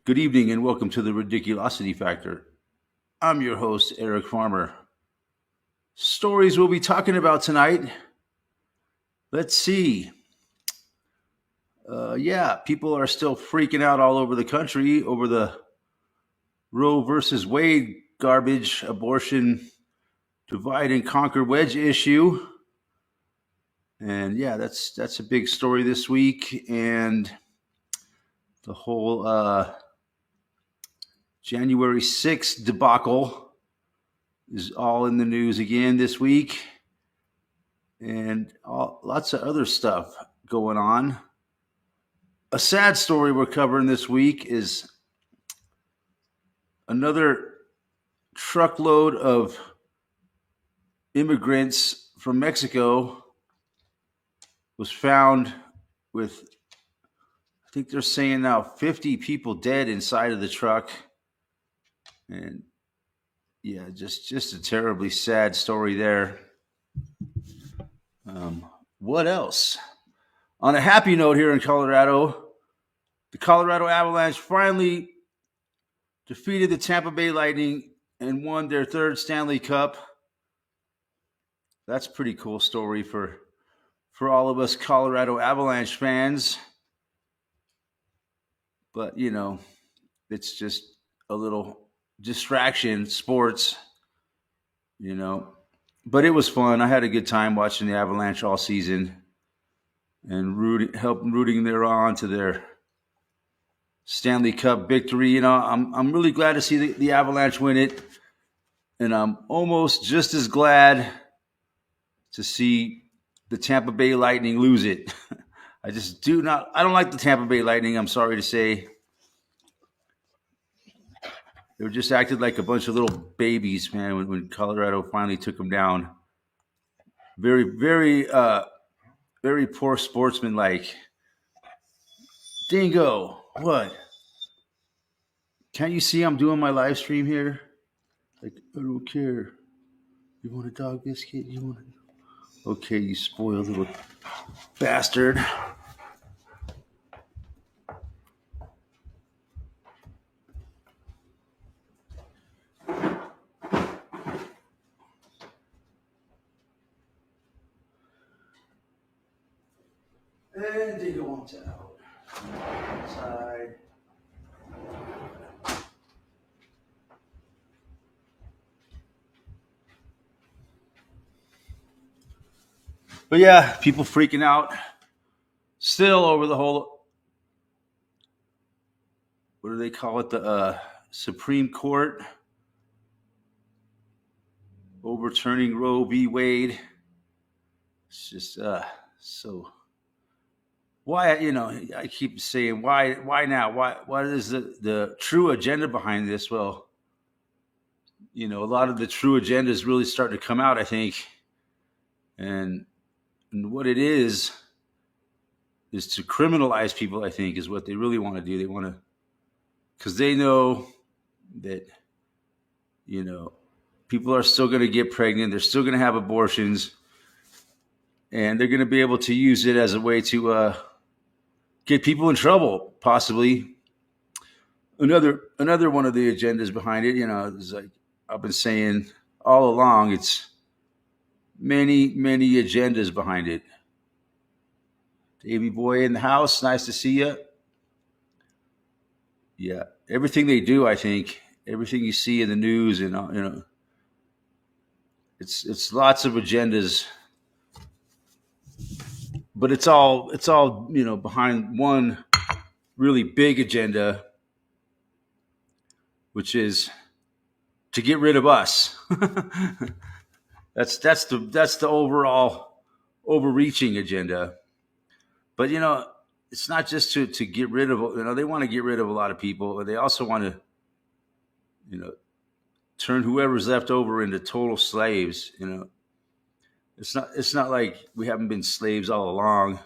Good evening and welcome to the Ridiculosity Factor. I'm your host, Eric Farmer. Stories we'll be talking about tonight. Let's see. People are still freaking out all over the country over the Roe versus Wade garbage abortion divide and conquer wedge issue. And yeah, that's a big story this week. And the whole January 6th debacle is all in the news again this week, and lots of other stuff going on. A sad story we're covering this week is another truckload of immigrants from Mexico was found with, I think they're saying now, 50 people dead inside of the truck. And yeah, just a terribly sad story there. What else? On a happy note here in Colorado, the Colorado Avalanche finally defeated the Tampa Bay Lightning and won their third Stanley Cup. That's a pretty cool story for all of us Colorado Avalanche fans. But, it's just a little distraction, sports, But it was fun. I had a good time watching the Avalanche all season and rooting their on to their Stanley Cup victory. I'm really glad to see the Avalanche win it, and I'm almost just as glad to see the Tampa Bay Lightning lose it. I don't like the Tampa Bay Lightning, I'm sorry to say. They were just acted like a bunch of little babies, man, when Colorado finally took them down. Very, very, very poor sportsmanlike. Dingo, what? Can't you see I'm doing my live stream here? Like, I don't care. You want a dog biscuit? Okay, you spoiled little bastard. And Dingo wants out. Outside. But yeah, people freaking out still over the whole, what do they call it? The Supreme Court overturning Roe v. Wade. It's just so. Why, I keep saying, why now? What is the true agenda behind this? Well, a lot of the true agenda is really starting to come out, I think. And what it is to criminalize people, I think, is what they really want to do. They want to, because they know that, people are still going to get pregnant. They're still going to have abortions. And they're going to be able to use it as a way to get people in trouble, possibly. Another one of the agendas behind it, is like I've been saying all along, it's many agendas behind it. Davey boy in the house, nice to see you. Yeah, everything they do, I think, everything you see in the news, and it's lots of agendas, but it's all behind one really big agenda, which is to get rid of us. That's the overall overreaching agenda. But it's not just to get rid of. They want to get rid of a lot of people, but they also want to turn whoever's left over into total slaves. It's not like we haven't been slaves all along.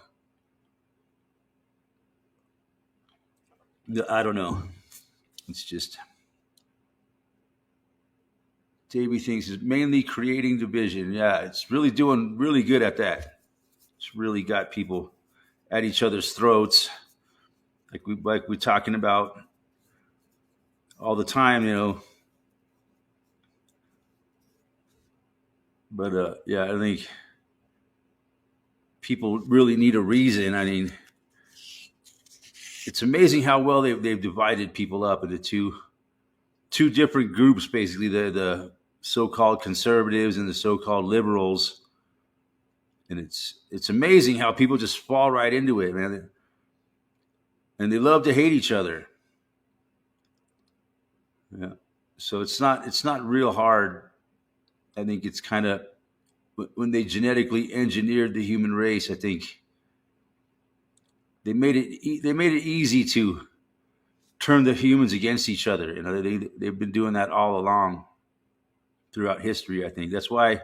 I don't know. It's just Davey thinks is mainly creating division. Yeah, it's really doing really good at that. It's really got people at each other's throats. like we're talking about all the time, But yeah, I think people really need a reason. I mean, it's amazing how well they've divided people up into two different groups, basically the so-called conservatives and the so-called liberals. And it's amazing how people just fall right into it, man. And they love to hate each other. Yeah. So it's not real hard. I think it's kind of when they genetically engineered the human race. I think they made it easy to turn the humans against each other. They've been doing that all along throughout history. I think that's why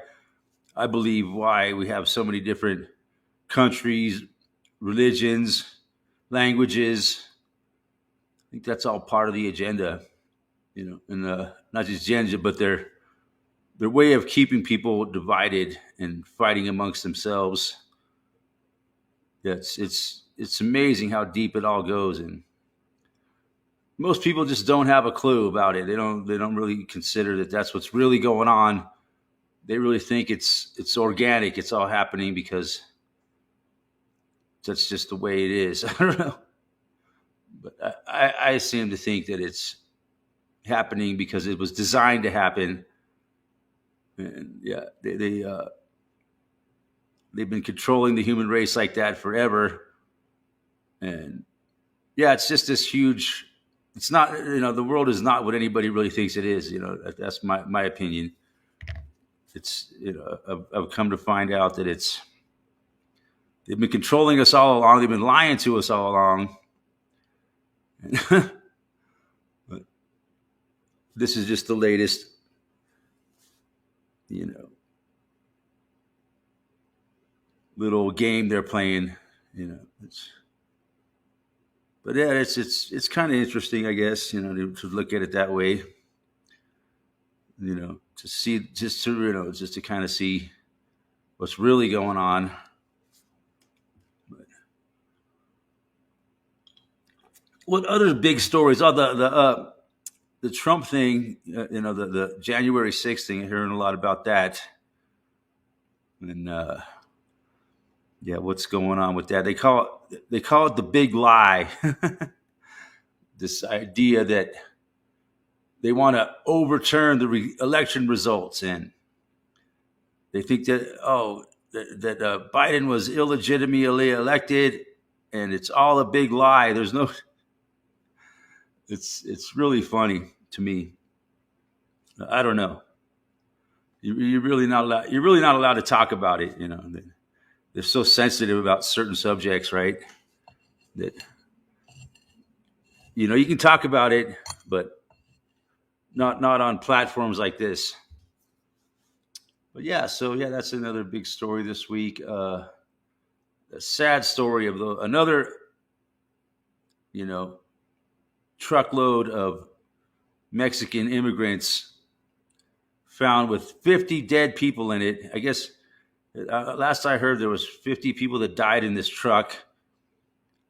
we have so many different countries, religions, languages. I think that's all part of the agenda, and not just agenda, but their way of keeping people divided and fighting amongst themselves. Yeah, it's amazing how deep it all goes, and most people just don't have a clue about it. They don't really consider that that's what's really going on. They really think it's organic. It's all happening because that's just the way it is. I don't know, but I seem to think that it's happening because it was designed to happen. And yeah, they've been controlling the human race like that forever. And yeah, it's just this huge. It's not, the world is not what anybody really thinks it is. That's my opinion. It's, I've come to find out that they've been controlling us all along. They've been lying to us all along. But this is just the latest, little game they're playing. But yeah, it's kind of interesting, I guess, to look at it that way. To see, just to kind of see what's really going on. But what other big stories? Oh, the Trump thing. The January 6th thing. I'm hearing a lot about that. And yeah, what's going on with that? They call it the big lie. This idea that they want to overturn the election results, and they think that Biden was illegitimately elected, and it's all a big lie. There's no. It's really funny to me. I don't know. You're really not allowed. You're really not allowed to talk about it. They're so sensitive about certain subjects, right? That you can talk about it, but not on platforms like this. But yeah, so yeah, that's another big story this week. A sad story of another, truckload of Mexican immigrants found with 50 dead people in it. I guess last I heard there was 50 people that died in this truck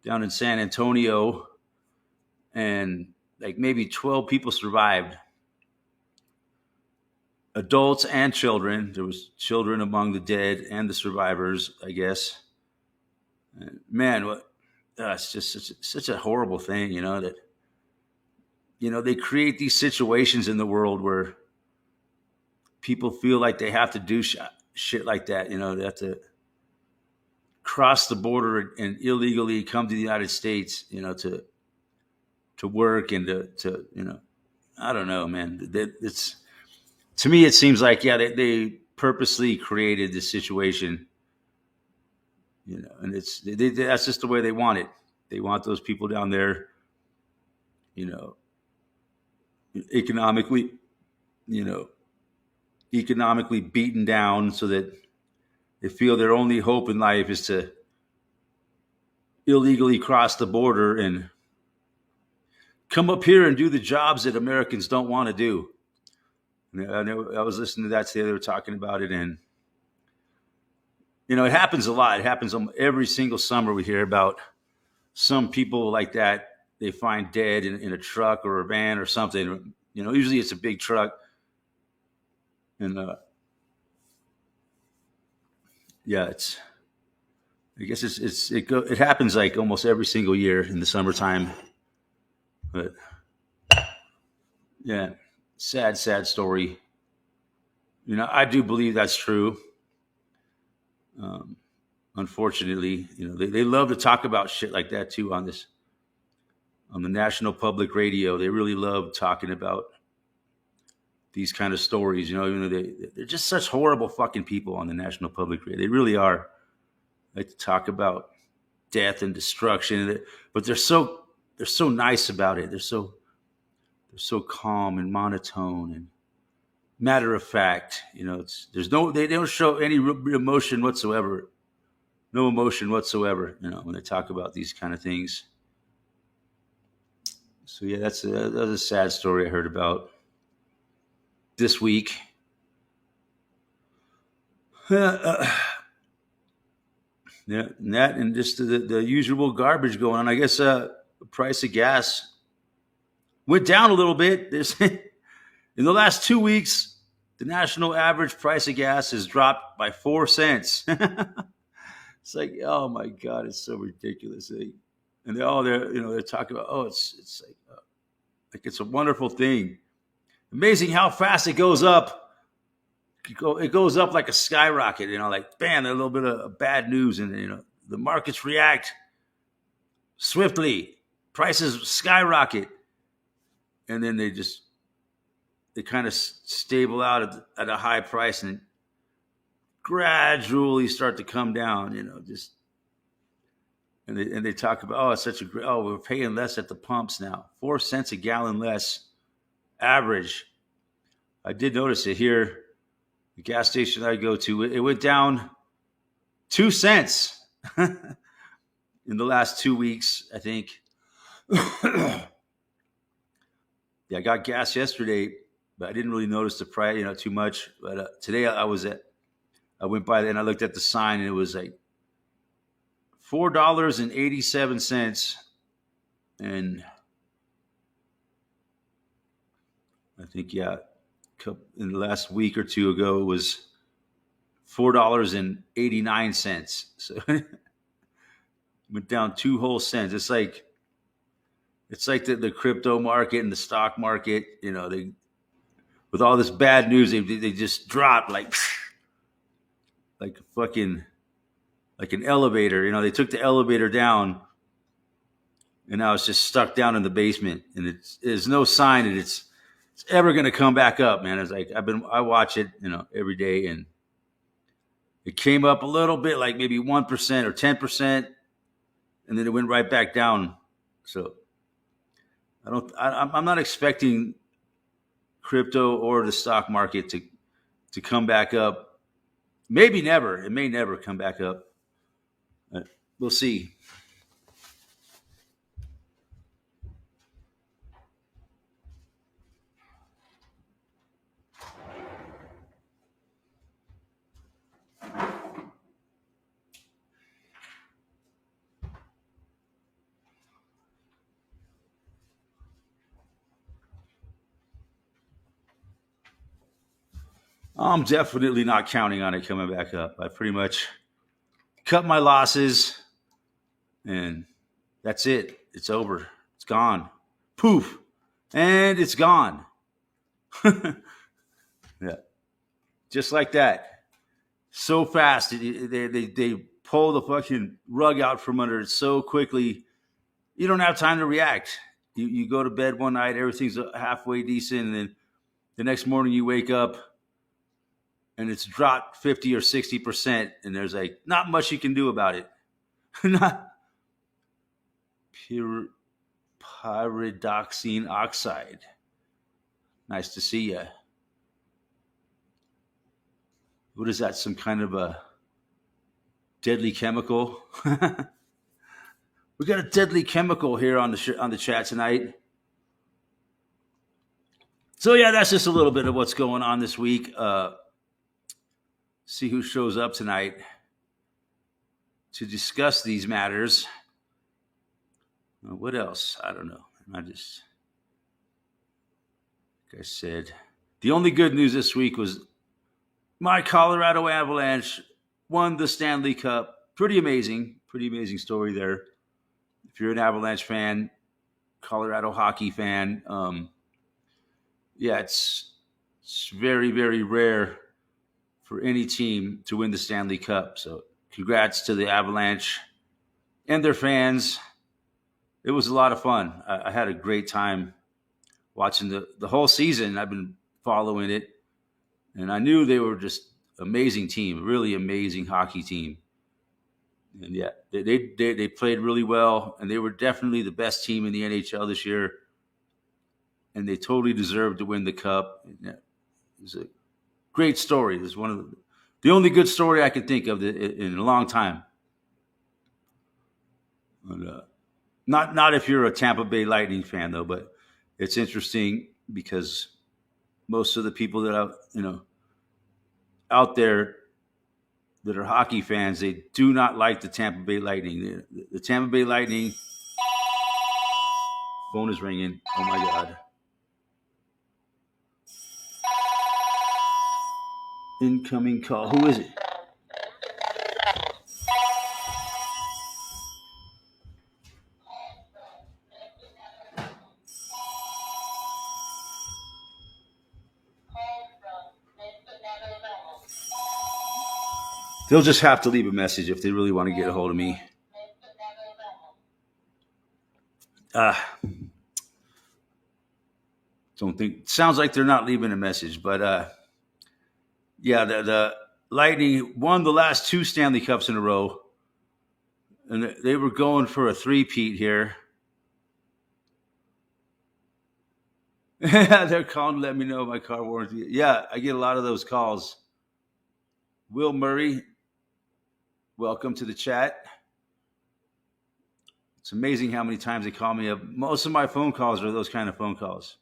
down in San Antonio, and like maybe 12 people survived. Adults and children. There was children among the dead and the survivors, I guess. And man, it's just such a horrible thing, that they create these situations in the world where people feel like they have to do shit like that. They have to cross the border and illegally come to the United States, to work and to I don't know, man. It's, to me, it seems like, yeah, they purposely created this situation, and that's just the way they want it. They want those people down there, economically, economically beaten down, so that they feel their only hope in life is to illegally cross the border and come up here and do the jobs that Americans don't want to do. I know I was listening to that today. They were talking about it, and it happens a lot. It happens every single summer. We hear about some people like that they find dead in a truck or a van or something. Usually it's a big truck, and yeah, I guess it happens like almost every single year in the summertime. But yeah, sad story. I do believe that's true. Um, Unfortunately, they love to talk about shit like that too on the National Public Radio. They really love talking about these kind of stories. They're just such horrible fucking people on the National Public Radio. They really are. They like to talk about death and destruction, but they're so nice about it. They're so calm and monotone and matter of fact. They don't show any emotion whatsoever. No emotion whatsoever. When they talk about these kind of things. So yeah, that's a sad story I heard about this week. Yeah, and that and just the usual garbage going on. I guess the price of gas went down a little bit. In the last 2 weeks, the national average price of gas has dropped by 4 cents. It's like, oh my god, it's so ridiculous. And they're talking about, it's like it's a wonderful thing. Amazing how fast it goes up. It goes up like a skyrocket. Like bam, a little bit of bad news, and the markets react swiftly. Prices skyrocket, and then they kind of stable out at a high price and gradually start to come down. And they talk about, it's such a great. We're paying less at the pumps now. 4 cents a gallon less average. I did notice it here. The gas station I go to, it went down 2 cents in the last 2 weeks, I think. Yeah, I got gas yesterday, but I didn't really notice the price, too much. But today I went by there and I looked at the sign, and it was like $4.87, and I think in the last week or two ago it was $4.89. So went down 2 whole cents. It's like the crypto market and the stock market. They, with all this bad news, they just dropped like fucking like an elevator. They took the elevator down, and now it's just stuck down in the basement, and there's no sign that it's ever going to come back up, man. It's like I watch it, every day, and it came up a little bit, like maybe 1% or 10%, and then it went right back down. So I'm not expecting crypto or the stock market to come back up. Maybe never. It may never come back up. We'll see. I'm definitely not counting on it coming back up. I pretty much cut my losses, and that's it. It's over. It's gone. Poof. And it's gone. Yeah. Just like that. So fast. They pull the fucking rug out from under it so quickly. You don't have time to react. You go to bed one night, everything's halfway decent, and then the next morning you wake up and it's dropped 50 or 60%, and there's like not much you can do about it. Not pyridoxine oxide. Nice to see you. What is that? Some kind of a deadly chemical? We got a deadly chemical here on the chat tonight. So yeah, that's just a little bit of what's going on this week. See who shows up tonight to discuss these matters. What else? I don't know. I just, like I said, the only good news this week was my Colorado Avalanche won the Stanley Cup. Pretty amazing story there. If you're an Avalanche fan, Colorado hockey fan, yeah, it's very very rare for any team to win the Stanley Cup. So congrats to the Avalanche and their fans. It was a lot of fun. I had a great time watching the whole season. I've been following it, and I knew they were just amazing team, really amazing hockey team. And yeah, they played really well, and they were definitely the best team in the NHL this year, and they totally deserved to win the cup. And, yeah, it was a great story. It was one of the only good story I could think of in a long time. But, not if you're a Tampa Bay Lightning fan though, but it's interesting because most of the people that out there that are hockey fans, they do not like the Tampa Bay Lightning. The Tampa Bay Lightning. Phone is ringing. Oh my God. Incoming call. Who is it? They'll just have to leave a message if they really want to get a hold of me. Uh, don't think. Sounds like they're not leaving a message, but yeah, the Lightning won the last two Stanley Cups in a row, and they were going for a three-peat here. They're calling to let me know my car warranty. Yeah, I get a lot of those calls. Will Murray, welcome to the chat. It's amazing how many times they call me up. Most of my phone calls are those kind of phone calls.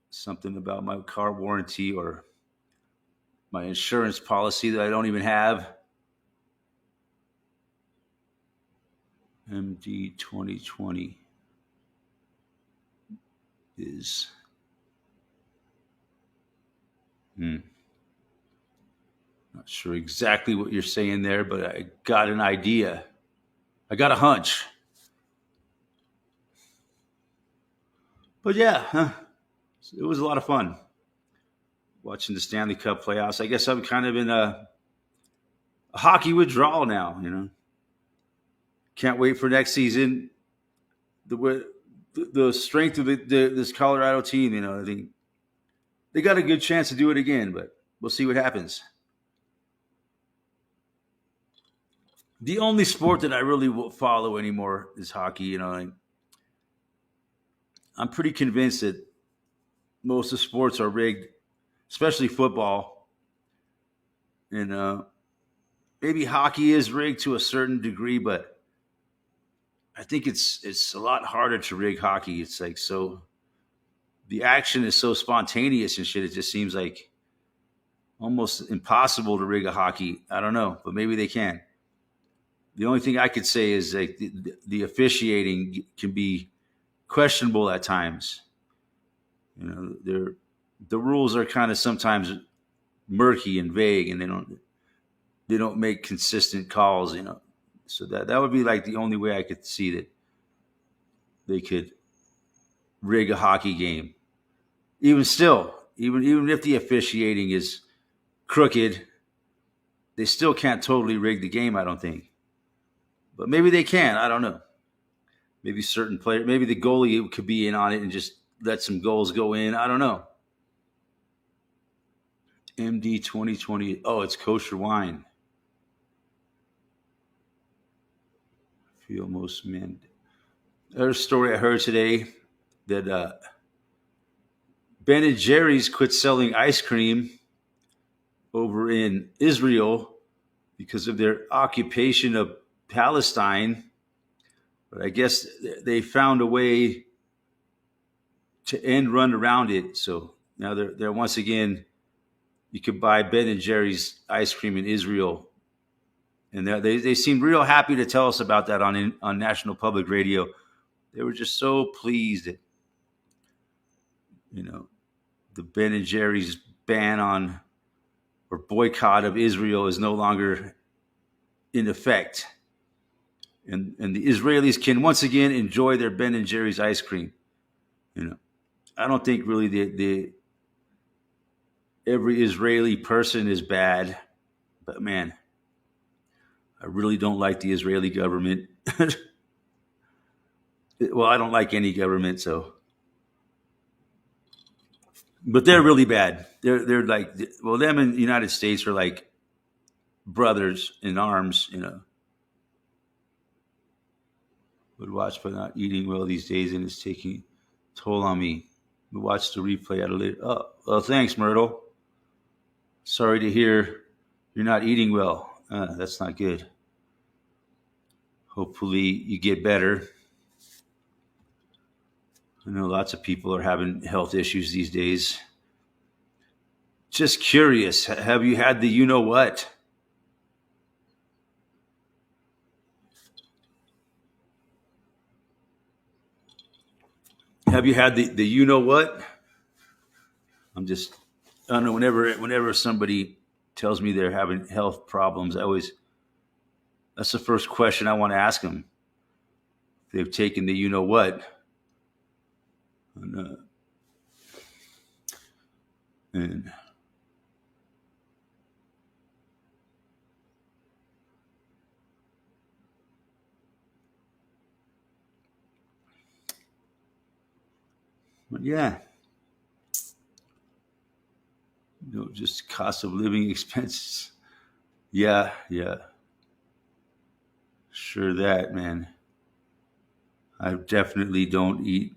Something about my car warranty or my insurance policy that I don't even have. MD 2020 is not sure exactly what you're saying there, but I got an idea. I got a hunch. But yeah, it was a lot of fun watching the Stanley Cup playoffs. I guess I'm kind of in a hockey withdrawal now. Can't wait for next season. The strength of this Colorado team, I think they got a good chance to do it again, but we'll see what happens. The only sport that I really follow anymore is hockey. I'm pretty convinced that most of sports are rigged, especially football, and maybe hockey is rigged to a certain degree, but I think it's a lot harder to rig hockey. It's like so the action is so spontaneous and shit. It just seems like almost impossible to rig a hockey. I don't know, but maybe they can. The only thing I could say is like the officiating can be questionable at times. The rules are kind of sometimes murky and vague, and they don't make consistent calls. So that would be like the only way I could see that they could rig a hockey game. Even still, even if the officiating is crooked, they still can't totally rig the game, I don't think. But maybe they can. I don't know. Maybe certain players, maybe the goalie could be in on it and just let some goals go in. I don't know. MD 2020. Oh, it's kosher wine. I feel most men. There's a story I heard today that Ben and Jerry's quit selling ice cream over in Israel because of their occupation of Palestine. But I guess they found a way to end run around it. So now they're once again, you could buy Ben and Jerry's ice cream in Israel And they seemed real happy to tell us about that on National Public Radio. They were just so pleased that, you know, the Ben and Jerry's ban on or boycott of Israel is no longer in effect. And the Israelis can once again enjoy their Ben and Jerry's ice cream. You know, I don't think really the every Israeli person is bad, but man, I really don't like the Israeli government. Well, I don't like any government, so. But they're really bad. They're like, well, them in the United States are like brothers in arms, you know. Would watch but not eating well these days, and it's taking toll on me. We watch the replay at a later. Oh, well, thanks, Myrtle. Sorry to hear you're not eating well. That's not good. Hopefully you get better. I know lots of people are having health issues these days. Just curious, have you had the you know what? Have you had the you know what? I don't know, whenever somebody tells me they're having health problems, that's the first question I want to ask them. If they've taken the you know what. And yeah, just cost of living expenses. Yeah, sure that, man. I definitely don't eat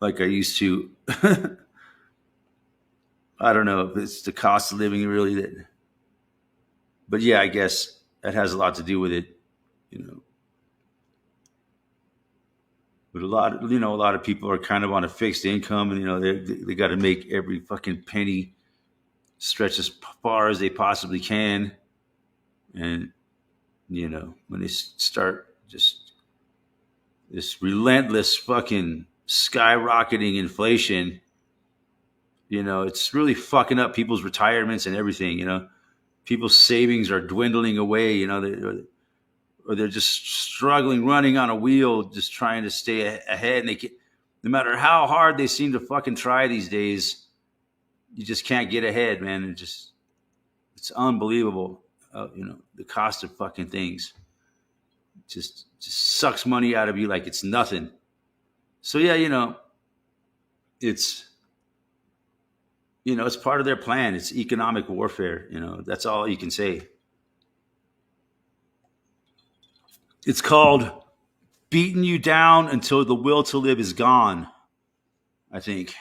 like I used to. I don't know if it's the cost of living really that, but yeah, I guess that has a lot to do with it, you know. But a lot of people are kind of on a fixed income, and they got to make every fucking penny stretch as far as they possibly can, and when they start just this relentless fucking skyrocketing inflation, it's really fucking up people's retirements and everything. People's savings are dwindling away. Or they're just struggling, running on a wheel, just trying to stay ahead. And no matter how hard they seem to fucking try these days, you just can't get ahead, man. It's unbelievable. The cost of fucking things just sucks money out of you like it's nothing. So yeah, it's it's part of their plan. It's economic warfare. That's all you can say. It's called beating you down until the will to live is gone, I think.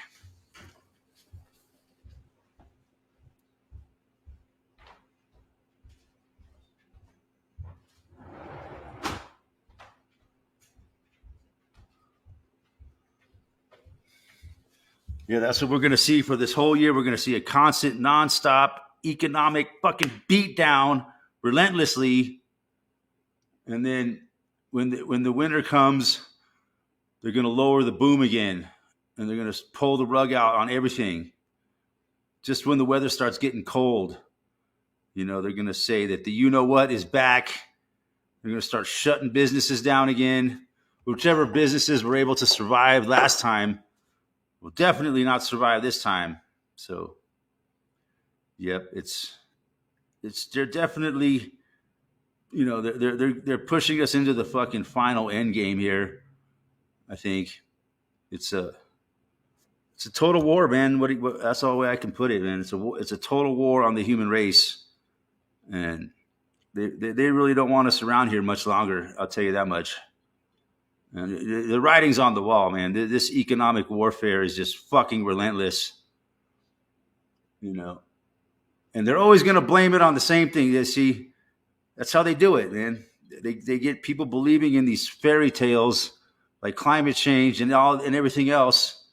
Yeah, that's what we're going to see for this whole year. We're going to see a constant, nonstop economic fucking beatdown relentlessly. And then when the winter comes, they're going to lower the boom again, and they're going to pull the rug out on everything. Just when the weather starts getting cold, they're going to say that the you know what is back. They're going to start shutting businesses down again. Whichever businesses were able to survive last time will definitely not survive this time. So, yep, they're definitely, they're pushing us into the fucking final end game here. I think it's a total war, man. That's all the way I can put it, man. It's a total war on the human race, and they really don't want us around here much longer. I'll tell you that much. And the writing's on the wall, man. This economic warfare is just fucking relentless, And they're always going to blame it on the same thing. You see, that's how they do it, man. They get people believing in these fairy tales like climate change and everything else,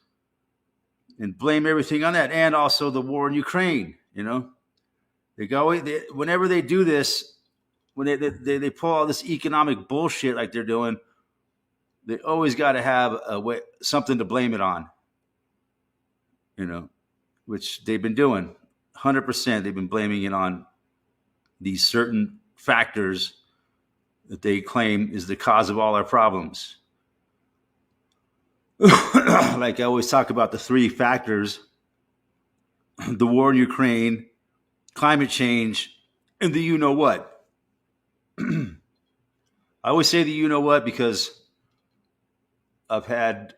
and blame everything on that, and also the war in Ukraine. Whenever they do this, when they pull all this economic bullshit like they're doing, they always got to have a way, something to blame it on, you know, which they've been doing. 100%, they've been blaming it on these certain factors that they claim is the cause of all our problems. Like I always talk about the three factors: the war in Ukraine, climate change, and the you know what. I always say the you know what because I've had,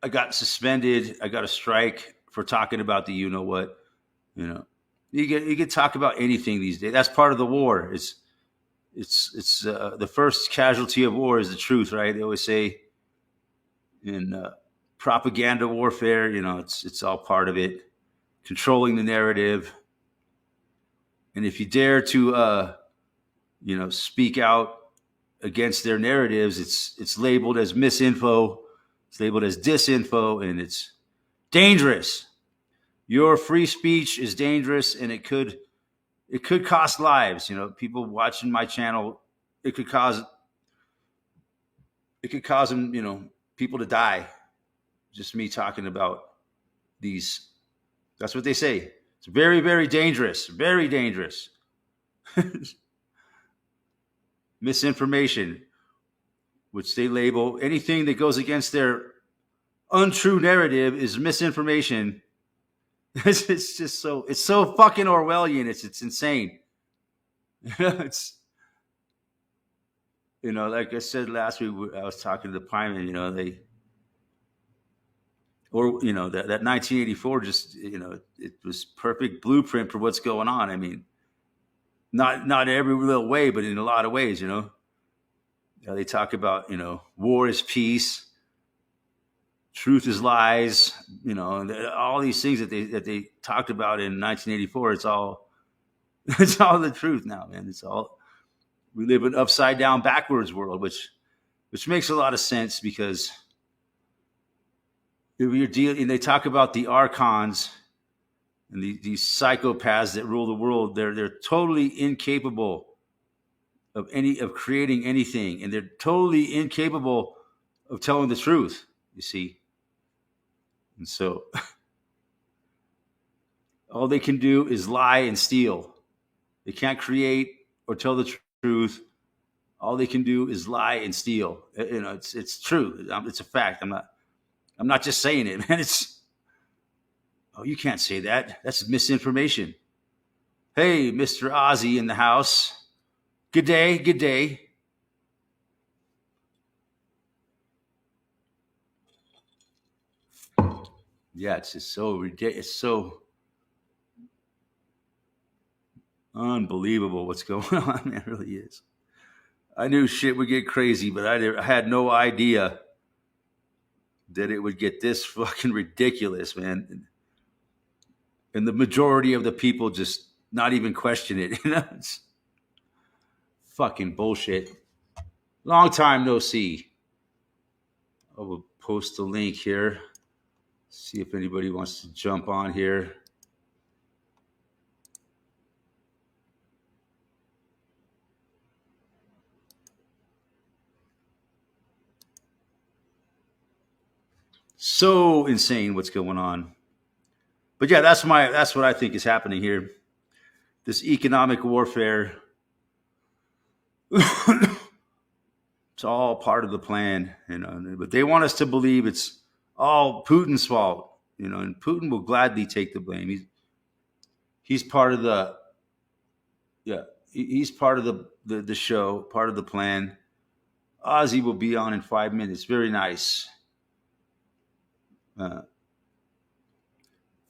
I got suspended, I got a strike for talking about the you know what. You know, you can talk about anything these days. That's part of the war. It's the first casualty of war is the truth, right? They always say in propaganda warfare, you know, it's all part of it, controlling the narrative. And if you dare to, you know, speak out against their narratives, it's labeled as misinfo, it's labeled as disinfo, and it's dangerous. Your free speech is dangerous, and it could cost lives. You know, people watching my channel, it could cause them, you know, people to die. Just me talking about these. That's what they say. It's very, very dangerous. Very dangerous. Misinformation, which they label anything that goes against their untrue narrative is misinformation. It's just so fucking Orwellian. It's insane. It's, you know, like I said last week, I was talking to the Pyman. You know, you know, that 1984 just, you know, it was perfect blueprint for what's going on. I mean, not every little way, but in a lot of ways. You know, they talk about, you know, war is peace, truth is lies. You know, and all these things that they talked about in 1984. It's all the truth now, man. It's all, we live in an upside down backwards world, which makes a lot of sense because you're dealing. They talk about the archons and these psychopaths that rule the world. They're totally incapable of creating anything, and they're totally incapable of telling the truth. You see, and so all they can do is lie and steal. They can't create or tell the truth. All they can do is lie and steal. You know, it's true. It's a fact. I'm not just saying it, man. Oh, you can't say that. That's misinformation. Hey, Mr. Ozzy in the house. Good day. Good day. Yeah, it's just so ridiculous. It's so unbelievable what's going on. Man, it really is. I knew shit would get crazy, but I had no idea that it would get this fucking ridiculous, man. And the majority of the people just not even question it. You know, it's fucking bullshit. Long time no see. I will post a link here. See if anybody wants to jump on here. So insane what's going on. But yeah, that's what I think is happening here. This economic warfare. It's all part of the plan, you know. But they want us to believe it's all Putin's fault, you know. And Putin will gladly take the blame. He's part of the he's part of the show, part of the plan. Ozzy will be on in 5 minutes. Very nice.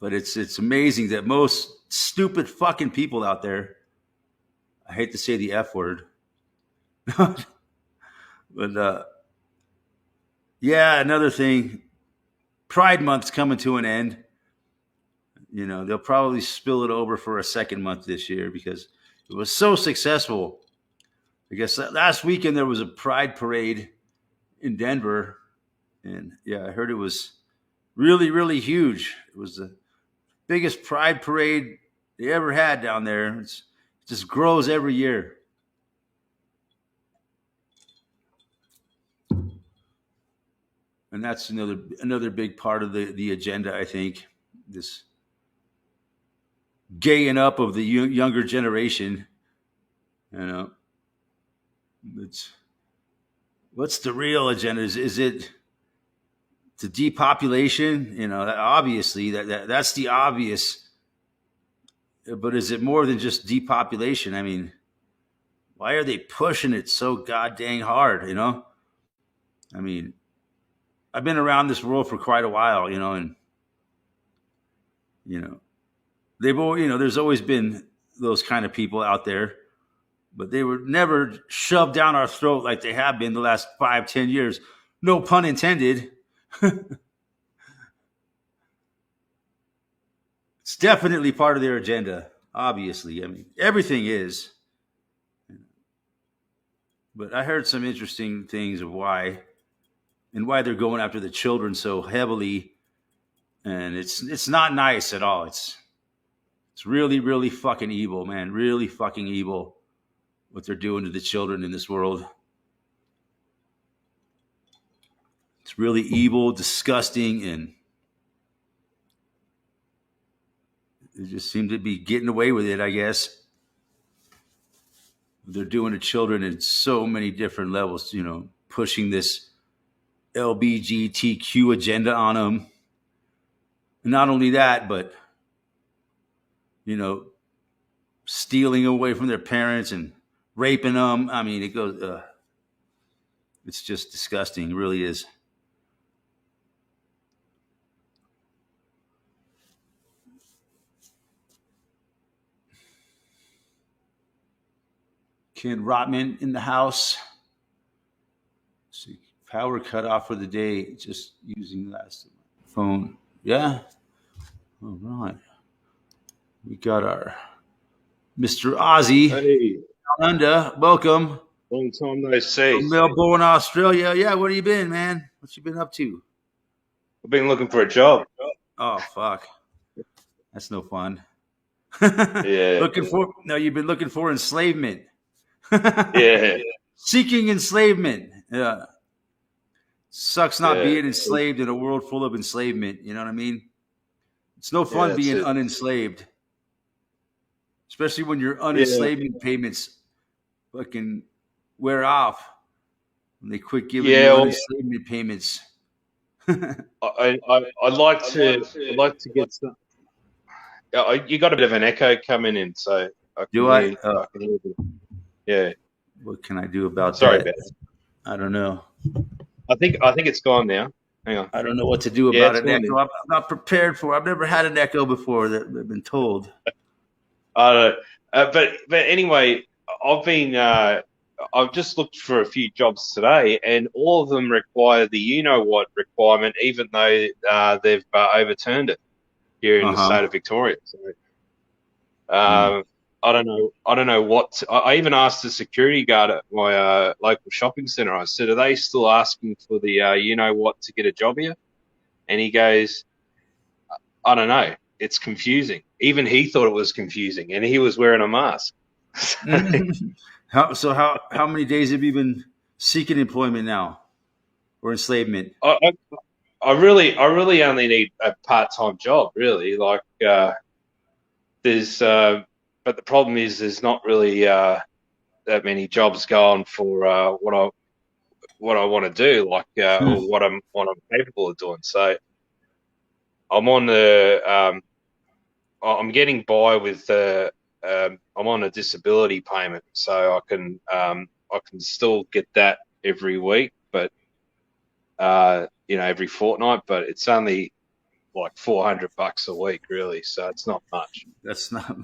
But it's amazing that most stupid fucking people out there. I hate to say the F word, but yeah, another thing. Pride Month's coming to an end. You know, they'll probably spill it over for a second month this year because it was so successful. I guess last weekend there was a Pride parade in Denver, and yeah, I heard it was really, really huge. It was the biggest Pride parade they ever had down there. It just grows every year. and that's another big part of the agenda. I think this gaying up of the younger generation. You know, it's what's the real agenda? Is it the depopulation? You know, obviously that's the obvious. But is it more than just depopulation? I mean, why are they pushing it so goddamn hard? You know, I mean, I've been around this world for quite a while, you know, and you know, they've always, you know, there's always been those kind of people out there, but they were never shoved down our throat like they have been the last 5-10 years. No pun intended. It's definitely part of their agenda, obviously. I mean, everything is. But I heard some interesting things of why they're going after the children so heavily, and it's not nice at all. It's really, really fucking evil, man. Really fucking evil what they're doing to the children in this world. It's really evil, disgusting, and they just seem to be getting away with it, I guess. They're doing to children in so many different levels, you know, pushing this LGBTQ agenda on them. And not only that, but, you know, stealing away from their parents and raping them. I mean, it goes, it's just disgusting. It really is. Ken Rotman in the house. See, power cut off for the day. Just using last phone. Yeah. All right. We got our Mr. Ozzy. Hey. Down under. Welcome. Long time no see. From Melbourne, Australia. Yeah, where you been, man? What you been up to? I've been looking for a job. Oh, fuck. That's no fun. Yeah. You've been looking for enslavement. Yeah. Seeking enslavement. Yeah. Sucks not being enslaved in a world full of enslavement. You know what I mean? It's no fun being unenslaved. Especially when your unenslavement payments fucking wear off. When they quit giving you unenslavement payments. I'd like to get some. You got a bit of an echo coming in, so I can hear you. Yeah. What can I do about Sorry, that? I don't know. I think it's gone now. Hang on. I don't know what to do about an echo. I'm not prepared for. I've never had an echo before that I've been told. But anyway, I've just looked for a few jobs today, and all of them require the you-know-what requirement, even though they've overturned it here in the state of Victoria. So, I don't know what. I even asked the security guard at my local shopping centre. I said, "Are they still asking for the you-know-what to get a job here?" And he goes, "I don't know. It's confusing." Even he thought it was confusing, and he was wearing a mask. How many days have you been seeking employment now, or enslavement? I really only need a part-time job, really. Like but the problem is there's not really that many jobs going for what I want to do, like or what I'm capable of doing. So I'm on I'm getting by with I'm on a disability payment, so I can still get that every week, but every fortnight, but it's only like $400 a week, really. So it's not much. That's not.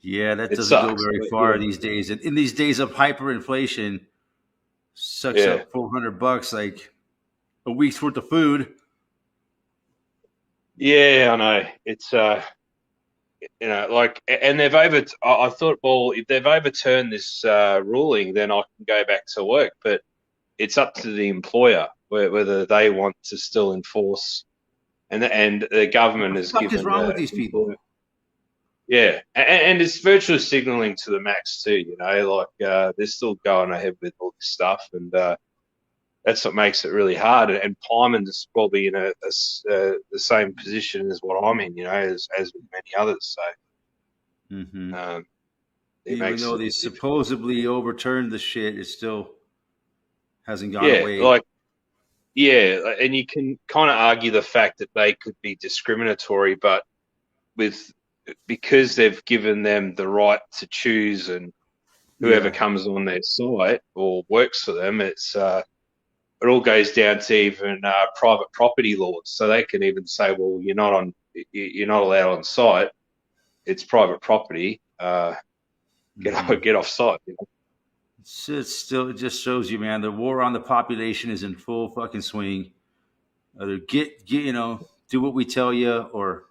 Yeah, that doesn't go very far these days. And in these days of hyperinflation, sucks up $400 like a week's worth of food. Yeah, I know. It's and they've I thought, well, if they've overturned this ruling, then I can go back to work. But it's up to the employer whether they want to still enforce. And the government has given. What is wrong with these people? Yeah, and it's virtual signaling to the max too. Like they're still going ahead with all this stuff, and that's what makes it really hard. And Pyman is probably in the same position as what I'm in, as with many others. Hmm. So it Even makes though it a they bit difficult. supposedly overturned the shit, it still hasn't gone Yeah, away. like yeah, and you can kind of argue the fact that they could be discriminatory, but with because they've given them the right to choose and whoever Yeah. comes on their site or works for them, it all goes down to even private property laws. So they can even say, well, you're not allowed on site. It's private property. Hmm. Get off site. It's still, it just shows you, man, the war on the population is in full fucking swing. Either get do what we tell you, or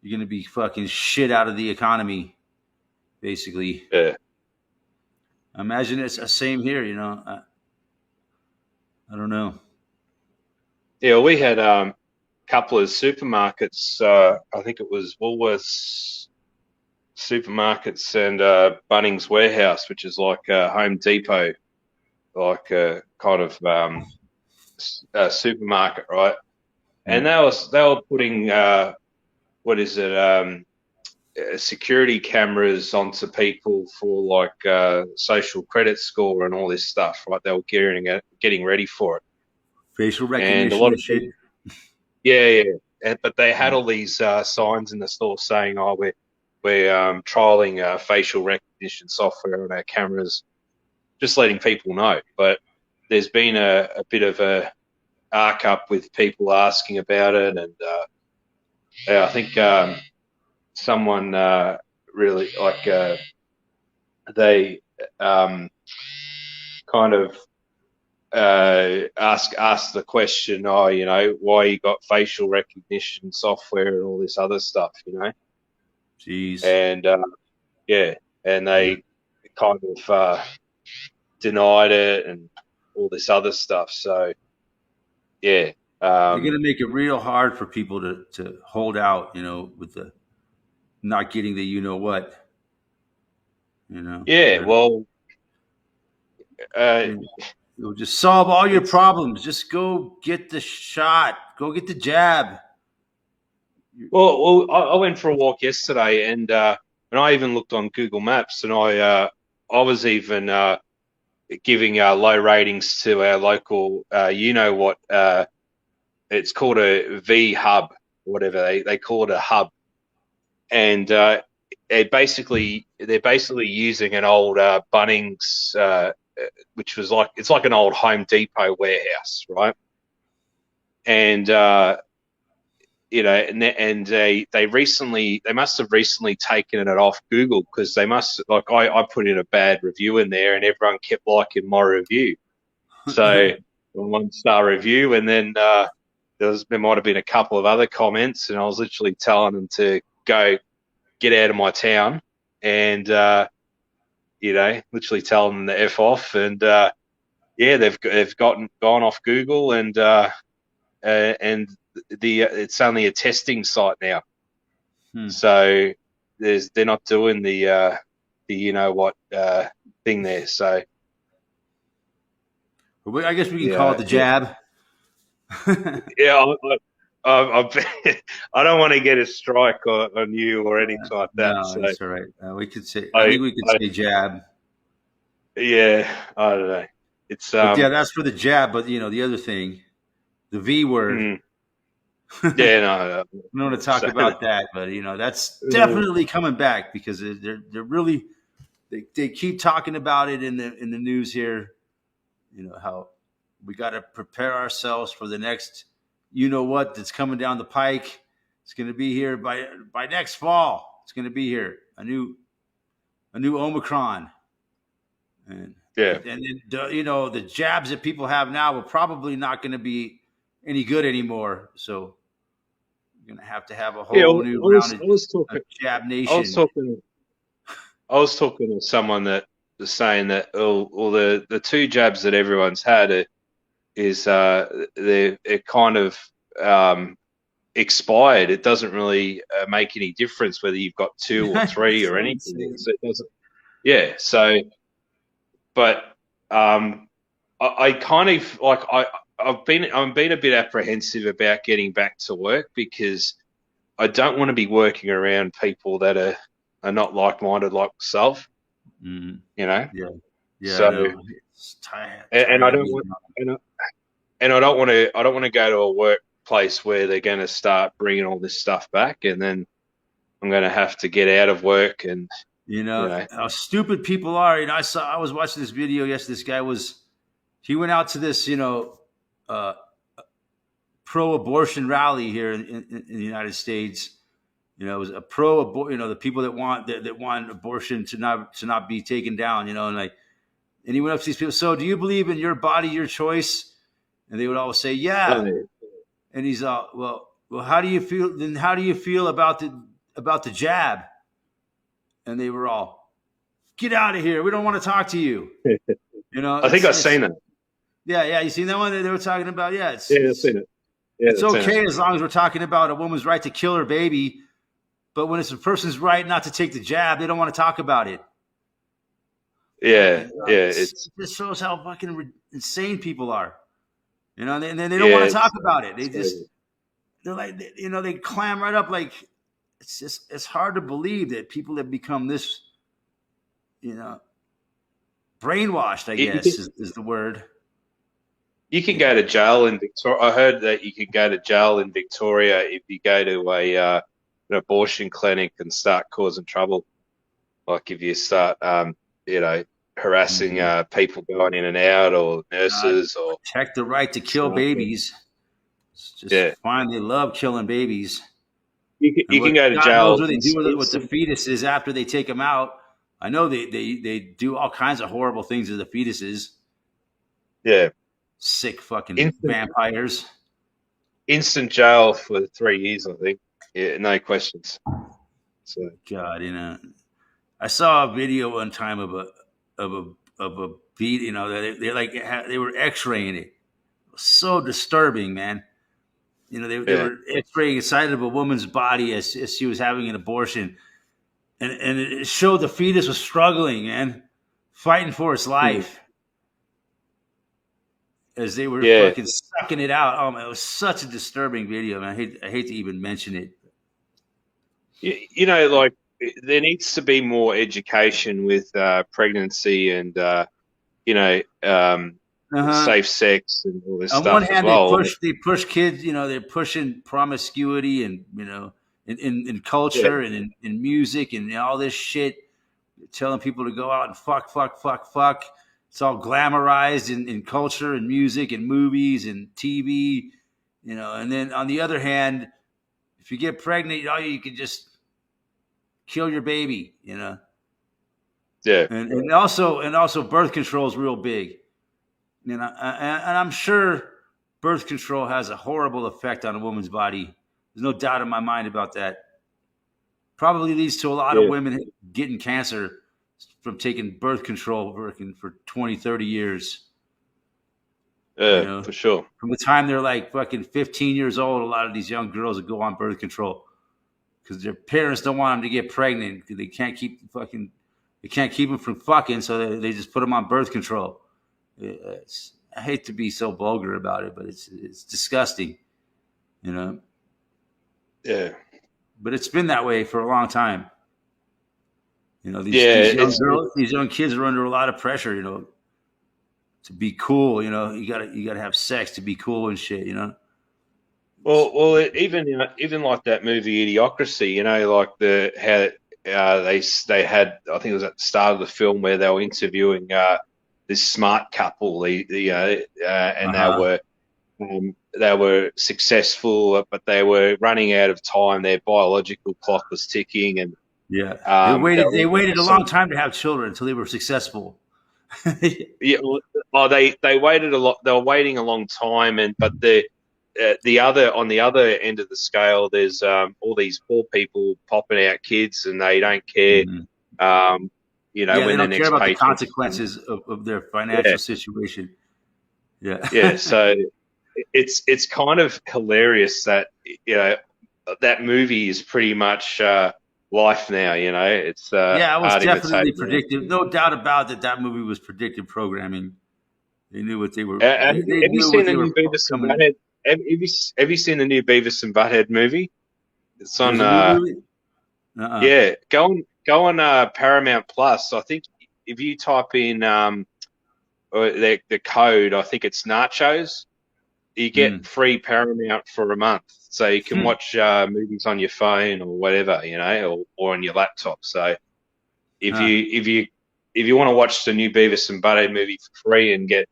you're gonna be fucking shit out of the economy, basically. Yeah, I imagine it's the same here. I don't know. yeah. We had couple of supermarkets. I think it was Woolworths supermarkets and Bunnings Warehouse, which is like a Home Depot, like a kind of supermarket, right? Yeah. And they were putting what is it security cameras onto people for like social credit score and all this stuff, right? They were getting ready for it, Facial and a recognition lot and of shit. people, yeah, yeah. But they had all these signs in the store saying, "Oh, we're trialing facial recognition software on our cameras," just letting people know. But there's been a bit of a arc up with people asking about it, and yeah, I think someone really like they kind of ask the question, oh, why you got facial recognition software and all this other stuff, Jeez. and yeah, and Yeah. they kind of denied it and all this other stuff. So yeah, They're um, gonna make it real hard for people to hold out, with the not getting the what, yeah. they're Well, uh, it'll just solve all your it's problems. Just go get the shot. Go get the jab. I went for a walk yesterday, and I even looked on Google Maps, and I was even giving low ratings to our local, it's called a V hub, whatever they call it a hub, and they're basically using an old Bunnings, which was like it's like an old Home Depot warehouse, right? And they must have recently taken it off Google because they must like I put in a bad review in there and everyone kept liking my review. So a 1-star review, and then there might have been a couple of other comments, and I was literally telling them to go get out of my town, and literally telling them to f off, and yeah, they've gone off Google, and it's only a testing site now, Hmm. so they're not doing the thing there. So But I guess we can call it yeah, the jab. yeah. I don't want to get a strike on you or anything like that. No, So it's all right. We could say. I I, think we could I say jab. yeah, I don't know. It's But yeah, that's for the jab. But the other thing, the V word. mm, I yeah, no, don't want to talk so, about that, but that's definitely coming back because they're really they keep talking about it in the news here. How we got to prepare ourselves for the next, what that's coming down the pike. It's going to be here by next fall. It's going to be here a new Omicron, and yeah. and then the jabs that people have now are probably not going to be any good anymore. So you're going to have a Yeah, whole new round of Jab I was Nation. talking, I was talking to someone that was saying that all the two jabs that everyone's had is they're kind of um, expired. It doesn't really make any difference whether you've got two or three or So anything. insane. So it doesn't. Yeah. So, but um, I kind of like I'm being a bit apprehensive about getting back to work because I don't want to be working around people that are not like minded like myself, Mm, you know. yeah, yeah, I So know. It's tired, and I tired don't being want and I don't want to go to a workplace where they're going to start bringing all this stuff back, and then I'm going to have to get out of work, and you you know know, how stupid people are. You know, I was watching this video yesterday. This guy he went out to this, uh, pro-abortion rally here in the United States. You know, it was a pro-abortion. You know, the people that want abortion to not be taken down. You know, and he went up to these people. So, do you believe in your body, your choice? And they would always say, "Yeah." oh, And he's all, well, how do you feel? Then how do you feel about the jab? And they were all, "Get out of here. We don't want to talk to you." yeah. You know, I think I've seen that. yeah. You seen that one that they were talking about? Yeah, Yeah, I've seen it. Yeah, it's I've seen it. okay as long as we're talking about a woman's right to kill her baby. But when it's a person's right not to take the jab, they don't want to talk about it. Yeah, Fucking, yeah. it It's just shows how fucking insane people are. You know, and they don't yeah, want to talk about it. it's crazy. They're like, they clam right up. Like it's hard to believe that people have become this, you know, brainwashed. I You guess can, is the word. you can Yeah. go to jail in Victoria. I heard that you can go to jail in Victoria if you go to an abortion clinic and start causing trouble. Like if you start, you know, harassing Mhm. people going in and out, or God, nurses, or protect the right to kill stuff. Yeah, babies. It's just yeah. fine. They love killing babies. And You can what go to God knows jail what they do with the instant. fetuses after they take them out. I know they do all kinds of horrible things to the fetuses. Yeah, Sick fucking instant vampires. instant jail for 3 years, I think. Yeah, no questions. So God, I saw a video one time of a beat. You know, that they like they were X-raying it. It was so disturbing, man. You know, they yeah, were X-raying inside of a woman's body as she was having an abortion, and it showed the fetus was struggling, man, fighting for its mm, life as they were yeah. fucking sucking it out. Oh man, it was such a disturbing video, man. I hate to even mention it. You know, like there needs to be more education with pregnancy and you know, Uh huh. safe sex and all this On one stuff as hand, well. they push kids. You know, they're pushing promiscuity and in Yeah, culture and in music and all this shit, telling people to go out and fuck, fuck, fuck, fuck. It's all glamorized in culture and music and movies and TV. You know, and then on the other hand, if you get pregnant, all you can just kill your baby. You know, yeah, and also birth control is real big. You know, and I'm sure birth control has a horrible effect on a woman's body. There's no doubt in my mind about that. Probably leads to a lot of yeah, women getting cancer from taking birth control working for 20, 30 years. You know, for sure. from the time they're like fucking 15 years old, a lot of these young girls will go on birth control because their parents don't want them to get pregnant. They can't keep them from fucking, so they just put them on birth control. I hate to be so vulgar about it, but it's disgusting, you know. Yeah, But it's been that way for a long time. You know, yeah. these young kids are under a lot of pressure, you know, to be cool. You know, you gotta have sex to be cool and shit. You know. Even even like that movie Idiocracy, you know, like the how they had, I think it was at the start of the film where they were interviewing this smart couple, and Uh huh. they were successful, but they were running out of time. Their biological clock was ticking, and Yeah, they they were waited a so long time to have children until they were successful. yeah. Oh, they waited a lot. They were waiting a long time, and but the other on the other end of the scale, there's all these poor people popping out kids, and they don't care. Mhm. Um, you know, Yeah, they when their don't care next about the paycheck comes. consequences of their Yeah, financial situation. Yeah. yeah. So it's kind of hilarious that you know that movie is pretty much life now. You know, it's Yeah, it was art definitely imitating life. predictive. No doubt about that. That movie was predictive programming. They knew what they were. Have They you knew seen what the they were new Beavis and coming. Butthead? Have you seen the new Beavis and Butthead movie? It's There's on. a new movie. Yeah, go on Paramount Plus. I think if you type in the code, I think it's nachos. You get Mm. free Paramount for a month, so you can watch movies on your phone or whatever, or on your laptop. So if Huh. you want to watch the new Beavis and Butthead movie for free and get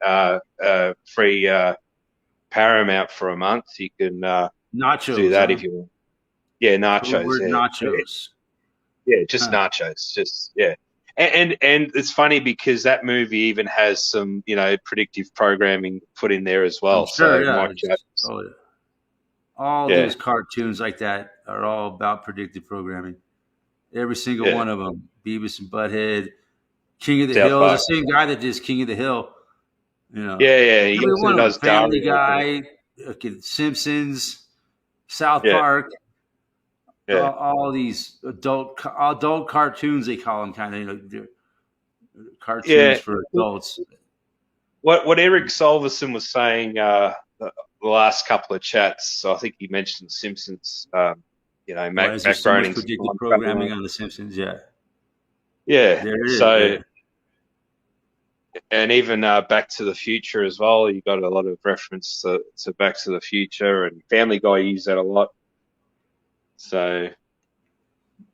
free Paramount for a month, you can do Nachos, that huh? if you want. Yeah, Code nachos. word Yeah, nachos. yeah, just Huh. nachos. Just yeah. And it's funny because that movie even has some, predictive programming put in there as I'm well. sure. So Yeah. Mike Jones, Oh, yeah. All yeah, those cartoons like that are all about predictive programming. Every single yeah, one of them. Beavis and Butthead, King of the South Hill. The Park. same guy that does King of the Hill. Yeah, yeah. He Every also one of them. does Family Dario. Guy, Simpsons, South Yeah, Park. yeah, All these adult cartoons, they call them, kind of, they're cartoons yeah. for adults. What Eric Solverson was saying the last couple of chats, so I think he mentioned Simpsons. Why Mac, is there Mac so much Groening's predictive time programming traveler. on The Simpsons? Yeah, Yeah. there it is. So, Yeah. and even Back to the Future as well. You got a lot of reference to Back to the Future, and Family Guy use that a lot. So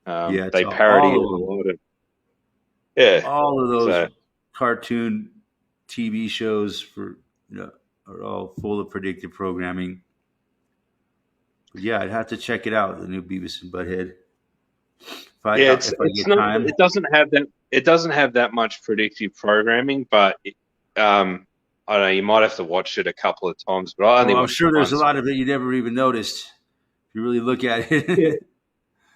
Yeah, it's they all parody of it a them. lot. Yeah. All of those So cartoon TV shows are all full of predictive programming. But yeah, I'd have to check it out. The new Beavis and Butthead. yeah, If I it's get not. time. It doesn't have that much predictive programming, but I don't know. You might have to watch it a couple of times, but I Oh, only I'm watched it sure there's a once. lot of it you never even noticed if you really look at Yeah, it.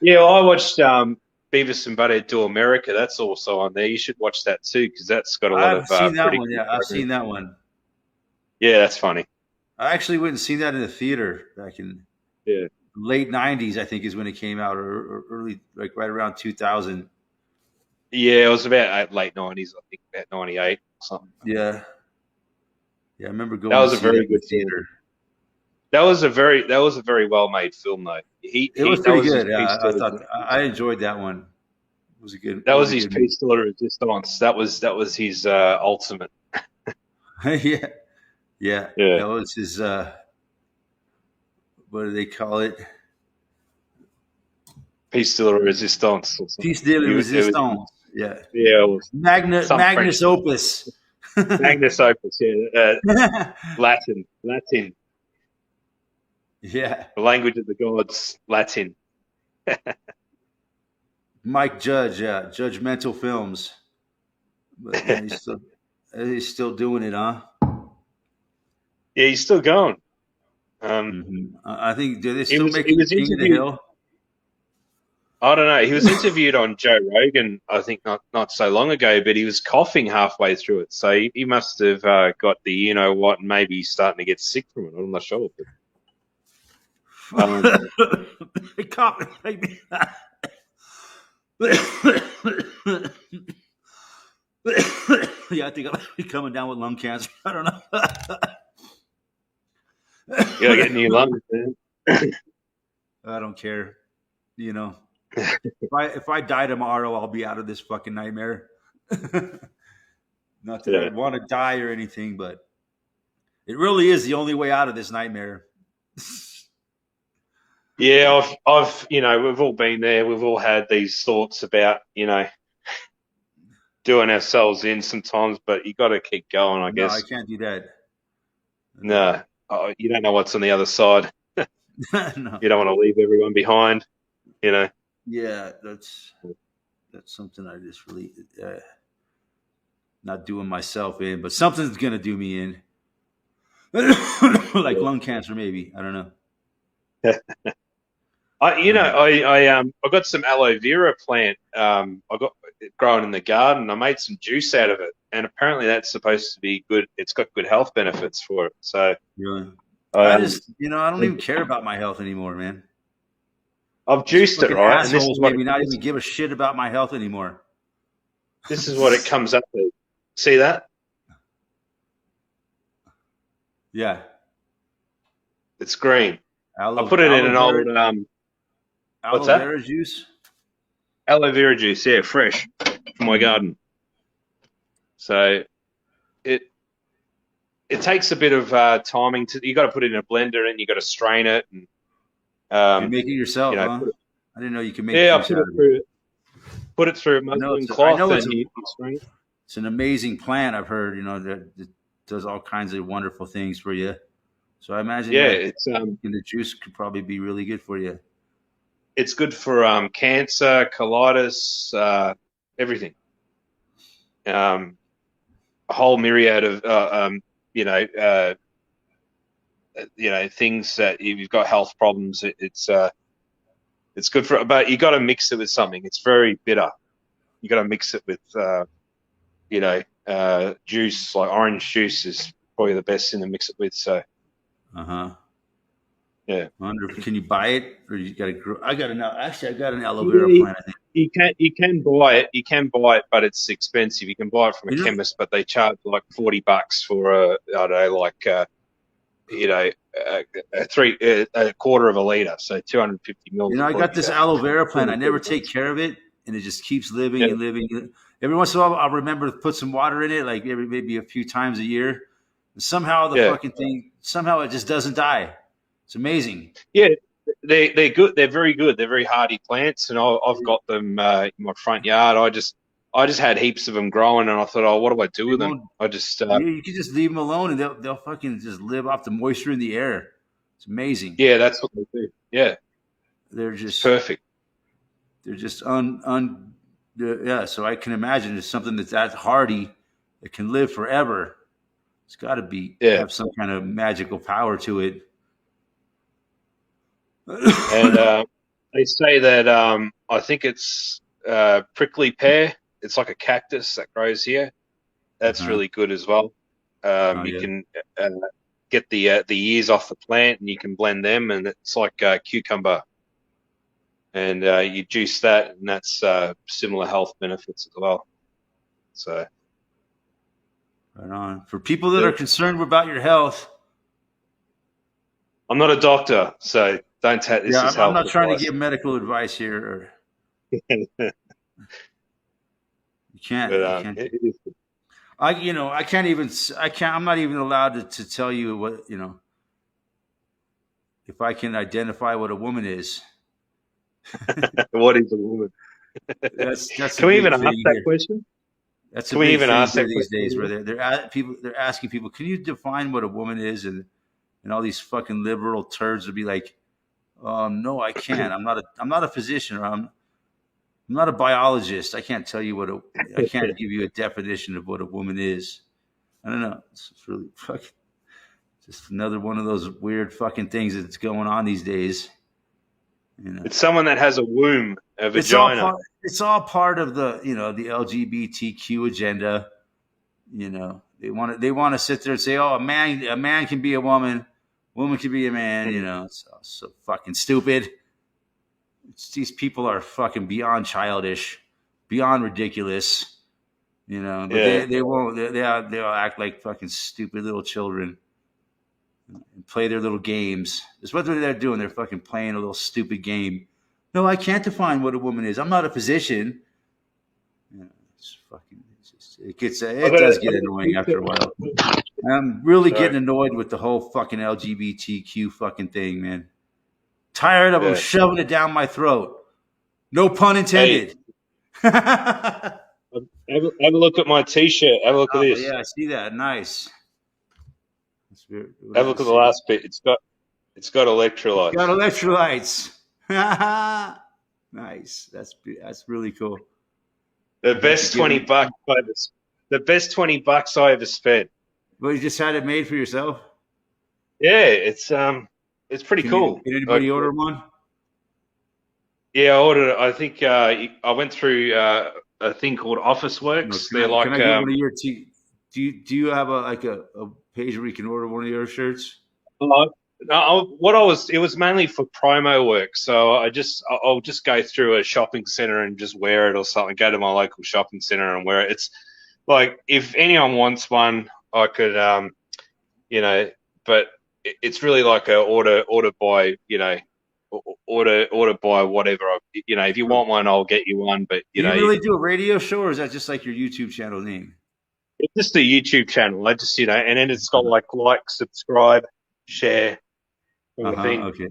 yeah. Well, I watched Beavis and Butthead Do America. That's also on there. You should watch that too because that's got a lot of I've seen that one. predictive Yeah, I've programming. seen that one. Yeah, that's funny. I actually went and seen that in the theater back in Yeah, late '90s. I think is when it came out, or early, like right around 2000. yeah. It was about late '90s, I think, about '98 or something. Yeah, yeah. I remember That going to was a see that very in the good film. theater. That was a very well made film though. It was That pretty was his good. Yeah, piece I to thought I enjoyed that one. It was a good. It that was was a his good movie. piece de resistance. That was his ultimate. Yeah, yeah. Yeah, That was his. What do they call it? piece de resistance or something. Piece de It was resistance. Yeah, yeah, it was some French Magnus Opus. Magnus Opus. Yeah, Latin, Yeah, the language of the gods, Latin. Mike Judge. Yeah, Judgmental Films. But yeah, he's still doing it, huh? Yeah, he's still going. I think, do they still He making was King of the interviewed. Hill? I don't know. He was interviewed on Joe Rogan, I think not so long ago, but he was coughing halfway through it. So he must have got the what, and maybe he's starting to get sick from it. I'm not sure. But, They cop like me. Yeah, I think I might be coming down with lung cancer. I don't know. you gotta get new lungs, man. I don't care. If I die tomorrow, I'll be out of this fucking nightmare. Not that I Yeah. want to die or anything, but it really is the only way out of this nightmare. Yeah, I've, we've all been there. We've all had these thoughts about, doing ourselves in sometimes, but you got to keep going, I No, I guess. can't do that. No, you don't know what's on the other side. No. You don't want to leave everyone behind, Yeah, that's something I just really not doing myself in, but something's gonna do me in, like lung cancer, maybe. I don't know. I got some aloe vera plant. I got it growing in the garden. I made some juice out of it, and apparently that's supposed to be good. It's got good health benefits for it. So, Really, I um, just I don't even care about my health anymore, man. I've juiced it Fucking right, and assholes maybe not even give a shit about my health anymore. this is what it comes up to. See that? Yeah. It's green. I put it in Aloe an vera, old what's aloe that? vera juice. Aloe vera juice, yeah, fresh from my Mm. garden. So it it takes a bit of timing to. You got to put it in a blender and you got to strain it and You um, make it you yourself, know, huh? I didn't know you could make yeah, I juice out of it. put it through a I know muslin I cloth know and you strain it. it's an amazing plant. I've heard, that does all kinds of wonderful things for you. So I imagine Yeah, that making the juice could probably be really good for you. it's good for cancer, colitis, everything. Um, a whole myriad of things that if you've got health problems, it's good for. But you got to mix it with something. It's very bitter. You got to mix it with juice like orange juice is probably the best thing to mix it with. So Uh huh. yeah. Wonder, can you buy it or you got to grow? I got an actually I got an aloe vera Yeah, plant. I think. you can buy it. You can buy it, but it's expensive. You can buy it from a You know, chemist, but they charge like $40 for I don't know, like you know, a, a quarter of a liter, so 250 mils will I probably got be this about aloe vera plant. I never 230 take bucks. care of it, and it just keeps living Yeah, and living. Every once in a while, I'll remember to put some water in it, like maybe a few times a year. And somehow the yeah, fucking thing, somehow it just doesn't die. It's amazing. yeah. They're good. They're very good. They're very hardy plants, and I've got them in my front yard. I just had heaps of them growing, and I thought, oh, what do I do They with them? won't. I just You can just leave them alone, and they'll fucking just live off the moisture in the air. It's amazing. yeah, that's what they do. Yeah, They're it's just perfect. they're just yeah. So I can imagine it's something that's hardy that can live forever. It's got to be Yeah, have some kind of magical power to it. and they say that I think it's prickly pear. It's like a cactus that grows here. That's Uh-huh. really good as well. Oh You yeah. can get the ears off the plant, and you can blend them, and it's like cucumber, and you juice that, and that's similar health benefits as well. So Right on. For people that yeah. are concerned about your health, I'm not a doctor, so don't take yeah, this as I'm health not trying to advice. give medical advice here. Or you But can't. You can't. it is good. I can't even. I can't. I'm not even allowed to tell you what if I can identify what a woman is. What is a woman? That's a Can we big even ask thing that here. question? That's a Can we big even thing ask here that these days, where question? they're asking people, can you define what a woman is, and all these fucking liberal turds would be like, no, I can't. I'm not a physician, or I'm not a biologist. I can't tell you I can't give you a definition of what a woman is. I don't know. It's really fucking just another one of those weird fucking things that's going on these days. You know, It's someone that has a womb, a it's all vagina. part. It's all part of the LGBTQ agenda. They want to sit there and say, oh, a man can be a woman can be a man. It's so fucking stupid. These people are fucking beyond childish, beyond ridiculous. But Yeah, they won't. They'll act like fucking stupid little children and play their little games. That's what they're doing. They're fucking playing a little stupid game. No, I can't define what a woman is. I'm not a physician. It's fucking. I It got does a, I get got a annoying after a while. t-shirt. I'm really Sorry. getting annoyed with the whole fucking LGBTQ fucking thing, man. Tired of them Yeah. shoving it down my throat. No pun Hey, intended. Oh have a look at my t-shirt. Have a look at this. yeah, I see that. Nice. That's weird. What Have does a it look at the say? last bit. It's got It's got electrolytes. electrolytes. Nice. That's really cool. The You have to best give 20 them. bucks I ever, the best 20 bucks I ever spent. Well, you just had it made for yourself. Yeah, it's pretty cool. Can Like, anybody order one? yeah, I ordered it. I think I went through a thing called Office No, Works. They're can like I get one of your do you have a page where you can order one of your shirts? like, it was mainly for promo work. So I'll just go through a shopping center and just wear it or something. Go to my local shopping center and wear it. It's like if anyone wants one, I could you know but it's really like a order by, order by whatever. If you want one, I'll get you one. But Do you really do a radio show, or is that just like your YouTube channel name? it's just a YouTube channel. I just and then it's got like, subscribe, share kind Uh of huh. thing Okay.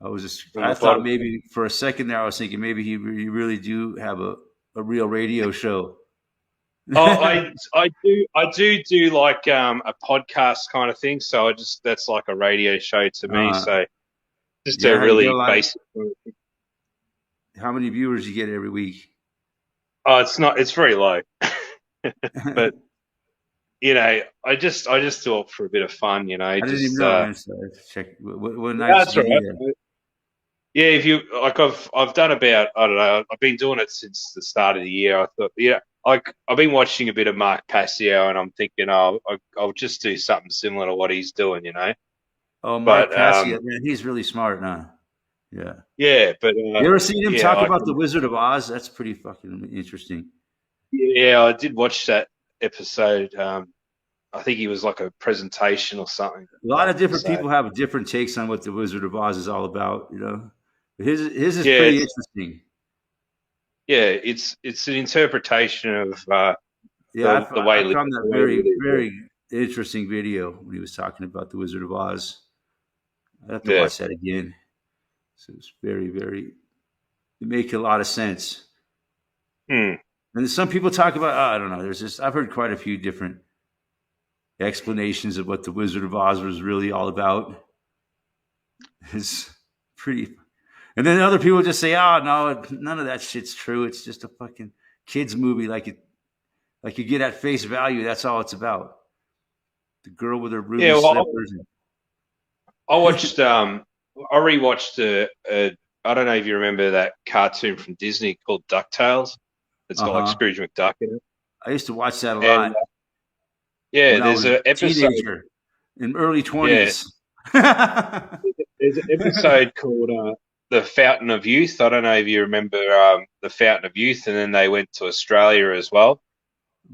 on I the thought bottom. maybe for a second there, I was thinking maybe you really do have a real radio show. Oh, I do like a podcast kind of thing. So that's like a radio show to me. uh, So just a yeah, you get a really lot. basic. How many viewers you get every week? Oh, it's very low, but I just do it for a bit of fun. I didn't even Just know. I'm sorry. Check. What yeah, nights that's do you all do that? right. Yeah, if you like, I've done about, I don't know, I've been doing it since the start of the year. I thought, yeah, like I've been watching a bit of Mark Passio, and I'm thinking, oh, I'll just do something similar to what he's doing. Oh, Mark But Cassia, man, he's really smart, huh? Yeah. yeah, but You ever seen him yeah, talk about the Wizard of Oz? That's pretty fucking interesting. I did watch that episode. I think he was like a presentation or something. A lot of different So people have different takes on what the Wizard of Oz is all about. But his is yeah, pretty interesting. it's an interpretation of Yeah, the I way found that the way very we live. very interesting video when he was talking about the Wizard of Oz. I have to Yeah. watch that again. So it's very very. It makes a lot of sense. Hmm. And some people talk about, I don't know. I've heard quite a few different explanations of what the Wizard of Oz was really all about. It's pretty. And then other people just say, "Oh no, none of that shit's true. It's just a fucking kids movie, like you get at face value. That's all it's about. The girl with her ruby Yeah, well, slippers." I watched. I rewatched I don't know if you remember that cartoon from Disney called DuckTales. It's Uh got like huh. Scrooge McDuck in it, I used to watch that a and lot yeah, when I there's was an a episode. teenager in early Yeah, 20s. there's an episode called "The Fountain of Youth." I don't know if you remember the Fountain of Youth, and then they went to Australia as well.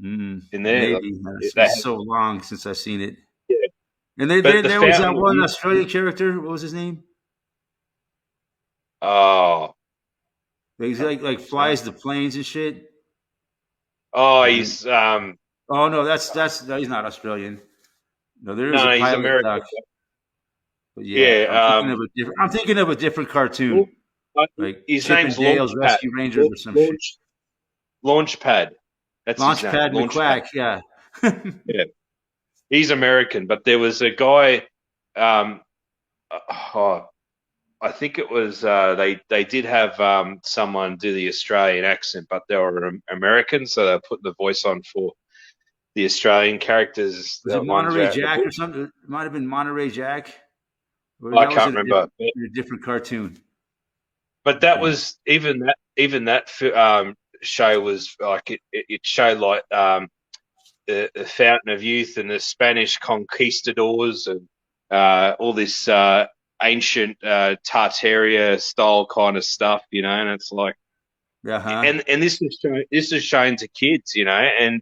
In there, like, Maybe it's they been have, so long since I've seen it. yeah. And But the there was that Fountain of one Youth. Australian character. What was his name? Oh, He's like uh, flies the planes and shit. And he's oh no, that's no, he's not Australian. No, there is a no, he's pilot American. duck. But yeah, Yeah, I'm thinking of a different cartoon, Lau- uh, like his Chip and name's Dale's Launchpad. Rescue Rangers or some shit. Launchpad. That's his name. Launchpad Launchpad. McQuack. Yeah. Yeah, he's American, but there was a guy. Um, oh, I think it was they did have someone do the Australian accent, but they were American, so they put the voice on for the Australian characters. Was it The ones Monterey out in the Jack or book. something? It might have been Monterey Jack. Or I that was can't remember, in a different cartoon. but that Okay. was even that show was like it showed like the Fountain of Youth and the Spanish conquistadors and all this ancient Tartaria style kind of stuff. And it's like, Uh huh. and this is shown to kids, and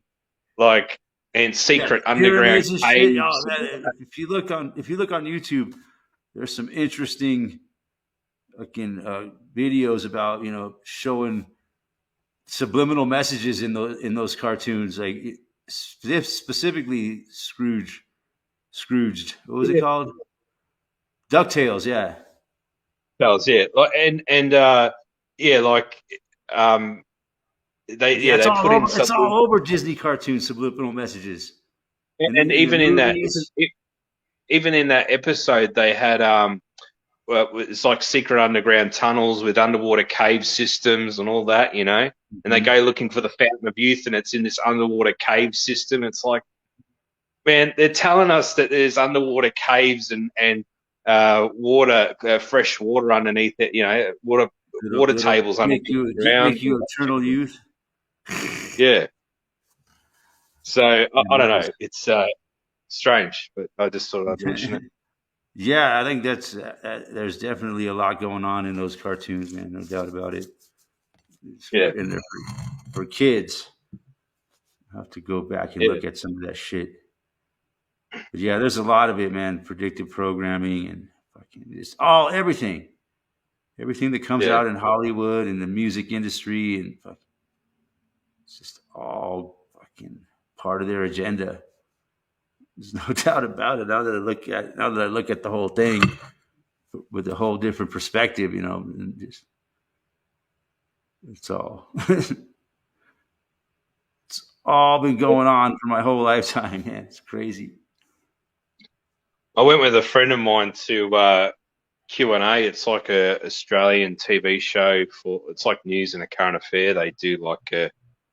like and Yeah, secret underground pyramids and shit. Oh caves. man, if you look on YouTube, there's some interesting fucking videos about showing subliminal messages in those cartoons, like specifically Scrooged. What was it Yeah, called? Ducktales. Yeah, tells, yeah, like and yeah, like um they yeah. yeah they put in It's something, all over Disney cartoons. Subliminal messages and in the even in that movies. even in that episode they had well, it's like secret underground tunnels with underwater cave systems and all that. And they Mhm. go looking for the Fountain of Youth, and it's in this underwater cave system. It's like, man, they're telling us that there's underwater caves and water, fresh water underneath it. Water It'll tables underneath the ground. make you eternal youth. Yeah. So I don't That know. was It's strange, but I just thought I'd mention it. yeah, I think that's there's definitely a lot going on in those cartoons, man. No doubt about it. Yeah. And they're for kids. I have to go back and Yeah. look at some of that shit. But yeah, there's a lot of it, man. Predictive programming and fucking just everything that comes Yeah. out in Hollywood and the music industry, and it's just all fucking part of their agenda. There's no doubt about it. Now that I look at the whole thing with a whole different perspective, and just it's all it's all been going on for my whole lifetime, man. It's crazy. I went with a friend of mine to Q&A. It's like a Australian TV show for, it's like news and a current affair. They do like a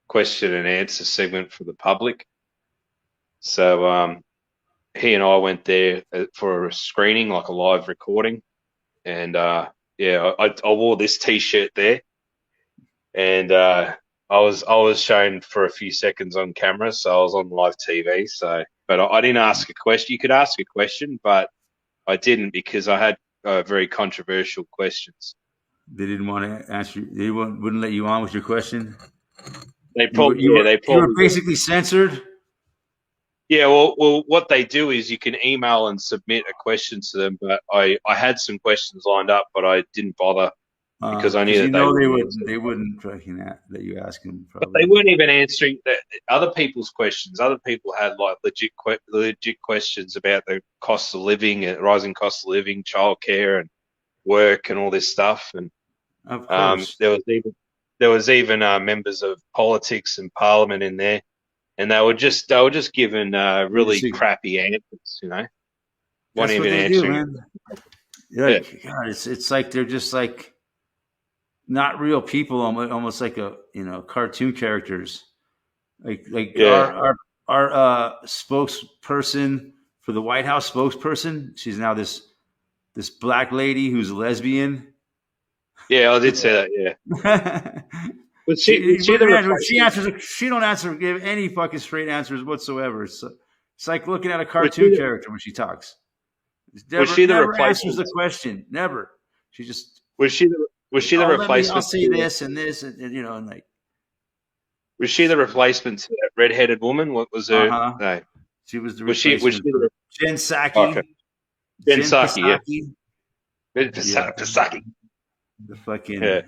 question and answer segment for the public. So he and I went there for a screening, like a live recording, and yeah, I wore this T-shirt there, and I was shown for a few seconds on camera, so I was on live TV. So, but I didn't ask a question. You could ask a question, but I didn't because I had very controversial questions. They didn't want to answer. They wouldn't let you on with your question. They You were probably, you yeah, were they you were probably did. basically censored Yeah, well, what they do is you can email and submit a question to them, but I had some questions lined up, but I didn't bother because I knew because that they they wouldn't wouldn't answer. they wouldn't fucking let you ask them But they probably. weren't even answering other people's questions. Other people had like legit questions about the cost of living, rising cost of living, childcare, and work, and all this stuff. And Of course, there was even members of politics and parliament in there, and they were just given they just really crappy answers. Weren't that's what even they do, answering it. man. You're Yeah, like God, it's like they're just like not real people, almost like cartoon characters. Like yeah, our spokesperson for the White House spokesperson. She's now this black lady who's a lesbian. yeah. I did say that. Yeah, was she the Man, she replacement? answers. She don't give any fucking straight answers whatsoever. So it's like looking at a Was she cartoon the, character when she talks. was Never she the never answers the replacement? question. Never. She just Was she the I'll replacement say to this and this and like Was she the replacement to that red-headed woman? What was uh her huh. name? She was the Was she replacement for the Jen okay? Psaki. Ben Jen Psaki, yeah. Psaki. Ben Yeah, Psaki, the fucking. yeah,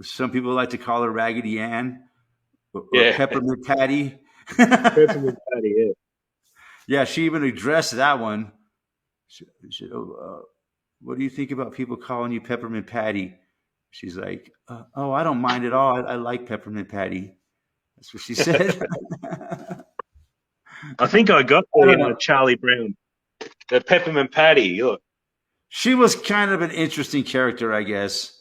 Some people like to call her Raggedy Ann or yeah. Peppermint Patty. Peppermint Patty, yeah. Yeah, she even addressed that one. What do you think about people calling you Peppermint Patty? She's like, oh, I don't mind at all. I like Peppermint Patty. That's what she said. I think I got I don't the know. Charlie Brown, the Peppermint Patty. Look, She was kind of an interesting character, I guess.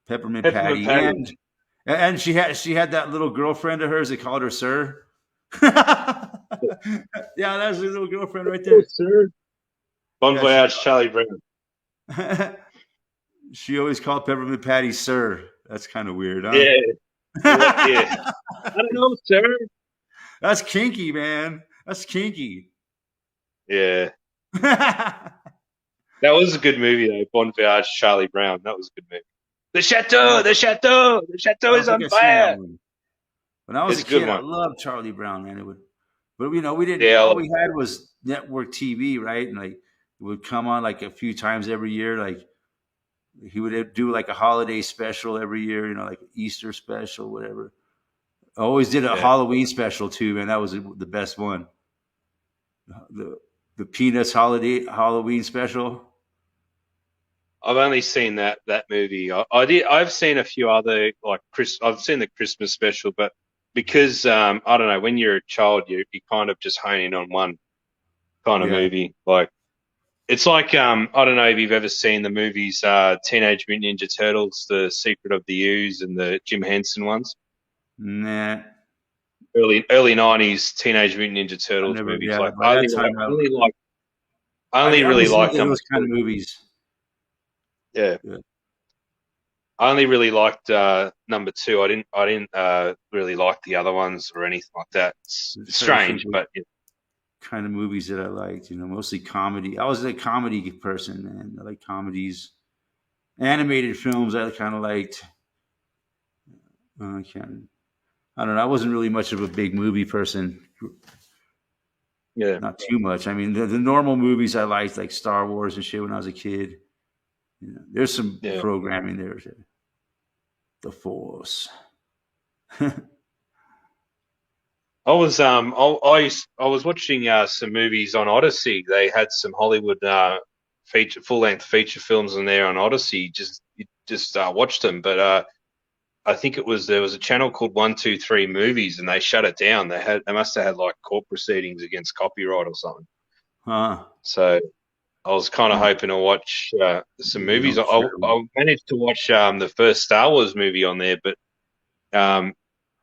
Peppermint Peppermint Patty, Patty. and she had that little girlfriend of hers. They called her Sir. Yeah, that's her little girlfriend right Oh, there. sir. Bon Yeah, she voyage, Charlie Brown. she always called Peppermint Patty Sir. That's kind of weird, huh? Yeah, yeah. I don't know, sir. That's kinky, man. That's kinky. Yeah, I that was a good movie though. Bon voyage, Charlie Brown. That was a good movie. The chateau don't is think on I've seen that fire. one. When I was It's a a good kid, I one. loved Charlie Brown, man. But we didn't. Yeah, All we had was network TV, right? And like it would come on like a few times every year. Like he would do like a holiday special every year, like Easter special, whatever. I always did a yeah. Halloween special too, man. That was the best one. The the Peanuts holiday Halloween special. I've only seen that movie. I've seen a few other like Chris. I've seen the Christmas special, but because I don't know, when you're a child, you kind of just hone in on one kind of Yeah. movie. Like it's like I don't know if you've ever seen the movies Teenage Mutant Ninja Turtles, The Secret of the Ooze, and the Jim Henson ones. Nah, Early '90s Teenage Mutant Ninja I Turtles never. movies. Yeah, Like by that time, I only I really was like into number those kind two. of movies. Yeah. Yeah. I only really liked number two. I didn't really like the other ones or anything like that. I'm It's just trying to think strange, what but yeah. kind of movies that I liked. Mostly comedy. I was a comedy person, man. I like comedies, animated films. I kind of liked. I can't. I don't know. I wasn't really much of a big movie person. Yeah, not too much. I mean, the normal movies I liked, like Star Wars and shit when I was a kid. You know, there's some yeah. programming there. The Force. I was watching some movies on Odyssey. They had some Hollywood full length feature films in there on Odyssey. Just watched them, but I think there was a channel called 123 Movies, and they shut it down. They must have had like court proceedings against copyright or something. Huh. So I was kind of hoping to watch some They movies. don't care. I managed to watch the first Star Wars movie on there, but um,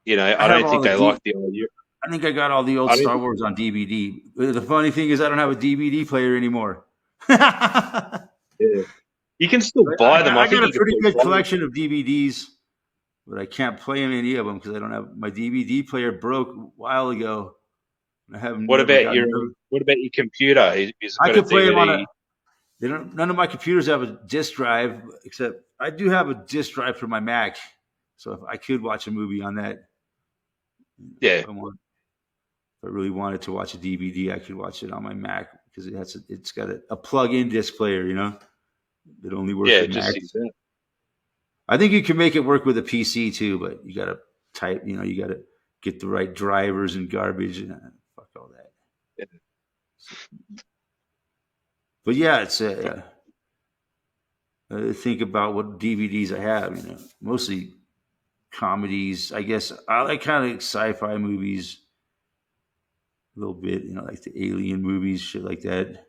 I I have don't all think the they liked the idea. I think I got all the old I don't Star think, Wars on DVD. The funny thing is, I don't have a DVD player anymore. I, yeah. You can still buy them. I I got think a you can pretty still good buy them. collection of DVDs, but I can't play any of them because I don't have my DVD player broke a while ago. I have never got another. What about your computer? Is it I got a could play them on DVD? a. They don't. None of my computers have a disk drive, except I do have a disk drive for my Mac. So if I could watch a movie on that, Yeah, if I really wanted to watch a DVD, I could watch it on my Mac because it's got a plug-in disc player. You know, that only works yeah, with just use Macs. that. I think you can make it work with a PC too, but you got to type. You know, you got to get the right drivers and garbage and fuck all that. Yeah. But yeah, it's think about what DVDs I have. You know, mostly comedies. I guess I like kind of sci-fi movies a little bit. You know, like the Alien movies, shit like that.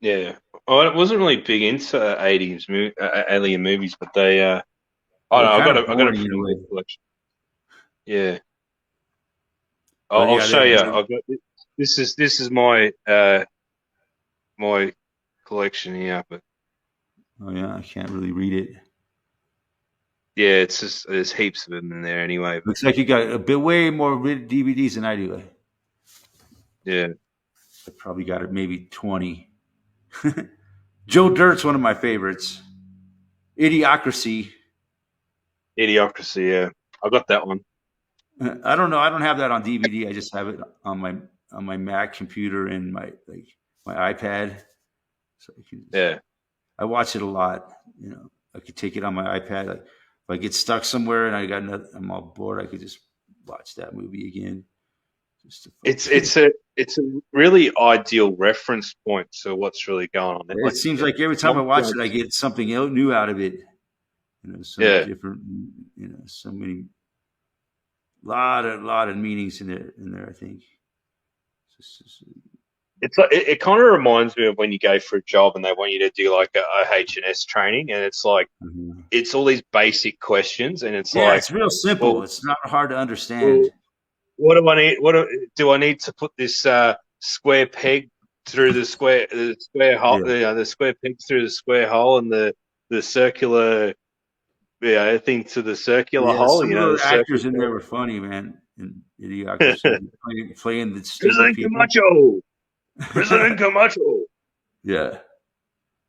Yeah. I wasn't really big into 80s alien movies, but I don't They're know, kind of I got a boring in a pretty good way. collection. Yeah. But I'll yeah, show you. This is my collection here, but oh yeah, I can't really read it. yeah, it's just there's heaps of them in there anyway. But Looks like you got a bit way more DVDs than I do. yeah, I probably got it maybe 20. Joe Dirt's one of my favorites. Idiocracy. Idiocracy. Yeah, I got that one. I don't know. I don't have that on DVD. I just have it on my Mac computer and my iPad. So Yeah. I watch it a lot. You know, I could take it on my iPad. Like, if I get stuck somewhere and I'm all bored, I could just watch that movie again. Just to It's a really ideal reference point to what's really going on. it Like seems like every time I not watch it, I just get something new out of it. You know, some yeah. different. You know, so many lot of meanings in there. I think. It's like it kind of reminds me of when you go for a job and they want you to do like a H&S training, and it's like Mhm. it's all these basic questions, and it's Yeah, like, it's real simple. well, It's not hard to well, understand. what do I need? Do I need to put this square peg through the square hole, Yeah, the square peg through the square hole, and the circular thing to the circular yeah. hole? Some You of know, the the actors circle. in there were funny, man. In Idiocracy, playing the stupid President people. Camacho, President Camacho. Yeah,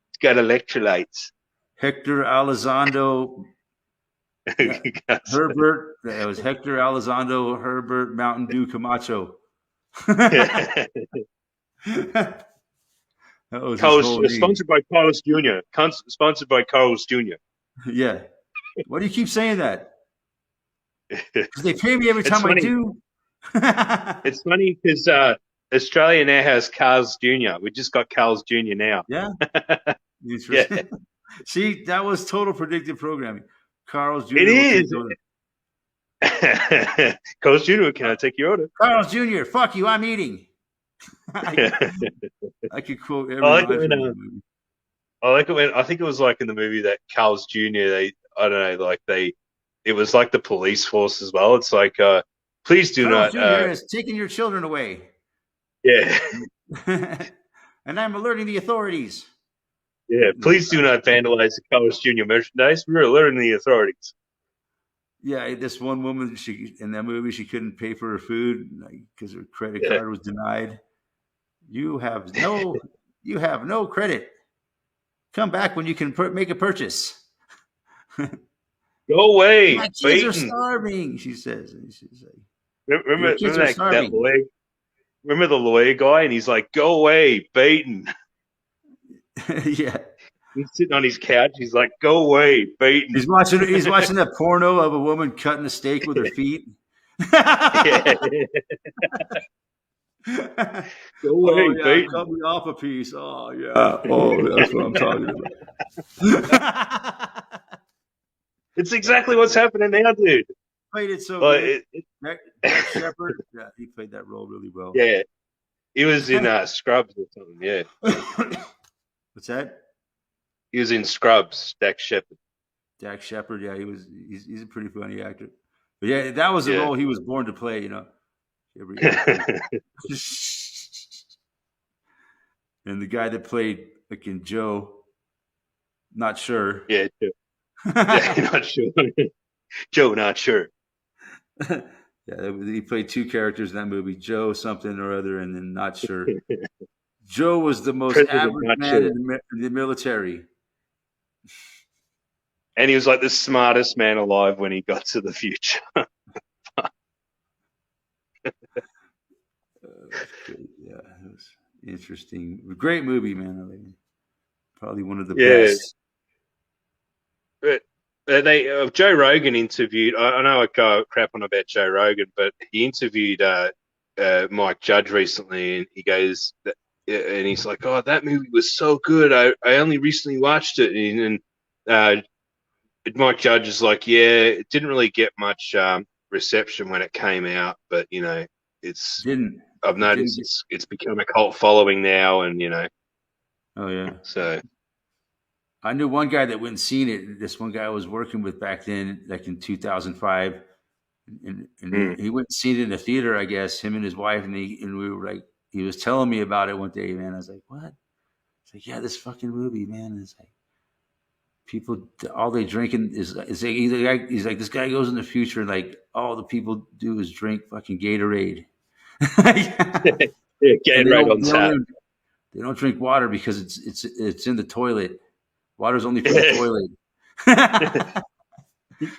It's got electrolytes. Hector Elizondo Herbert. That was Hector Elizondo Herbert Mountain Dew Camacho. That was his Carlos, whole name. sponsored by Carlos Jr. Sponsored by Carlos Jr. Yeah. Why do you keep saying that? Because they pay me every It's time I funny. do. It's funny because Australia now has Carl's Jr. We just got Carl's Jr. now. Yeah. Yeah, See, that was total predictive programming. Carl's it Jr. will take is. over. Carl's Jr. Can I take your order? Carl's Jr. Fuck you. I'm eating. I I could quote every like it line when from that movie. I think it was like in the movie that Carl's Jr. I don't know, it was like the police force as well. It's like please do Carl's not Jr. has taken your children away. yeah. And I'm alerting the authorities. Yeah, please do not vandalize the Carl's Jr. merchandise. We're alerting the authorities. Yeah, this one woman, she in that movie, she couldn't pay for her food because her credit Yeah. card was denied. You have no credit. Come back when you can make a purchase. Go away, My kids are Peyton. starving, she says. And she's like, your Remember kids are that starving. leg? remember the lawyer guy, and he's like, "Go away, beaten." Yeah. He's sitting on his couch. He's like, "Go away, beaten." He's watching a porno of a woman cutting a steak with her feet. Yeah, go Oh away, yeah, beaten. cut me off a piece. Oh yeah. Oh, that's what I'm talking about. It's exactly what's happening now, dude. Played it so Like, good. Jack Shepard, yeah, he played that role really well. yeah, he was in Scrubs or something. Yeah, What's that? he was in Scrubs. Dak Shepard. Jack Shepard, yeah, he's a pretty funny actor. But yeah, that was the Yeah. role he was born to play, you know. And the guy that played like in Joe, not sure. Yeah, Joe. Yeah, not sure. Joe, not sure. Yeah, he played two characters in that movie, Joe something or other, and then not sure. Joe was the most President, average not man sure. in the military. And he was like the smartest man alive when he got to the future. Yeah, it was interesting. Great movie, man. I mean, probably one of the Yeah. best. But they Joe Rogan interviewed. I know I go crap on about Joe Rogan, but he interviewed Mike Judge recently, and he goes, and he's like, "Oh, that movie was so good. I only recently watched it." And Mike Judge is like, "Yeah, it didn't really get much reception when it came out, but you know, it's Didn't I've it didn't noticed get, it's become a cult following now, and you know, oh yeah. so I knew one guy that went and seen it. This one guy I was working with back then, like in 2005, and mm, he went and seen it in the theater. I guess him and his wife, and we were like, he was telling me about it one day, man. I was like, what? It's like, yeah, this fucking movie, man. It's like people, all they drinking is like, he's like, this guy goes in the future, and like all the people do is drink fucking Gatorade. yeah, And getting right on tap. they don't drink water because it's in the toilet. Water's only for the toilet.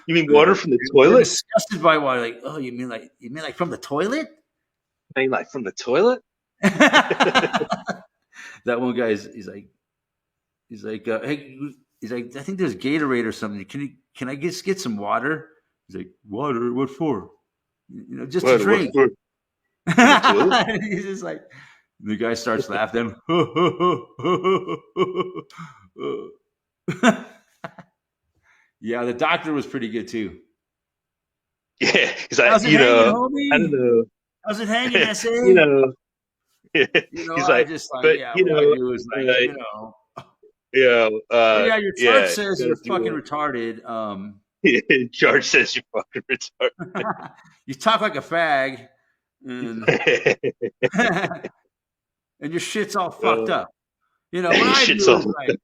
You mean water from the They're toilet? disgusted by water. Like, oh, you mean like from the toilet? I mean, like from the toilet? That one guy he's like, hey, he's like, I think there's Gatorade or something. Can I just get some water? He's like, water? What for? You know, just to What? drink. For? From the toilet? He's just like, the guy starts laughing. Yeah, the doctor was pretty good too. Yeah, he's like, How's it hanging, homie? I don't know, How's it hanging, you SA? know. You know, He's I like, just like, but yeah, you what I know, do is like, uh, you know, yeah, oh yeah, your chart yeah. says you're Gotta fucking do retarded. it. George says you're fucking You talk like a fag, and retarded. and your shit's all fucked uh, up. You know, what I shit's do is all. like,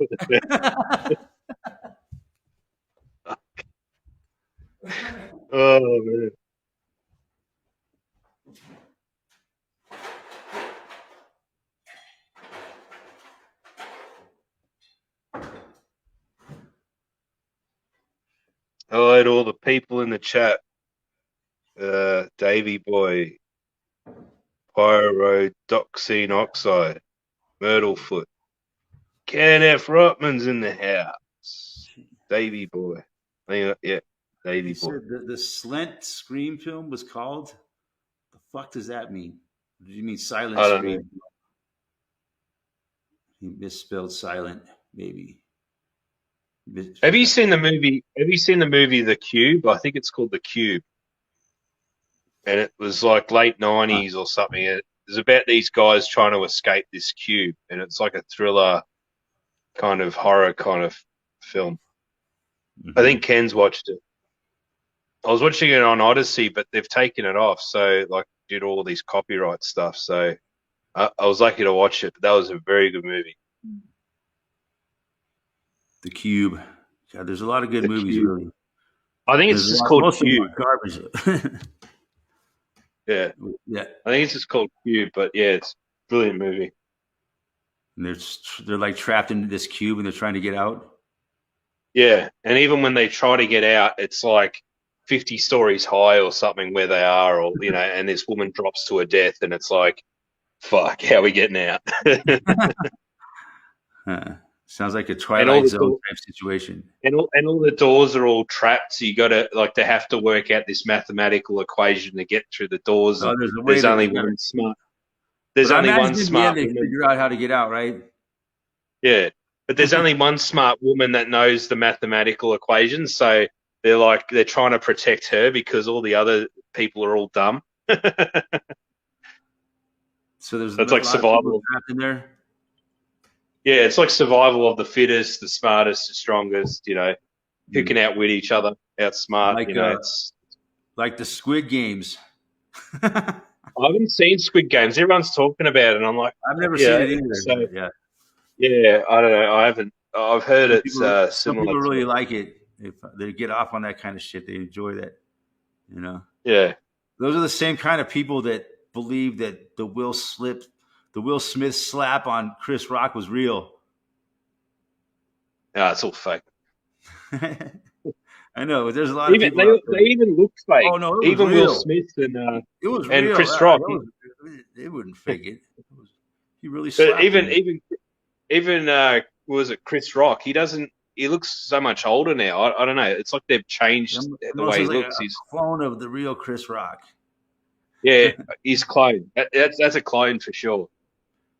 Oh man. Hello to all the people in the chat. Davy Boy, Pyrodoxine Oxide, Myrtlefoot, Ken F. Rotman's in the house. Davy Boy. Yeah, Davy he Boy. said the Slent Scream film was called. The fuck does that mean? Did you mean Silent I don't know. Scream? He misspelled silent, maybe. Have you seen the movie? Have you seen the movie The Cube? I think it's called The Cube, and it was like late '90s or something. It's about these guys trying to escape this cube, and it's like a thriller, kind of horror kind of film. I think Ken's watched it. I was watching it on Odyssey, but they've taken it off, so like did all these copyright stuff. So I was lucky to watch it. But that was a very good movie. The Cube. God, there's a lot of good The movies, Cube. really. I think it's There's a just lot, called most of them Cube. are garbage. Yeah, Yeah, I think it's just called Cube. But yeah, it's a brilliant movie. and they're like trapped into this cube, and they're trying to get out. Yeah, and even when they try to get out, it's like 50 stories high or something where they are, or you know, and this woman drops to her death, and it's like Fuck, how are we getting out? Huh. Sounds like a and all Twilight the Zone door, type situation. and all the doors are all trapped. So you got to like they have to work out this mathematical equation to get through the doors, Oh, and there's a way there's to only do one it. smart. But There's I only imagine one in the end smart they woman. figure out how to get out, right? Yeah, but there's only one smart woman that knows the mathematical equations. So they're trying to protect her because all the other people are all dumb. So there's a It's like lot of people survival. trapped in there. Yeah, it's like survival of the fittest, the smartest, the strongest. Who Hmm. can outwit each other, outsmart. Like It's. like the Squid Games. I've I haven't seen Squid Games. Everyone's talking about it, and I'm like, never seen yeah. it either. So But yeah, yeah, I don't know. I haven't. I've heard it's some similar people to. really like it. If they get off on that kind of shit, they enjoy that. You know, Yeah, those are the same kind of people that believe that the Will Smith slap on Chris Rock was real. no, it's all fake. I know, but there's a lot of Even people they out there. they even look fake. Oh no, it was Even Will real. Smith It was and real. Chris Rock. They wouldn't fake it. He really But slapped even him. even was it Chris Rock? He doesn't. He looks so much older now. I don't know. It's like they've changed the Almost way he looks like looks. a He's clone of the real Chris Rock. yeah, he's clone. That's a clone for sure.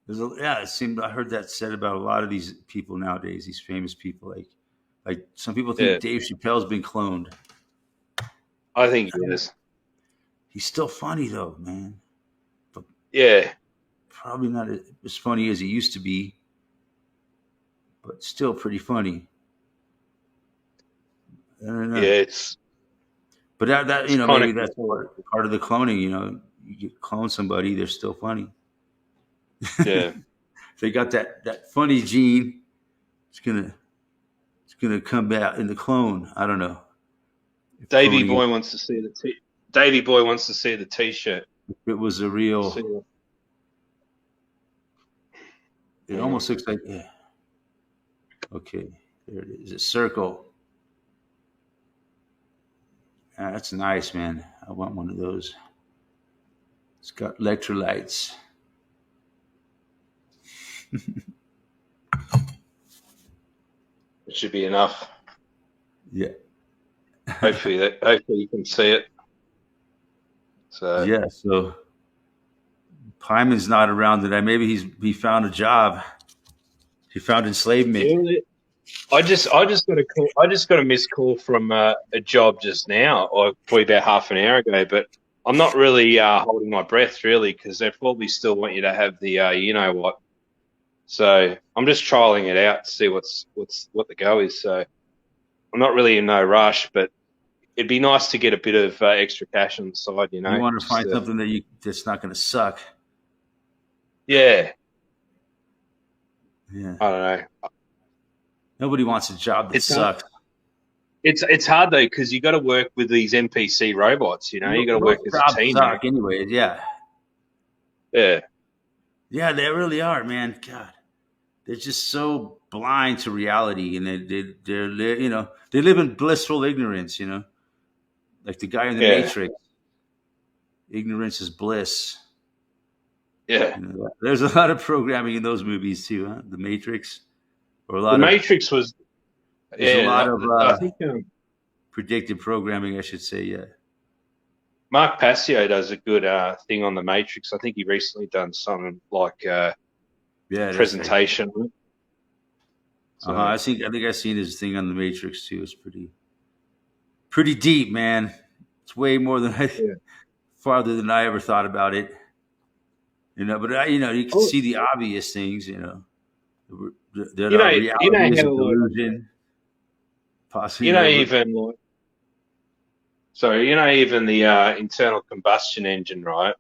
Yeah, it seemed I heard that said about a lot of these people nowadays. These famous people, like some people think Yeah, Dave Chappelle's been cloned. I think he is. He's still funny though, man. But Yeah, probably not as funny as he used to be, but still pretty funny. I don't yeah. know. But that It's kind of maybe that's control. part of the cloning. You clone somebody, they're still funny. Yeah. They got that funny gene. It's gonna come out in the clone. I don't know if Davy cloning Boy wants to see the Davy Boy wants to see the T-shirt. if it was a See real. what- It hang on. almost looks like yeah. Okay, there it is. A circle. Ah, that's nice, man. I want one of those. It's got electrolytes. It should be enough. Yeah. Hopefully you can see it. So Yeah. So Pyman's not around today. Maybe he found a job. He found enslavement. yeah, I just got a call. I just got a missed call from a job just now, or probably about half an hour ago. But I'm not really holding my breath really because they probably still want you to have the you know what. So I'm just trialing it out to see what the go is. So I'm not really in no rush, but it'd be nice to get a bit of extra cash on the side, You want to just find something that's not going to suck. yeah. Yeah. I don't know. Nobody wants a job that It's hard. sucks. It's hard though because you got to work with these NPC robots. You got to work Most as a jobs team, mate. suck anyway. Yeah. Yeah, Yeah, they really are, man. God, they're just so blind to reality, and they live in blissful ignorance. Like the guy in the yeah, Matrix. Ignorance is bliss. yeah. There's a lot of programming in those movies too, huh? The Matrix, or a The lot of Matrix was there's a lot yeah. of I think predictive programming, I should say. Yeah, Mark Passio does a good thing on the Matrix. I think he recently done something like yeah, that's right. presentation. On it. So I think I've seen his thing on the Matrix too. It's pretty deep, man. It's way more than yeah. farther than I ever thought about it. But you can Oh, see the obvious things. That you know, our you know reality is a how like delusion. Possibly, you know even like sorry, even the internal combustion engine, right?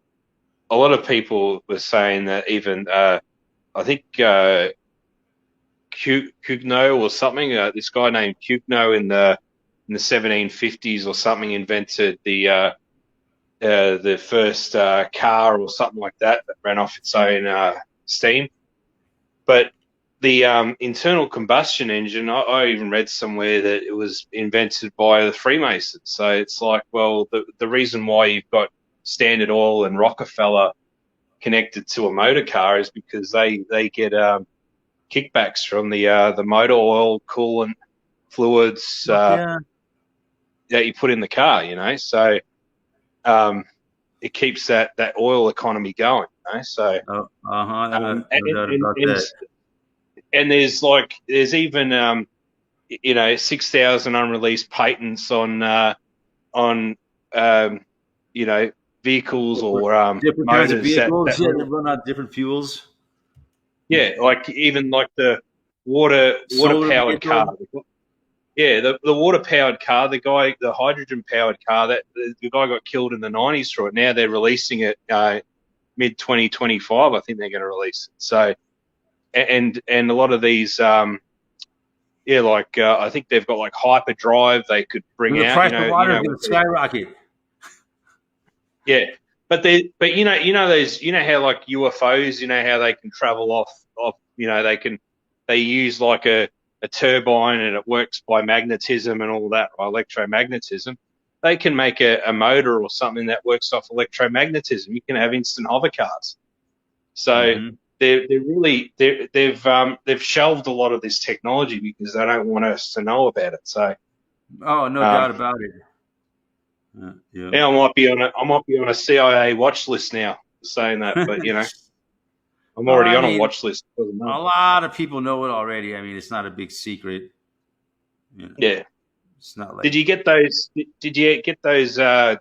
A lot of people were saying that even I think Cugno or something. This guy named Cugno in the 1750s or something invented the first car or something like that ran off its own steam. But the internal combustion engine, I even read somewhere that it was invented by the Freemasons. So it's like, well, the reason why you've got Standard Oil and Rockefeller connected to a motor car is because they get kickbacks from the motor oil, coolant, fluids Yeah. that you put in the car. You know, so it keeps that oil economy going. You know, so Oh, no, and, no doubt and about and that. and there's even 6,000 unreleased patents on vehicles or Different kinds of motors vehicles. that Yeah, they run on different fuels. like even like the water Solar powered car. vehicle. Yeah, the water powered car, the hydrogen powered car, that the guy got killed in the 90s for it. Now they're releasing it mid 2025. I think they're going to release it. So and a lot of these I think they've got like hyperdrive they could bring And the out. price of water is going What to skyrocket. Yeah, but those, how like UFOs, how they can travel off, they use like a turbine and it works by magnetism and all that, by electromagnetism. They can make a motor or something that works off electromagnetism. You can have instant hover cars. So Mm-hmm. they've shelved a lot of this technology because they don't want us to know about it. So Oh, no um, doubt about it. Yeah. now I might be on a CIA watch list now saying that, but I'm Well, already I on a mean, watch list. Doesn't a matter. lot of people know it already. I mean, it's not a big secret. Yeah. It's not like Did you get those? Did you get those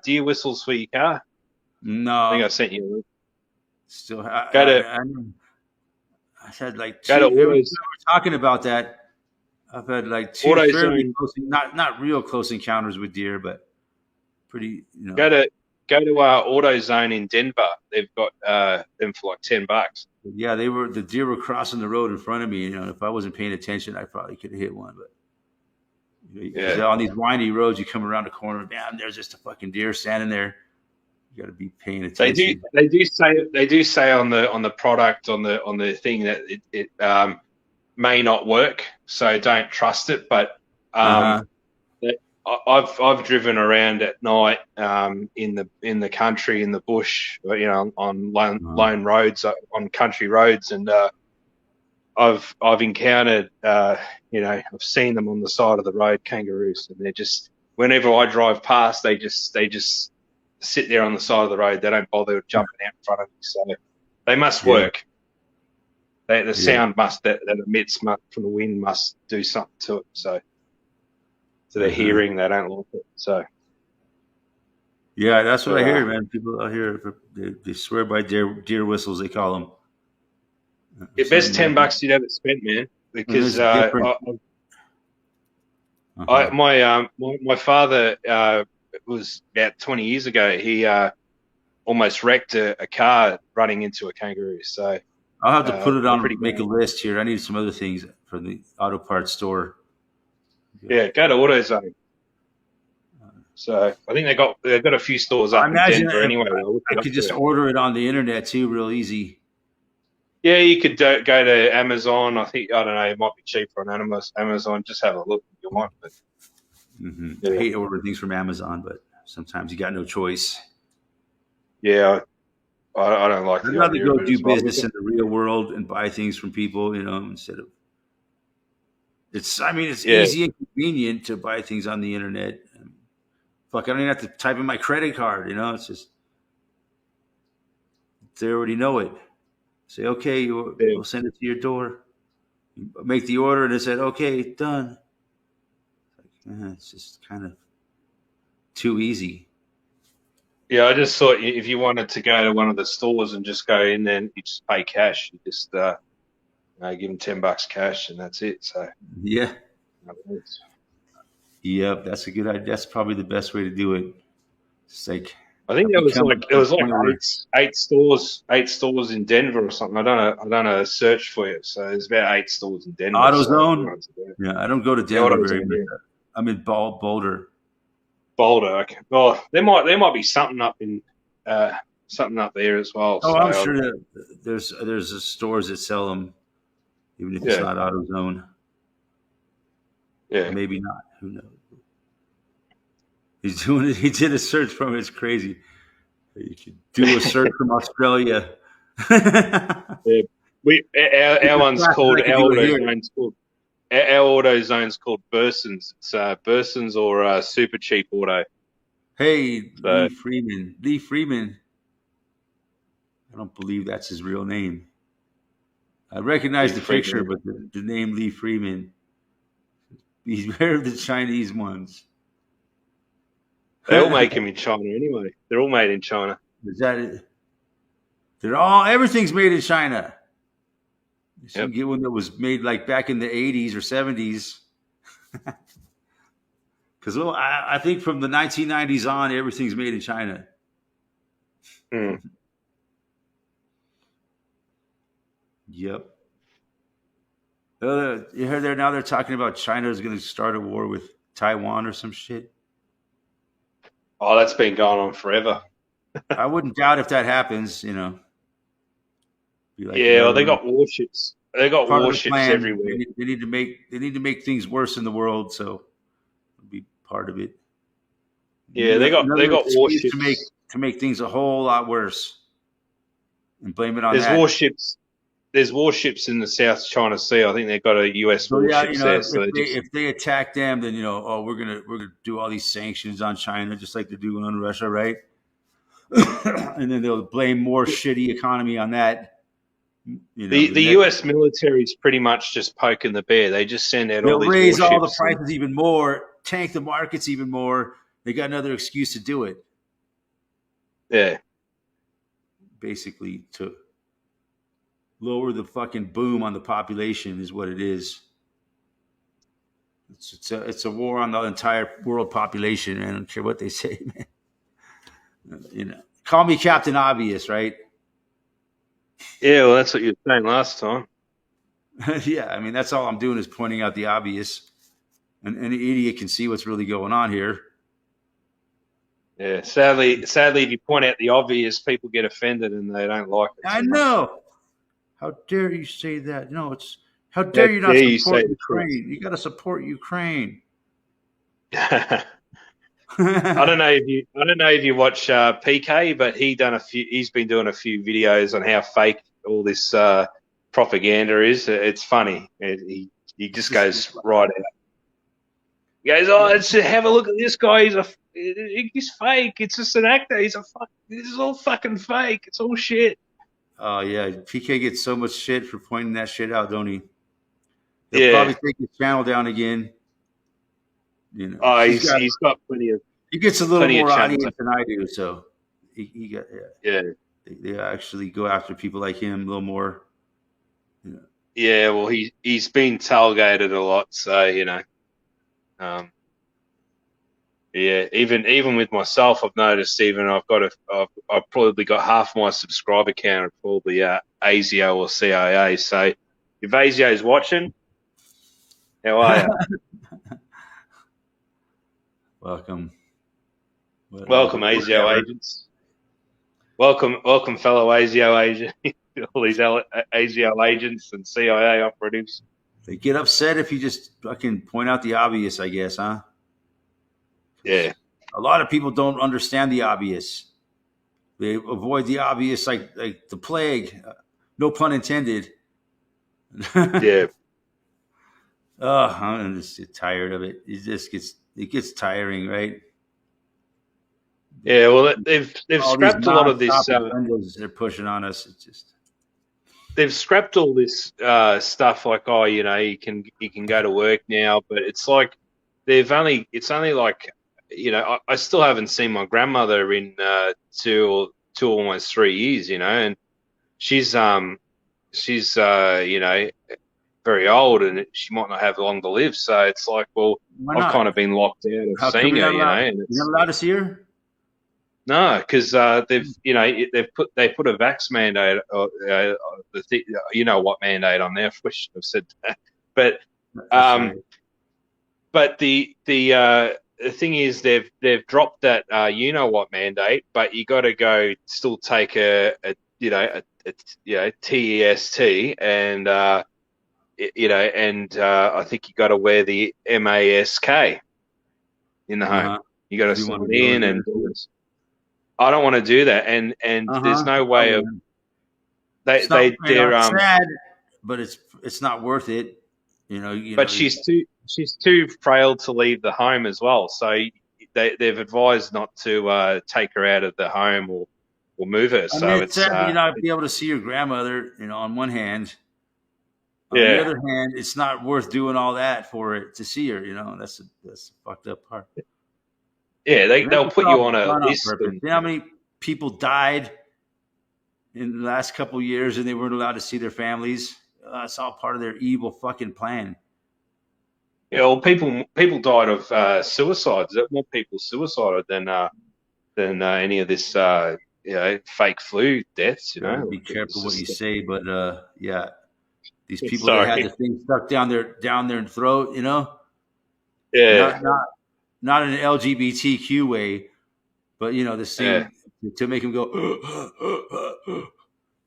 deer whistles for your car? I think I no. sent you a link. Still, Go to I had like go to two. Every time Autos we're talking about that, I've had like two fairly AutoZone. close, not real close encounters with deer, but pretty. Go to AutoZone in Denver. They've got them for like $10. Yeah, the deer were crossing the road in front of me. If I wasn't paying attention, I probably could have hit one. But because Yeah. on these windy roads, you come around the corner, damn, there's just a fucking deer standing there. You got to be paying attention. They do say on the product on the thing that it may not work, so don't trust it. But Uh huh. I've driven around at night in the country, in the bush, on lone roads, on country roads, and I've encountered I've seen them on the side of the road, kangaroos, and they're just, whenever I drive past, they just sit there on the side of the road. They don't bother jumping out in front of me, so they must Yeah. work. The sound that emits from the wind must do something to it. So the hearing, they don't like it. So Yeah, that's what I hear, man. People out here they swear by deer whistles. They call them. the best Something like $10 you'd ever spent, man, because it's different. my father it was about 20 years ago. He almost wrecked a car running into a kangaroo. So I'll have to put it pretty on, make a bad. list here. I need some other things for the auto parts store. Yeah, go to AutoZone. So I think they've got a few stores I up in imagine Denver if anyway. I'll look I it up could for just you. order it on the internet too, real easy. Yeah, you could go to Amazon. I don't know, it might be cheaper on Amazon. Just have a look if you want. But I yeah, hate ordering things from Amazon, but sometimes you got no choice. yeah, I don't like I'd the rather idea go of it do as well. business in the real world and buy things from people, instead of it's Yeah, easy and convenient to buy things on the internet. Fuck, I don't even have to type in my credit card, it's just they already know it. Say, okay, yeah. we'll send it to your door. You make the order, and it said, okay, done. It's just kind of too easy. Yeah, I just thought if you wanted to go to one of the stores and just go in there and you just pay cash, you just give them $10 cash and that's it. So Yeah. it's- Yep. That's a good idea. That's probably the best way to do it. It's like I think I've become it a was like point where eight stores in Denver or something. I don't know a search for you. So there's about 8 stores in Denver. So if you AutoZone. wanted to go, Yeah, I don't go to yeah, Denver very AutoZone, much. yeah. I'm in Boulder. Boulder. Okay. Well, there might be something up there as well. Oh, So I'm sure that there's stores that sell them, even if it's yeah, not AutoZone. yeah. Maybe not. Who knows? He's doing it. He did a search from it. It's crazy. You could do a search from Australia. Yeah. Our Super one's fast as called I can do it here. our auto zone's called Bursons. It's Bursons or Super Cheap Auto. Hey, So Lee Freeman. Lee Freeman. I don't believe that's his real name. I recognize Lee the picture, Freeman. but the name Lee Freeman. He's rare of the Chinese ones. They all make them in China anyway. They're all made in China. Is that it? They're all everything's made in China. So you Yep. can get one that was made like back in the 80s or 70s. Because well, I think from the 1990s on, everything's made in China. Hmm. Yep. You heard there now they're talking about China is going to start a war with Taiwan or some shit. Oh, that's been going on forever. I wouldn't doubt if that happens. Be like Yeah, well, they another got warships. They got part of the warships plan. everywhere. They need to make things worse in the world. So it'll be part of it. Yeah, they Another got excuse to make warships. to make things a whole lot worse and blame it on There's that. warships. There's warships in the South China Sea. I think they've got a US So yeah, warships there. So if they they just if they attack them, then oh we're gonna do all these sanctions on China just like they're doing on Russia, right? And then they'll blame more shitty economy on that. The the next US military is pretty much just poking the bear. They just send out all they'll these raise all the warships and prices even more, tank the markets even more. They got another excuse to do it, yeah. basically to lower the fucking boom on the population is what it is. It's a war on the entire world population, man. I don't care what they say, man. Call me Captain Obvious, right? Yeah, well, that's what you were saying last time. Yeah, I mean that's all I'm doing is pointing out the obvious, and any idiot can see what's really going on here. Yeah, sadly, if you point out the obvious, people get offended and they don't like it I too much. know. How dare you say that? No, it's how How dare you not dare you say support the truth? Ukraine? You got to support Ukraine. I don't know if you watch PK, but he's been doing a few videos on how fake all this propaganda is. It's funny. He It's just just goes right out. He goes, oh, yeah. have a look at this guy. He's fake. It's just an actor. This is all fucking fake. It's all shit. Oh yeah, PK gets so much shit for pointing that shit out, don't he? He'll probably Yeah. take his channel down again. Oh, He's got he's got plenty of he gets a little more channels. audience than I do, so he got yeah. Yeah. They actually go after people like him a little more. Yeah. Yeah. Well, he's been tailgated a lot, so um, yeah. Even with myself, I've noticed. I've probably got half my subscriber count are probably ASIO or CIA. So if ASIO's watching, how are you? Welcome. Welcome, ASIO Whatever. agents. Welcome, fellow ASIO agent, all these ASIO agents and CIA operatives. They get upset if you just fucking point out the obvious, I guess, huh? Yeah, A lot of people don't understand the obvious. They avoid the obvious like the plague. No pun intended. yeah, Oh, I'm just tired of it. It gets tiring, right? yeah. Well, they've All these scrapped a lot of nonstop this. agendas they're pushing on us. It's just They've scrapped all this stuff like, oh, you can go to work now, but it's like it's only like, I still haven't seen my grandmother in two almost 3 years, and she's she's very old and she might not have long to live, so it's like, well, why I've kind not? of been locked out of How come seeing her, and you're it's not allowed to see her? no, because they put a vax mandate, you know what mandate on there. I should have said that, but That's right. um, but the thing is they've dropped that you know what mandate, but you got to go still take a TEST and I think you got to wear the mask in the Uh home. huh. You got to You want sign to do in it? and do this. I don't want to do that, and Uh there's huh. no Oh way of yeah. It's not, they're it's sad, but it's not worth it. but she's too frail to leave the home as well. So they've advised not to take her out of the home or move her. I mean, So it's sad it's that you're not be able to see your grandmother. On one hand, on the yeah, other hand, it's not worth doing all that for it to see her. That's the fucked up part. yeah. And They'll it's put you all on a done on list purpose. and You know how many people died in the last couple of years and they weren't allowed to see their families? It's all part of their evil fucking plan. well, people died of suicides. More people suicided than any of this fake flu deaths. Gotta be It careful was what you just say, but yeah, these people that had the sorry. thing stuck down their throat, Yeah, not in an LGBTQ way, but this yeah, thing to make him go,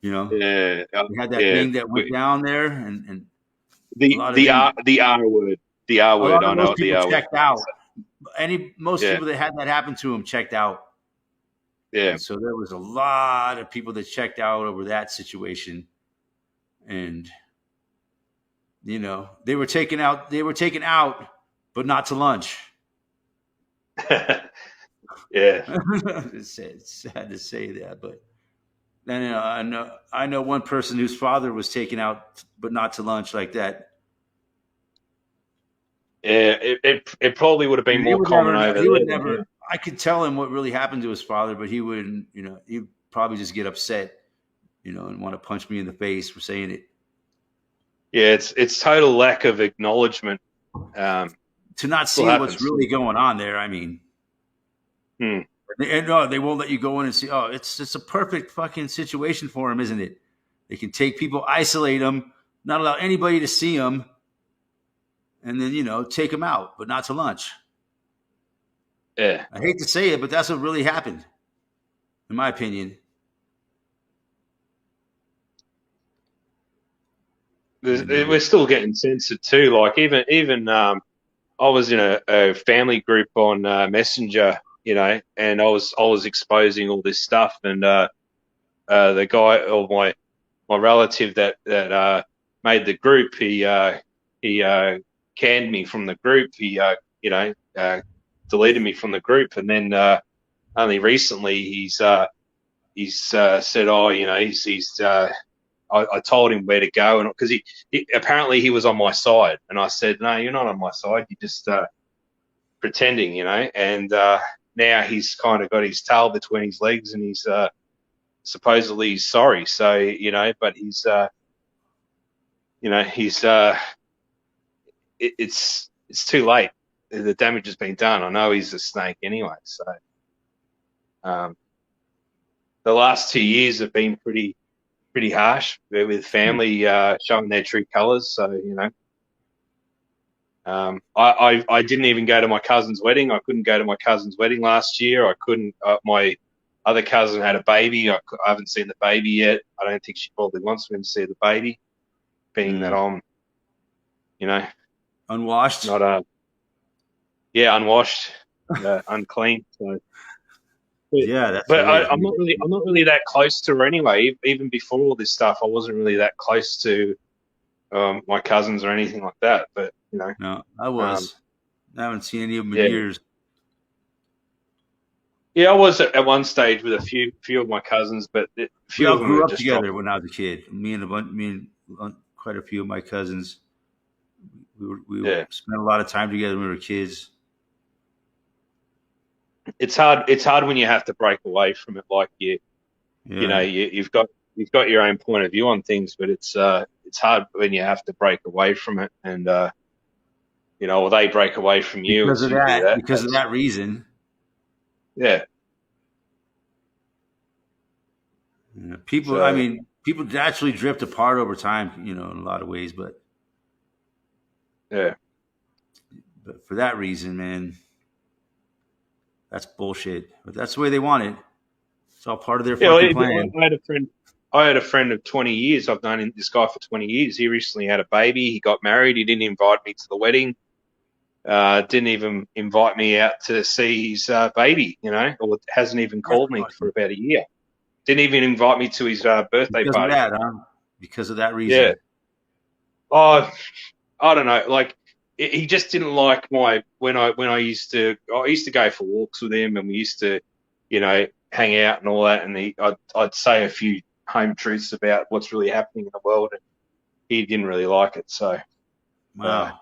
yeah, they had that yeah. thing that went down there, and a The lot of the them, R the R word, the R a word. lot of I know those what the people R word checked means. out. Most Yeah, people that had that happen to them checked out, yeah. and so there was a lot of people that checked out over that situation, and they were taken out. They were taken out, but not to lunch. Yeah, It's sad to say that, but then I know one person whose father was taken out, but not to lunch like that. yeah. It probably would have been And he more would common never. over He would there than never. here. I could tell him what really happened to his father, but he wouldn't. He'd probably just get upset, and want to punch me in the face for saying it. Yeah, it's total lack of acknowledgement. To not Still see what's happens. really going on there. I mean, Hmm. and no, they won't let you go in and see. Oh, it's a perfect fucking situation for him, isn't it? They can take people, isolate them, not allow anybody to see them, and then take them out, but not to lunch. Yeah, I hate to say it, but that's what really happened, in my opinion. we're still getting censored too. Like even I was in a family group on Messenger, and I was exposing all this stuff, and the guy or my relative that made the group, he canned me from the group. He deleted me from the group, and then only recently he's said, oh, I told him where to go, and because he apparently he was on my side, and I said, no, you're not on my side. You're just pretending, and now he's kind of got his tail between his legs, and he's supposedly sorry. So but he's it's too late. The damage has been done. I know he's a snake anyway. So um, the last 2 years have been pretty harsh with family showing their true colours. So I didn't even go to my cousin's wedding. I couldn't go to my cousin's wedding last year. I couldn't. My other cousin had a baby. I haven't seen the baby yet. I don't think she probably wants me to see the baby, being that I'm, Unwashed. not unwashed, unclean. So, Yeah, that's but weird. I'm not really that close to her anyway. Even before all this stuff, I wasn't really that close to my cousins or anything like that. But No, I um, was. I haven't seen any of them in yeah. years. Yeah, I was at one stage with a few of my cousins, but a We few all of them grew have up just dropped. together when I was a kid. Me and quite a few of my cousins. We Yeah, spent a lot of time together when we were kids. it's hard. It's hard when you have to break away from it. Like Yeah, you've got your own point of view on things, but it's hard when you have to break away from it, and or they break away from you. because It's of usually that. that. Because of that reason. Yeah. People. I So mean, people naturally drift apart over time. In a lot of ways, yeah. but for that reason, man, that's bullshit. But that's the way they want it. It's all part of their Yeah, well, fucking plan. I had a friend. I had a friend of 20 years. I've known this guy for 20 years. He recently had a baby. He got married. He didn't invite me to the wedding. Didn't even invite me out to see his baby, or hasn't even That's called me for fucking. about a year. Didn't even invite me to his birthday Because of party. that, huh? Because of that Yeah. reason. Oh, I don't know. Like he just didn't like when I used to go for walks with him, and we used to, hang out and all that. And I'd say a few home truths about what's really happening in the world, and he didn't really like it. So, Wow.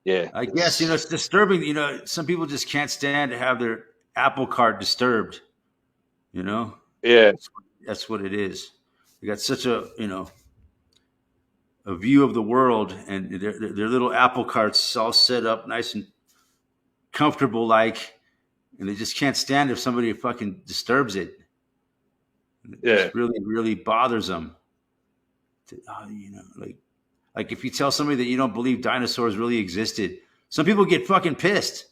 yeah, I guess, it's disturbing. Some people just can't stand to have their apple cart disturbed. You know, yeah, that's what it is. They got such a view of the world, and their little apple carts all set up nice and comfortable, like, and they just can't stand if somebody fucking disturbs it. It yeah, just really, really bothers them. Like if you tell somebody that you don't believe dinosaurs really existed, some people get fucking pissed.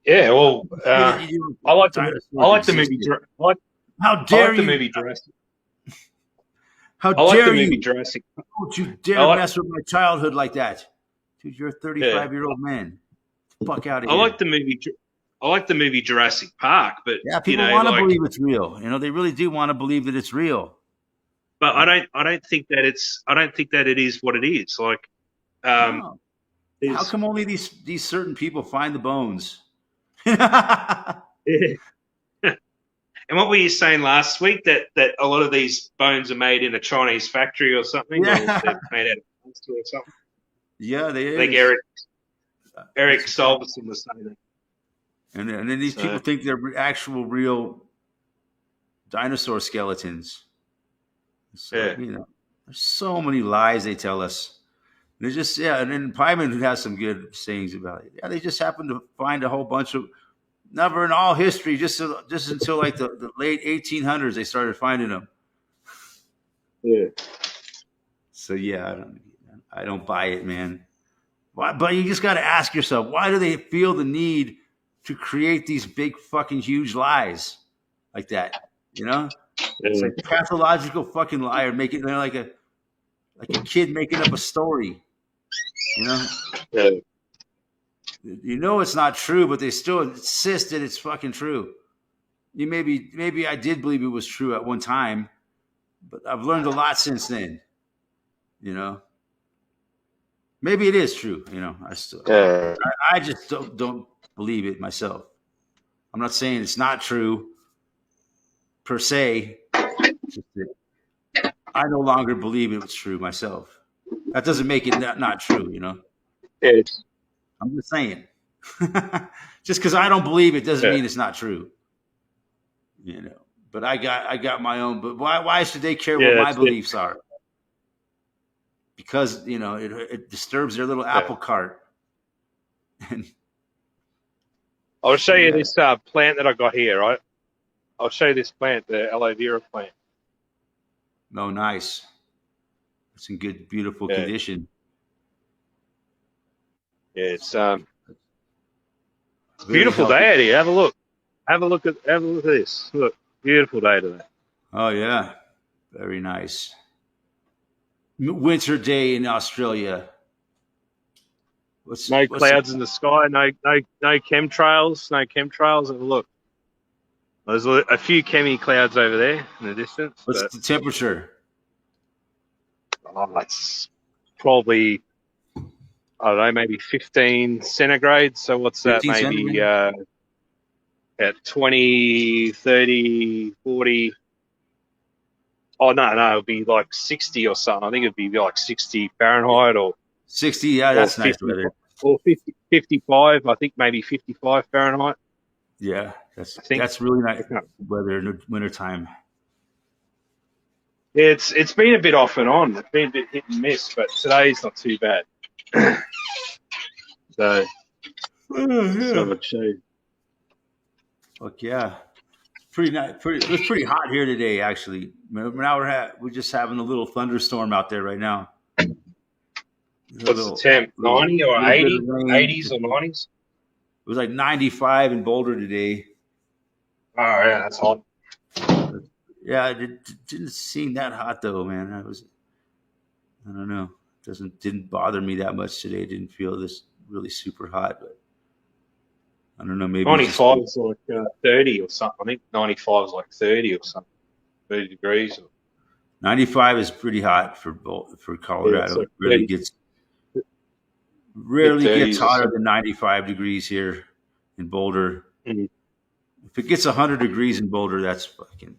yeah. Well, That you I like dinosaurs the movie. existed. I How dare like the you? movie Jurassic. How I like the dare movie you? Jurassic. Don't you I dare like mess with my childhood like that. Dude, you're a yeah. 35-year-old man. Fuck out of I like here. the movie. I like the movie Jurassic Park, but Yeah, people want to like, believe it's real. They really do want to believe that it's real. but I don't think that I don't think that it is what it is. Like, No. How there's come only these certain people find the bones? Yeah. yeah. And what were you saying last week that a lot of these bones are made in a Chinese factory or something, or they're made out of plastic or something? Yeah, they I think is. Eric That's a fact. Solverson was saying that. And then these people So think they're actual real dinosaur skeletons. So, yeah, there's so many lies they tell us. They're just, yeah, and then Pyman has some good sayings about it. Yeah, they just happen to find a whole bunch of, never in all history, just until like the late 1800s, they started finding them. yeah, So yeah, I don't buy it, man. Why, but you just got to ask yourself, why do they feel the need to create these big fucking huge lies like that? It's yeah, like pathological fucking liar making they're like a kid making up a story. You know, yeah. it's not true, but they still insist that it's fucking true. Maybe I did believe it was true at one time, but I've learned a lot since then. You know, maybe it is true. Yeah. I just don't believe it myself. I'm not saying it's not true per se. Just that I no longer believe it was true myself. That doesn't make it not true. It's I'm just saying. Just because I don't believe it doesn't yeah, mean it's not true. But I got my own. But why should they care what yeah. my That's it. beliefs are? Because it disturbs their little Yeah. apple cart. And I'll so show you yeah. this plant that I got here. Right, I'll show you this plant, the aloe vera plant. No, nice. It's in good, beautiful Yeah, condition. yeah. It's Very beautiful healthy. day out here. Have a look. Have a look at this. Look, beautiful day today. Oh yeah, very nice. Winter day in Australia. What's No what's clouds in the sky. No chemtrails. No chemtrails. Have a look. There's a few chemi clouds over there in the distance, what's but the temperature? it's probably, I don't know, maybe 15 centigrade. So what's that? 15 Maybe centimeters. at 20, 30, 40. Oh, no, it'd be like 60 or something. I think it'd be like 60 Fahrenheit 60. Yeah, or that's nice 50 weather. or 50, 55. I think maybe 55 Fahrenheit. Yeah, that's I think. that's really I nice can't- weather in the wintertime. It's been a bit off and on. It's been a bit hit and miss, but today's not too bad. So, Oh, yeah. I'd show you. Fuck yeah. Pretty nice. It was pretty hot here today, actually. Now we're just having a little thunderstorm out there right now. A What's the little, temp? little, 90 or little bit of 80? rain. 80s or 90s? It was like 95 in Boulder today. Oh, yeah, that's hot. Yeah, it didn't seem that hot though, man. I don't know. Didn't bother me that much today. Didn't feel this really super hot, but I don't know. Maybe it's just 95 is like 30 or something. I think 95 is like 30 or something, 30 degrees. 95 is pretty hot for Yeah, it's Colorado. like It really 30, gets mid rarely gets 30s or hotter something. than 95 degrees here in Boulder. Mm. If it gets 100 degrees in Boulder, that's fucking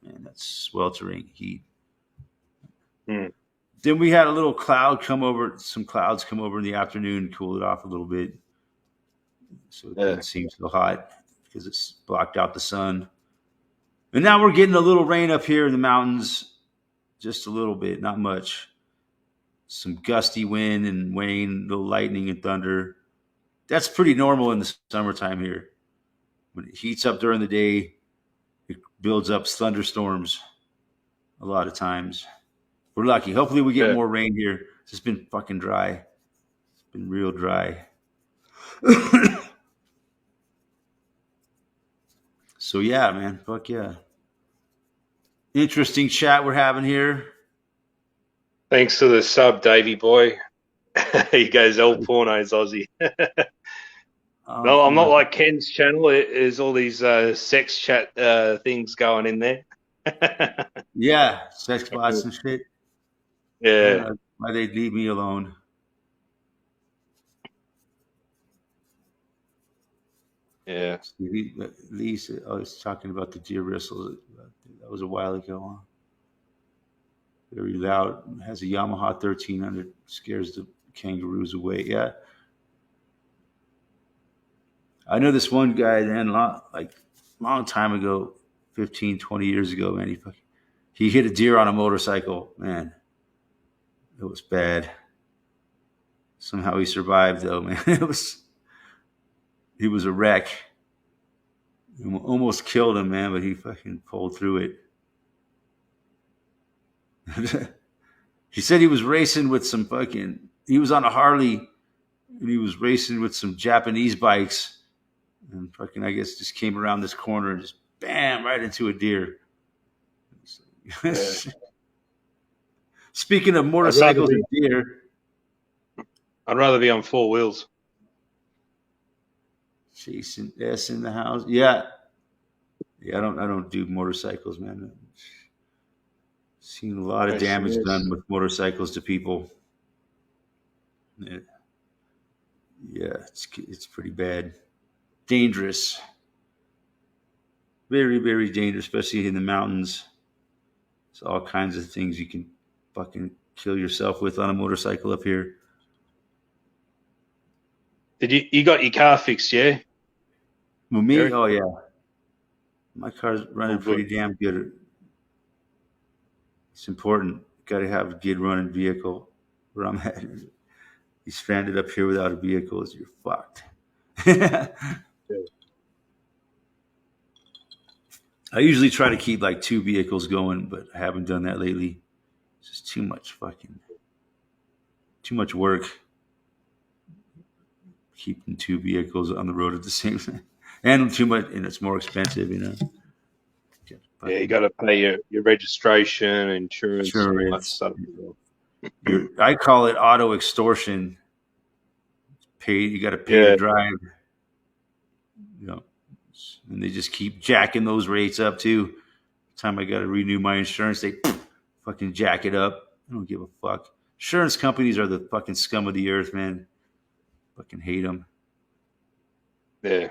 man. That's sweltering heat. Mm. Then we had a little cloud come over. Some clouds come over in the afternoon, cool it off a little bit, so it Yeah. didn't seem so hot because it's blocked out the sun. And now we're getting a little rain up here in the mountains, just a little bit, not much. Some gusty wind and rain, little lightning and thunder. That's pretty normal in the summertime here. When it heats up during the day, it builds up thunderstorms a lot of times. We're lucky. Hopefully, we get Yeah. more rain here. It's just been fucking dry. It's been real dry. So yeah, man. Fuck yeah. Interesting chat we're having here. Thanks to the sub, Davey boy. He goes all pornos Aussie. No, I'm not Porn. like Ken's channel. There's all these sex chat things going in there. Yeah, sex bots and shit. I don't Yeah, know why they'd leave me alone. yeah. Lisa, I was talking about the deer whistles. That was a while ago. Huh? Very loud. Has a Yamaha 1300. Scares the kangaroos away. Yeah, I know this one guy. Then, long time ago, 15, 20 years ago. Man, he hit a deer on a motorcycle. Man, it was bad. Somehow he survived, though. Man, he was a wreck. Almost killed him, man, but he fucking pulled through it. He said he was racing with some fucking. He was on a Harley, and he was racing with some Japanese bikes, and fucking, I guess, just came around this corner and just bam right into a deer. Yeah. Speaking of I'd rather motorcycles be and deer, I'd rather be on four wheels. Jason S in the house. Yeah, yeah. I don't do motorcycles, man. Seen a lot of Jason damage done is. with motorcycles to people. Yeah, yeah, it's pretty bad, dangerous, very very dangerous, especially in the mountains. There's all kinds of things you can fucking kill yourself with on a motorcycle up here. Did you got your car fixed? Yeah, Well, me, Eric. oh yeah, my car's Oh, running good. pretty damn good. It's important. Got to have a good running vehicle. Where I'm at, he's stranded up here without a vehicle. You're fucked. Yeah. I usually try to keep like two vehicles going, but I haven't done that lately. It's just too much work keeping two vehicles on the road at the same time, and too much, and it's more expensive, you know. Yeah, you Fucking got to pay your registration, insurance, and all that insurance. stuff as well. I call it auto extortion. You got to pay to Yeah, drive. You know, and they just keep jacking those rates up too. Time I got to renew my insurance, they fucking jack it up. I don't give a fuck. Insurance companies are the fucking scum of the earth, man. Fucking hate them. yeah.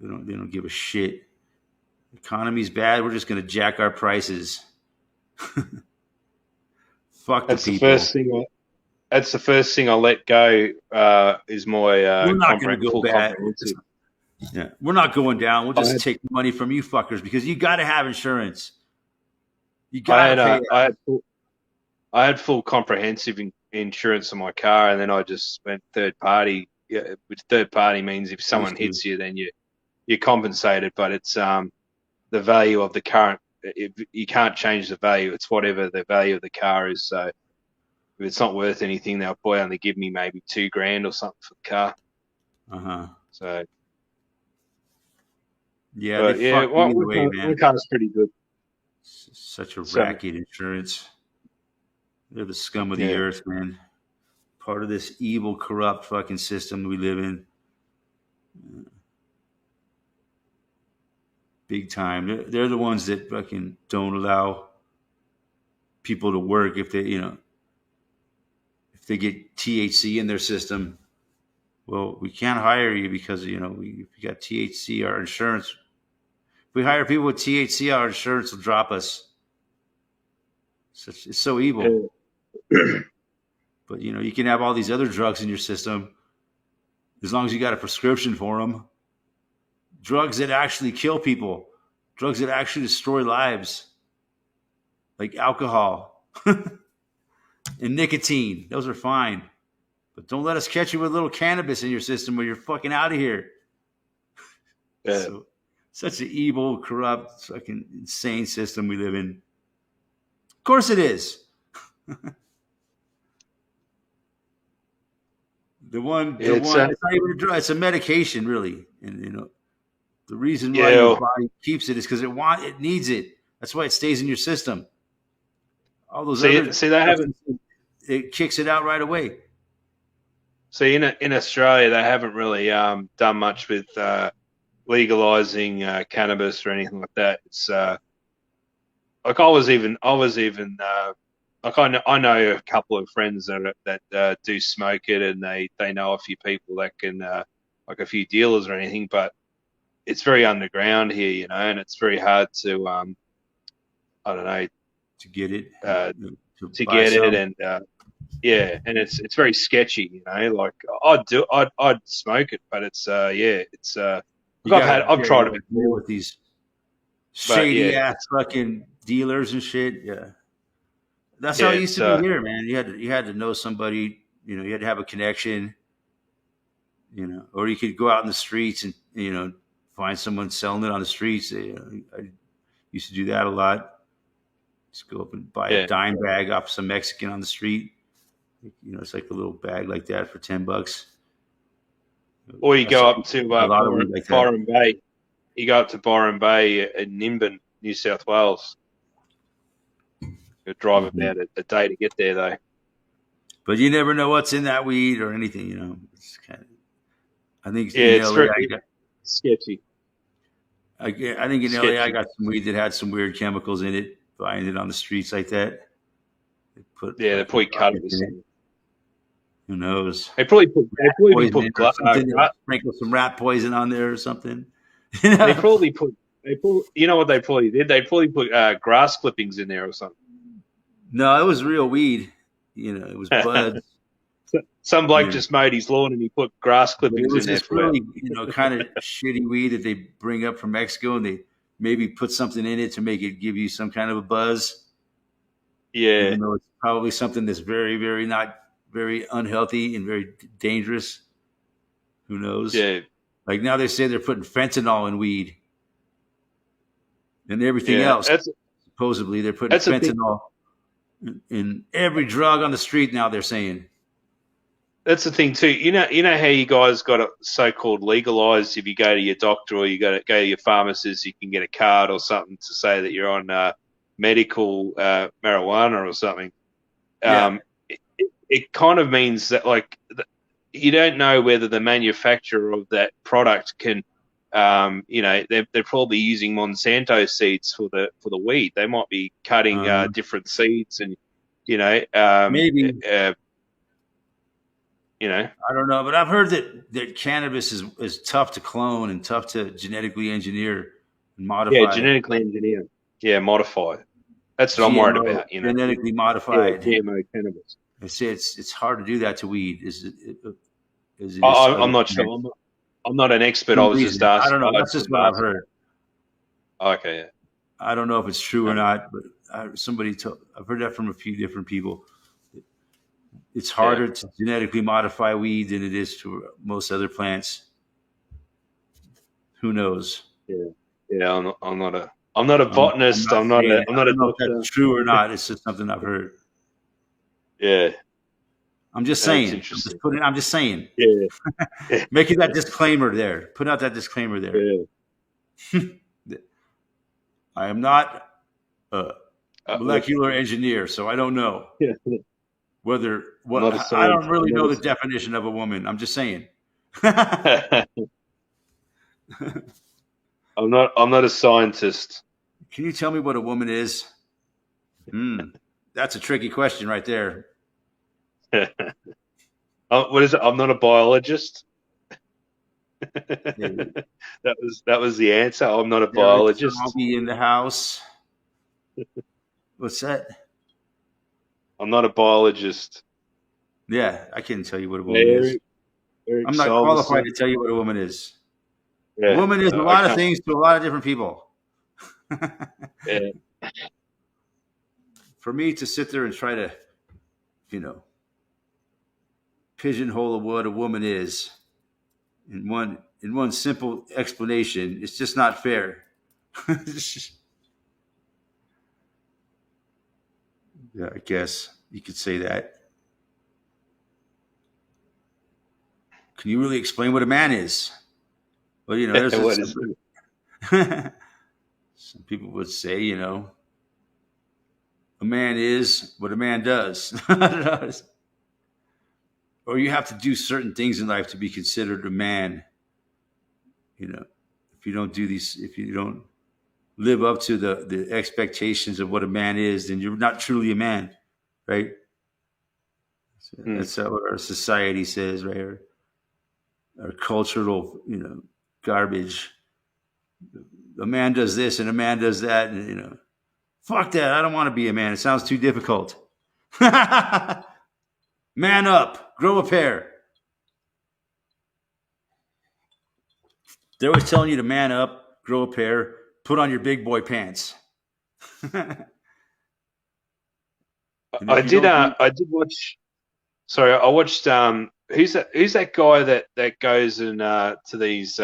They don't give a shit. Economy's bad. We're just gonna jack our prices. Fuck the That's the people. first thing. That's the first thing I'll let go. Is my We're not gonna go full bad. comprehensive. Yeah, we're not going down. We'll I just had, take money from you fuckers because you got to have insurance. You I got to had, pay. I had full comprehensive insurance on my car, and then I just went third party. Yeah, which third party means if someone hits you, then you're compensated, but it's the value of the current. You can't change the value. It's whatever the value of the car is. So if it's not worth anything, they'll probably only give me maybe $2,000 or something for the car. Uh huh. So, Yeah, they but yeah, fuck you either way, my man. car's pretty good. Such a So racket insurance. They're the scum of the yeah, earth, man. Part of this evil, corrupt fucking system we live in. Big time. They're the ones that fucking don't allow people to work if they, if they get THC in their system. Well, we can't hire you because if you got THC, our insurance. If we hire people with THC, our insurance will drop us. It's so evil. But you can have all these other drugs in your system as long as you got a prescription for them. Drugs that actually kill people, drugs that actually destroy lives, like alcohol and nicotine. Those are fine. But don't let us catch you with a little cannabis in your system where you're fucking out of here. Yeah. So, such an evil, corrupt, fucking insane system we live in. Of course it is. It's not even a drug. It's a medication, really. And the reason why your body keeps it is because it needs it. That's why it stays in your system. All those it kicks it out right away. See, in Australia, they haven't really done much with legalizing cannabis or anything like that. It's like I know a couple of friends that do smoke it, and they know a few people that can like a few dealers or anything, but it's very underground here, and it's very hard to I don't know, to get it and and it's very sketchy, like I'd smoke it, but it's I've tried it before with these shady ass fucking dealers and shit. Yeah, that's how it used to be here, man. You had to know somebody, you had to have a connection, or you could go out in the streets and find someone selling it on the streets. I used to do that a lot. Just go up and buy a dime bag off some Mexican on the street. It's like a little bag like that for $10. Or you go up to Byron Bay. You go up to Byron Bay in Nimbin, New South Wales. You drive about a day to get there, though. But you never know what's in that weed or anything. It's kind of. I think it's very sketchy. I think in LA I got some weed that had some weird chemicals in it. Buying it on the streets like that. They probably cut it. Who knows? They probably put sprinkle some rat poison on there or something. They probably put. You know what they probably did? They probably put grass clippings in there or something. No, it was real weed. It was buds. Some bloke just mowed his lawn and he put grass clippings in there. It was really, kind of shitty weed that they bring up from Mexico, and they maybe put something in it to make it give you some kind of a buzz. Yeah. Even though it's probably something that's very, very not very unhealthy and very dangerous. Who knows? Yeah. Like now they say they're putting fentanyl in weed and everything else. Supposedly they're putting fentanyl in every drug on the street now, they're saying. That's the thing too. You know how you guys got it so-called legalized. If you go to your doctor or you go to your pharmacist, you can get a card or something to say that you're on medical marijuana or something. It kind of means that you don't know whether the manufacturer of that product can, they're probably using Monsanto seeds for the weed. They might be cutting different seeds and maybe. I don't know, but I've heard that cannabis is tough to clone and tough to genetically engineer and modify. Yeah, genetically engineer. Yeah, modify. That's what I'm worried about. Genetically modified GMO cannabis. I say it's hard to do that to weed. I'm not sure. I'm not an expert. I was just asking. I don't know. That's just what I've heard. Okay. Yeah. I don't know if it's true or not, but I've heard that from a few different people. It's harder to genetically modify weed than it is to most other plants. Who knows? Yeah. I'm not a botanist. I'm not a doctor. If that's true or not. It's just something I've heard. Yeah. I'm just saying. I'm just saying. Yeah. Making that disclaimer there. Put out that disclaimer there. Yeah. I am not a molecular engineer, so I don't know. Yeah. I don't really know the definition of a woman. I'm just saying. I'm not a scientist. Can you tell me what a woman is? Hmm. That's a tricky question right there. What is it? I'm not a biologist. Hey, That was the answer. I'm not a Derek biologist. Zombie in the house. What's that? I'm not a biologist. Yeah, I can't tell you what a woman is. Eric, Eric I'm not qualified to Salverson. tell you what a woman is. A Yeah, woman is a I lot of can't. things to a lot of different people. Yeah, For me to sit there and try to, you know, pigeonhole what a woman is in one simple explanation, it's just not fair. Yeah, I guess you could say that. Can you really explain what a man is? Well, there's what some, is it? some people would say, a man is what a man does. Or you have to do certain things in life to be considered a man. You know, if you don't do these, if you don't live up to the expectations of what a man is, then you're not truly a man, right? So Hmm. that's what our society says, right? Our cultural, garbage. A man does this and a man does that, and fuck that. I don't want to be a man. It sounds too difficult. Man up, grow a pair. They're always telling you to man up, grow a pair, put on your big boy pants. And I if you did. don't do, I did watch. Sorry, I watched. Who's that guy that goes and to these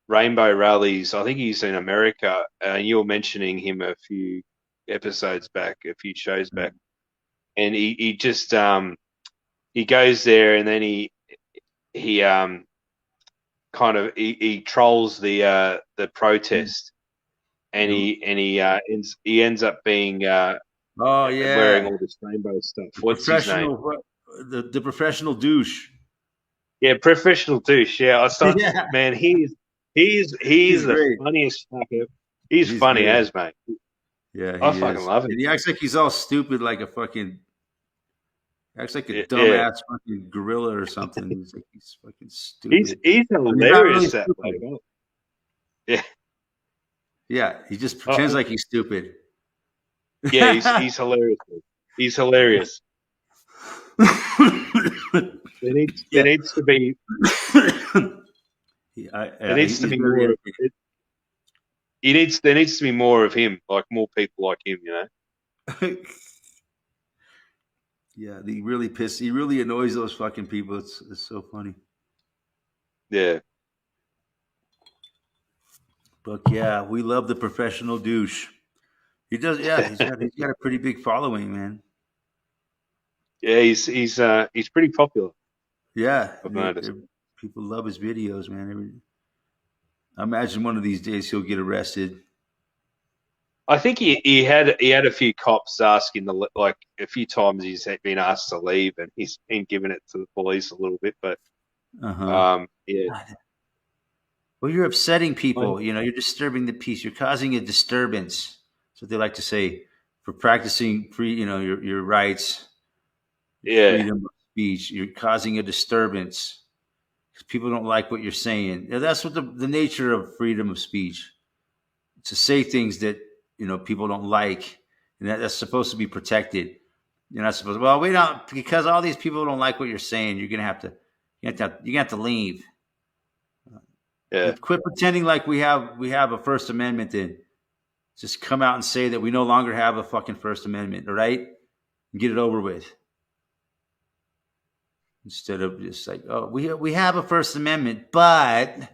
rainbow rallies? I think he's in America. You were mentioning him a few episodes back, a few shows back, and he just he goes there and then he he trolls the protest and the he ends up being oh wearing yeah, all this rainbow stuff. the What's his name? professional, the professional douche. Yeah, professional douche. Yeah, I start. Yeah, Man, he's he's the great. funniest fucker. He's He's funny great. as mate. Yeah, I he fucking is. love him. And he acts like he's all stupid, like a fucking acts like a Yeah, dumbass fucking gorilla or something. He's like he's fucking he's stupid. he's But he's not really hilarious that bloke. stupid. Yeah, Yeah, he just uh, pretends like he's stupid. yeah, he's hilarious. He's hilarious. There Yeah. needs to be there needs to He's be very more. There needs to be more of him, like more people like him. yeah, he really annoys those fucking people. It's so funny. Yeah. But yeah, we love the professional douche. He does. Yeah, he's got a pretty big following, man. Yeah, he's pretty popular. Yeah, I've noticed. people love his videos, man. I imagine one of these days he'll get arrested. I think he had a few cops asking like a few times he's been asked to leave and he's been giving it to the police a little bit, but Uh huh. yeah, Well, you're upsetting I- people. You're disturbing the peace. You're causing a disturbance. That's what they like to say for practicing free. Your rights, your yeah, freedom of speech. You're causing a disturbance because people don't like what you're saying. That's what the nature of freedom of speech. To say things that people don't like, and that's supposed to be protected. You're not supposed. Well, we don't because all these people don't like what you're saying. You're gonna have to leave. yeah. Quit pretending like we have a First Amendment. Then just come out and say that we no longer have a fucking First Amendment. All right, and get it over with. Instead of just like, oh, we have a First Amendment, but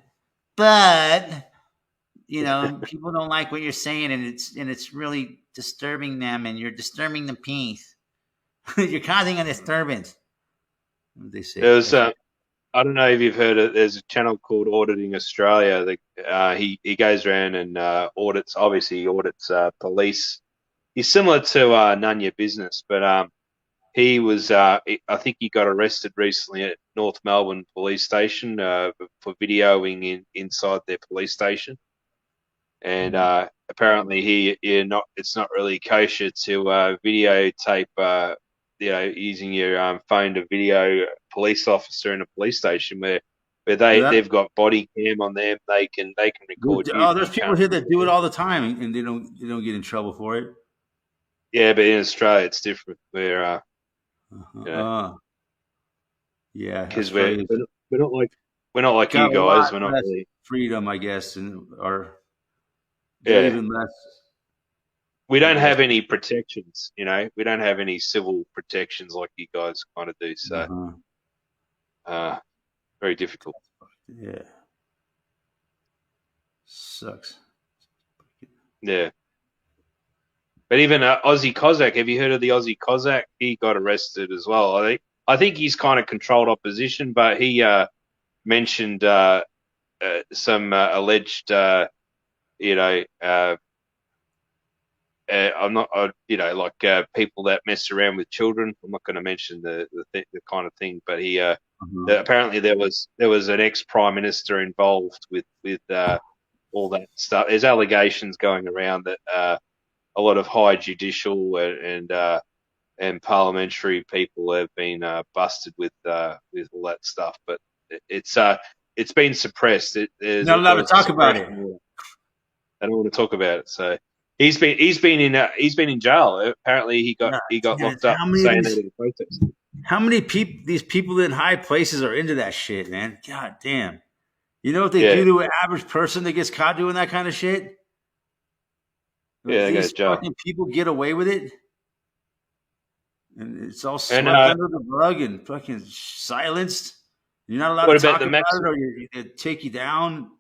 people don't like what you're saying, and it's really disturbing them, and you're disturbing the peace. You're causing a disturbance. What do they say? There's I don't know if you've heard it. There's a channel called Auditing Australia. He goes around and audits. Obviously, he audits police. He's similar to None Your Business, but I think he got arrested recently North Melbourne police station for videoing inside their police station, and apparently it's not really kosher to videotape using your phone to video a police officer in a police station where That, they've got body cam on them. They can record you, but there's you people can't here that record do it them. all the time, and they don't get in trouble for it. Yeah, but in Australia it's different. Uh-huh. You know, Yeah, because Australia's we're not like got you a lot guys. We're not less really. freedom, I guess, and are they're Yeah, even less, we I don't guess. have any protections. We don't have any civil protections like you guys kind of do. So, Uh-huh. uh, very difficult. Yeah, sucks. Yeah. But even Ozzy Kozak, have you heard of the Aussie Kozak? He got arrested as well. I think he's kind of controlled opposition, but he mentioned some alleged, you know, I'm not, like people that mess around with children. I'm not going to mention the kind of thing, but he Uh-huh. apparently there was an ex prime minister involved with all that stuff. There's allegations going around that a lot of high judicial and parliamentary people have been busted with all that stuff, but it's it's been suppressed. Not allowed There to was a talk about it. suppression order. I don't want to talk about it. So he's been in jail. Apparently Yeah, he got yeah, locked up for saying that in a protest. how many people these people in high places are into that shit, man? God damn. You know what they do Yeah, to an average person that gets caught doing that kind of shit? yeah, they go to These jail. fucking people get away with it, and it's all And swept under the rug and fucking silenced. You're not allowed to what about talk the about Max? it, or they take you down.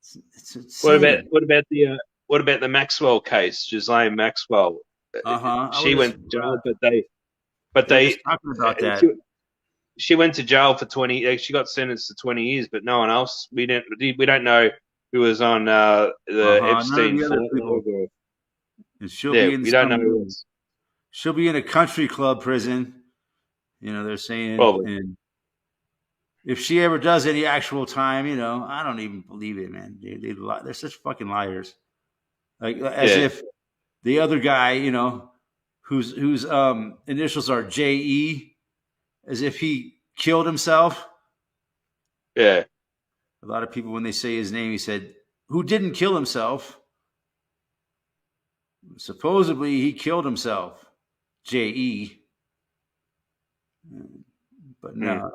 It's What about insane. what about the uh, what about the Maxwell case? Ghislaine Maxwell. Uh huh. I She was went to jail, but they were just they talking about that. she, she went to jail for 20. She got sentenced to 20 years, but no one else. We don't know who was on Uh the huh. None of Epstein the other flight log, people, or and she'll yeah, be in we don't know who some. else. She'll be in a country club prison. They're saying, Probably, and if she ever does any actual time, I don't even believe it, man. They lie. They're such fucking liars. Like as yeah, if the other guy, whose initials are JE, as if he killed himself. yeah, A lot of people, when they say his name, he said, "Who didn't kill himself?" Supposedly, he killed himself. JE, but mm,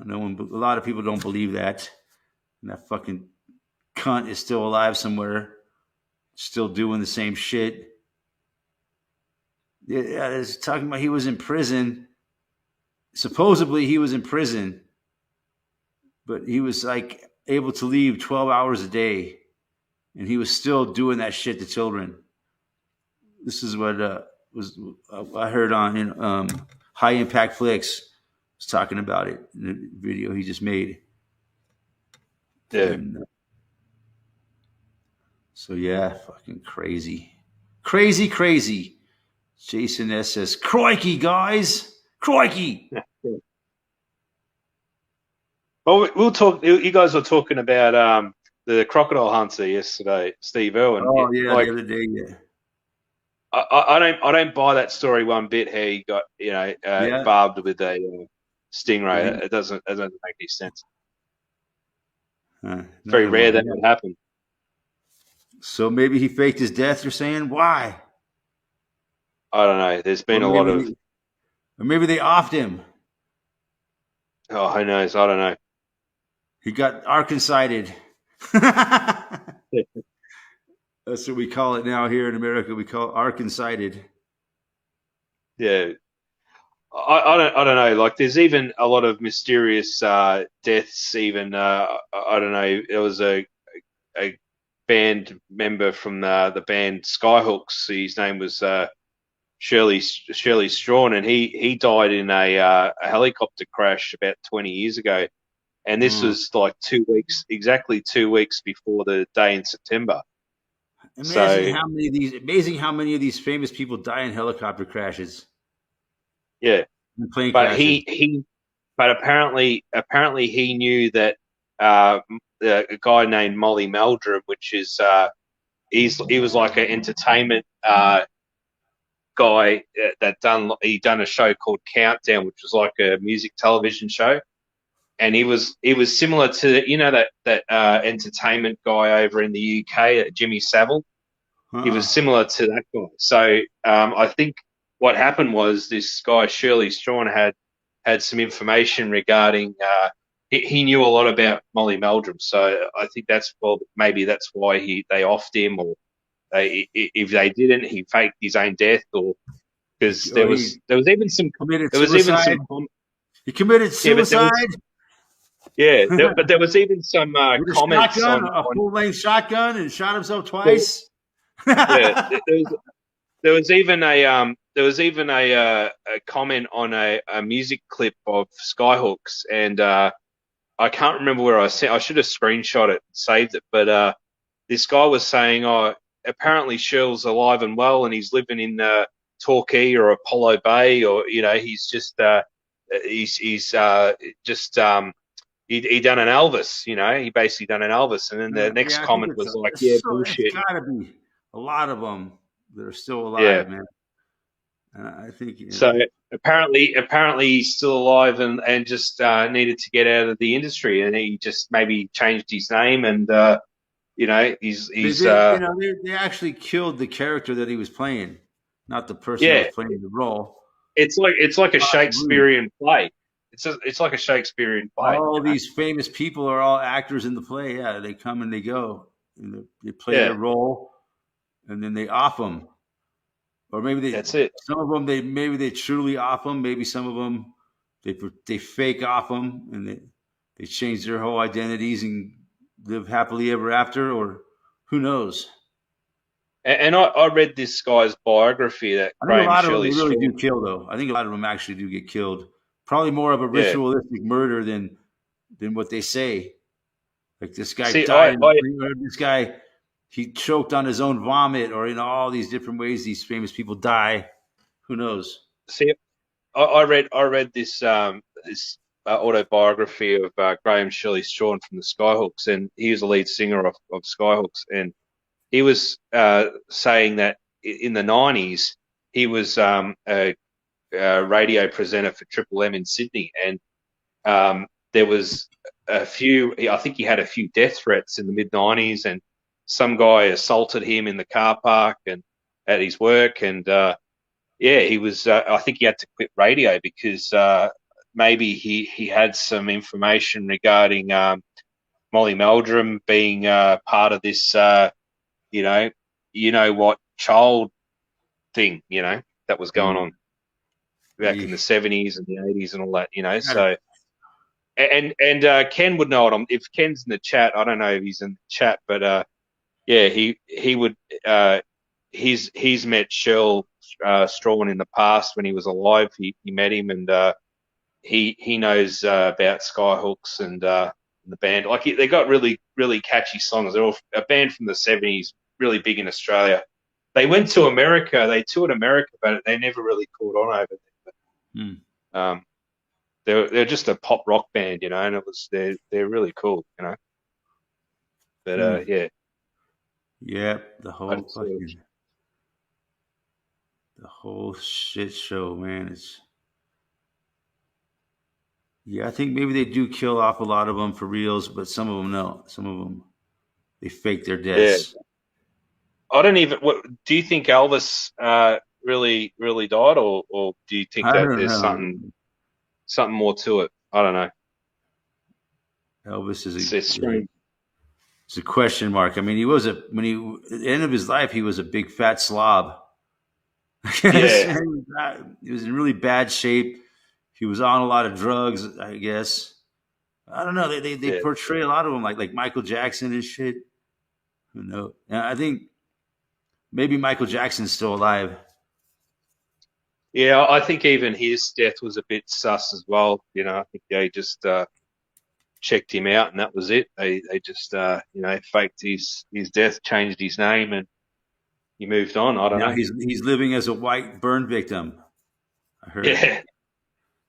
no one. A lot of people don't believe that. And that fucking cunt is still alive somewhere, still doing the same shit. Yeah, it's talking about he was in prison. Supposedly, he was in prison, but he was like able to leave 12 hours a day, and he was still doing that shit to children. This is what was I heard on High Impact Flicks was talking about it in the video he just made. yeah. And so yeah, fucking crazy, crazy, crazy. Jason S says, "Crikey, guys, crikey." Yeah. Well, we'll talk. You guys were talking about the crocodile hunter yesterday, Steve Irwin. Oh yeah, the Like, other day, yeah, I don't buy that story one bit. How he got yeah. barbed with a Did stingray. he? It doesn't make any sense. It's very Neither rare one. that Yeah. would happen. So maybe he faked his death. You're saying why? I don't know. There's Or been a lot maybe, of or maybe they offed him. who knows? I don't know. He got Arkansided. That's what we call it now here in America. We call it Arkansided. Yeah, I don't know. Like, there's even a lot of mysterious deaths. Even I don't know. There was a band member from the band Skyhooks. His name was Shirley Strawn, and he died in a helicopter crash about 20 years ago. And this Mm. was like exactly 2 weeks before the day in September. Amazing So how many of these. Amazing how many of these famous people die in helicopter crashes yeah, and plane but crashes. he but apparently he knew that uh, a guy named Molly Meldrum, which is he was like an entertainment guy he done a show called Countdown, which was like a music television show, and he was similar to that entertainment guy over in the UK, Jimmy Savile. He was Uh-uh. similar to that guy. So I think what happened was this guy Shirley Strawn had some information regarding. He knew a lot about Molly Meldrum, so I think maybe that's why they offed him, or if they didn't, he faked his own death, or because Or he there was even some committed there was even suicide. some He committed yeah, but there was suicide but there was even some with a comments shotgun, on a full length shotgun, and shot himself there, twice. yeah there was even a comment on a music clip of Skyhooks, and I can't remember where I should have screenshot it and saved it, but this guy was saying, oh, apparently Shirl's alive and well, and he's living in Torquay or Apollo Bay, or he's he's just he done an Elvis, he basically done an Elvis, and then the next Yeah, I think comment was like, yeah, it's bullshit, got to be a lot of them that are still yeah. alive, man. I think So apparently he's still alive and just needed to get out of the industry, and he just maybe changed his name, and he's they actually killed the character that he was playing, not the person that was yeah. playing the role. It's like a Todd Bluth. Shakespearean play. It's like a Shakespearean play. All these famous people are all actors in the play. Yeah, they come and they go, and they play their Yeah, role, and then they off them, or that's it. some of them they truly off them. Maybe some of them they fake off them, and they change their whole identities and live happily ever after, or who knows? And I read this guy's biography that I think a Graham lot of them Shirley they really Strong. do kill, though. I think a lot of them actually do get killed. Probably more of a Yeah. ritualistic murder than what they say. Like this guy See, died, this guy he choked on his own vomit, or all these different ways these famous people die. Who knows? see, I read this autobiography of Graham Shirley Strong from the Skyhooks, and he was the lead singer of Skyhooks, and he was saying that in the 90s he was a radio presenter for Triple M in Sydney, and there was I think he had a few death threats in the mid 90s, and some guy assaulted him in the car park and at his work, and yeah, he was. I think he had to quit radio because maybe he had some information regarding Molly Meldrum being part of this, you know, what child thing, that was going on back in the 70s and the 80s and all that, So, and Ken would know it. If Ken's in the chat, I don't know if he's in the chat, but yeah, he would. He's met Shirl Strawn in the past when he was alive. He met him, and he knows about Skyhooks and the band. Like they got really really catchy songs. They're all a band from the 70s, really big in Australia. They went to America. They toured America, but they never really caught on over there. Hmm. Um, they're just a pop rock band, and they're really cool, But Hmm. yeah, Yeah, I'd sort of, the whole shit show, man. I think maybe they do kill off a lot of them for reals, but some of them no. Some of them they fake their yeah. deaths. I don't even. What do you think Elvis really really died, or do you think I that don't there's know. something more to it? I don't know. Elvis It's strange. it's a question mark. I mean, at the end of his life, he was a big fat slob. He Yeah, was in really bad shape. He was on a lot of drugs, I guess. I don't know. They yeah, portray a lot of them like Michael Jackson and shit. Who knows? And I think maybe Michael Jackson's still alive. yeah. I think even his death was a bit sus as well. I think they just checked him out and that was it. They just faked his death, changed his name, and he moved on. I don't Now know. he's living as a white burn victim. I heard. Yeah,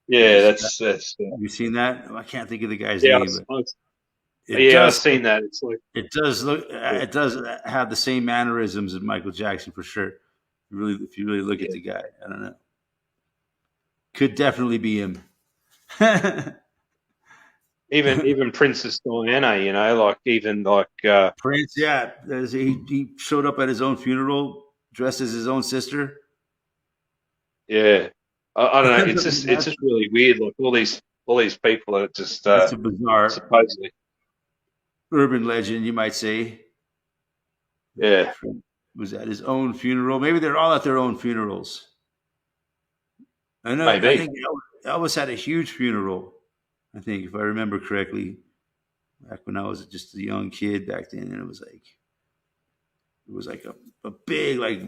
Yeah, Yes, that's have you seen that? I can't think of the guy's yeah, name, but it yeah, I've does. seen that. It's like It does look. yeah, It does have the same mannerisms as Michael Jackson for sure. If you really look at yeah. the guy, I don't know. Could definitely be him. Prince, Even Princess Diana, like even like yeah, he showed up at his own funeral dressed as his own sister. yeah. I don't know. It's that's, just really weird. Like all these people are just that's a bizarre supposedly urban legend, you might say. yeah, Was at his own funeral. Maybe they're all at their own funerals. I know. I maybe. think Elvis had a huge funeral. I think, if I remember correctly, back when I was just a young kid back then, and it was like a big like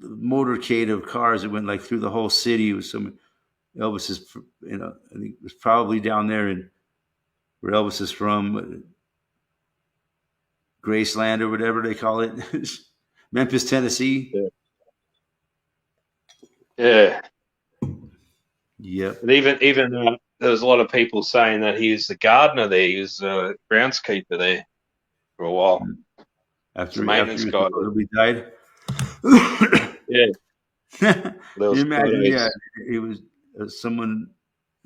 motorcade of cars that went like through the whole city. It was some Elvis's, I think it was probably down there in where Elvis is from, Graceland or whatever they call it, Memphis, Tennessee. Yeah, yeah. Yep. And even there was a lot of people saying that he was the gardener there. He was the groundskeeper there for a while. He's the After maintenance he guy there. supposedly died. Yeah, Can there you was imagine? Yeah, photos. it was someone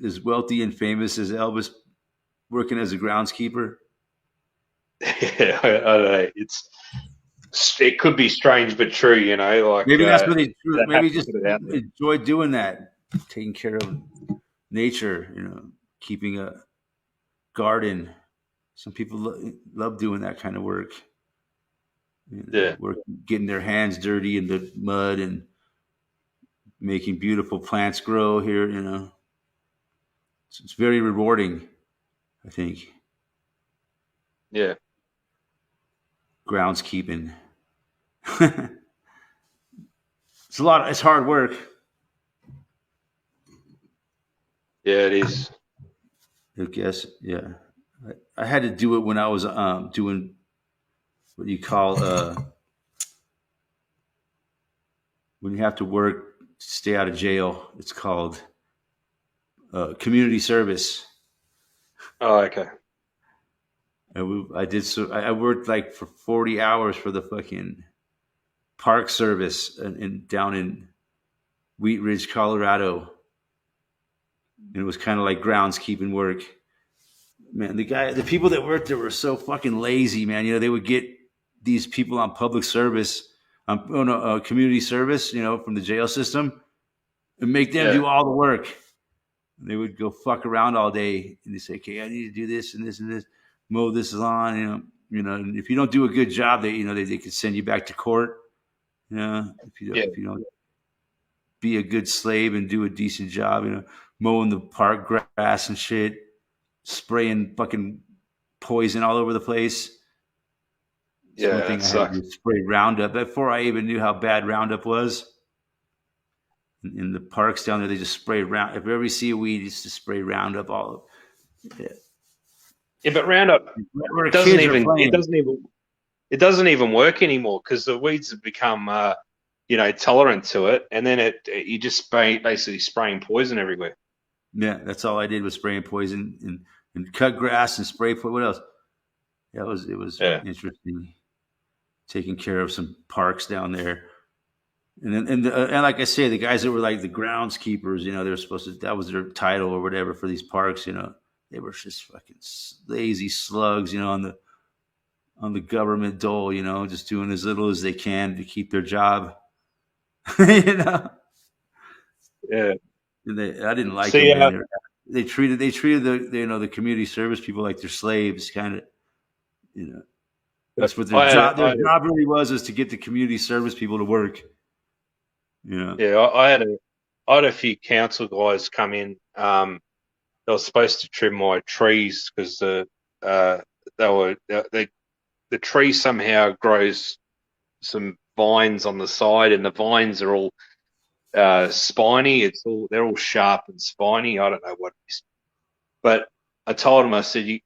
as wealthy and famous as Elvis working as a groundskeeper. Yeah, I don't know. It could be strange but true. Like Maybe that's what they they have maybe to just put it out there. enjoy doing that, taking care of nature. Keeping a garden. Some people love doing that kind of work. Yeah, Work, getting their hands dirty in the mud and making beautiful plants grow here. It's very rewarding. I think yeah, groundskeeping. It's a lot. It's hard work. yeah. It is. I guess. Yeah, I had to do it when I was doing what you call when you have to work to stay out of jail. It's called community service. Oh, okay. I did so. I worked like for 40 hours for the fucking Park Service down in Wheat Ridge, Colorado, and it was kind of like groundskeeping work. Man, the people that worked there were so fucking lazy, man. They would get these people on public service, community service, from the jail system, and make them Yeah, do all the work. And they would go fuck around all day, and they say, "Okay, I need to do this and this and this, mow this lawn." And if you don't do a good job, they could send you back to court. yeah, If you don't be a good slave and do a decent job, mowing the park grass and shit, spraying fucking poison all over the place. It's yeah. one thing That I had to sucks. do, spray Roundup before I even knew how bad Roundup was. In the parks down there, they just spray round. If you ever see a weed, it's just spray Roundup all. Yeah. Yeah, but Roundup Where doesn't kids are even. It playing. doesn't even. It doesn't even work anymore because the weeds have become, tolerant to it, and then you just basically spraying poison everywhere. Yeah, that's all I did was spraying poison and cut grass and spray. What else? It was Yeah, interesting taking care of some parks down there. And like I say, the guys that were like the groundskeepers, they were supposed to. That was their title or whatever for these parks. They were just fucking lazy slugs, on the government dole. Just doing as little as they can to keep their job. you know, yeah. I didn't like them, See, man. They treated the community service people like they're slaves, kind of. You know, that's what their I had, job. Their I had, job really was to get the community service people to work. yeah, I had a few council guys come in. They were supposed to trim my trees because uh, the tree somehow grows some vines on the side, and the vines are all spiny. They're all sharp and spiny. I don't know what it is, but I told them, I said,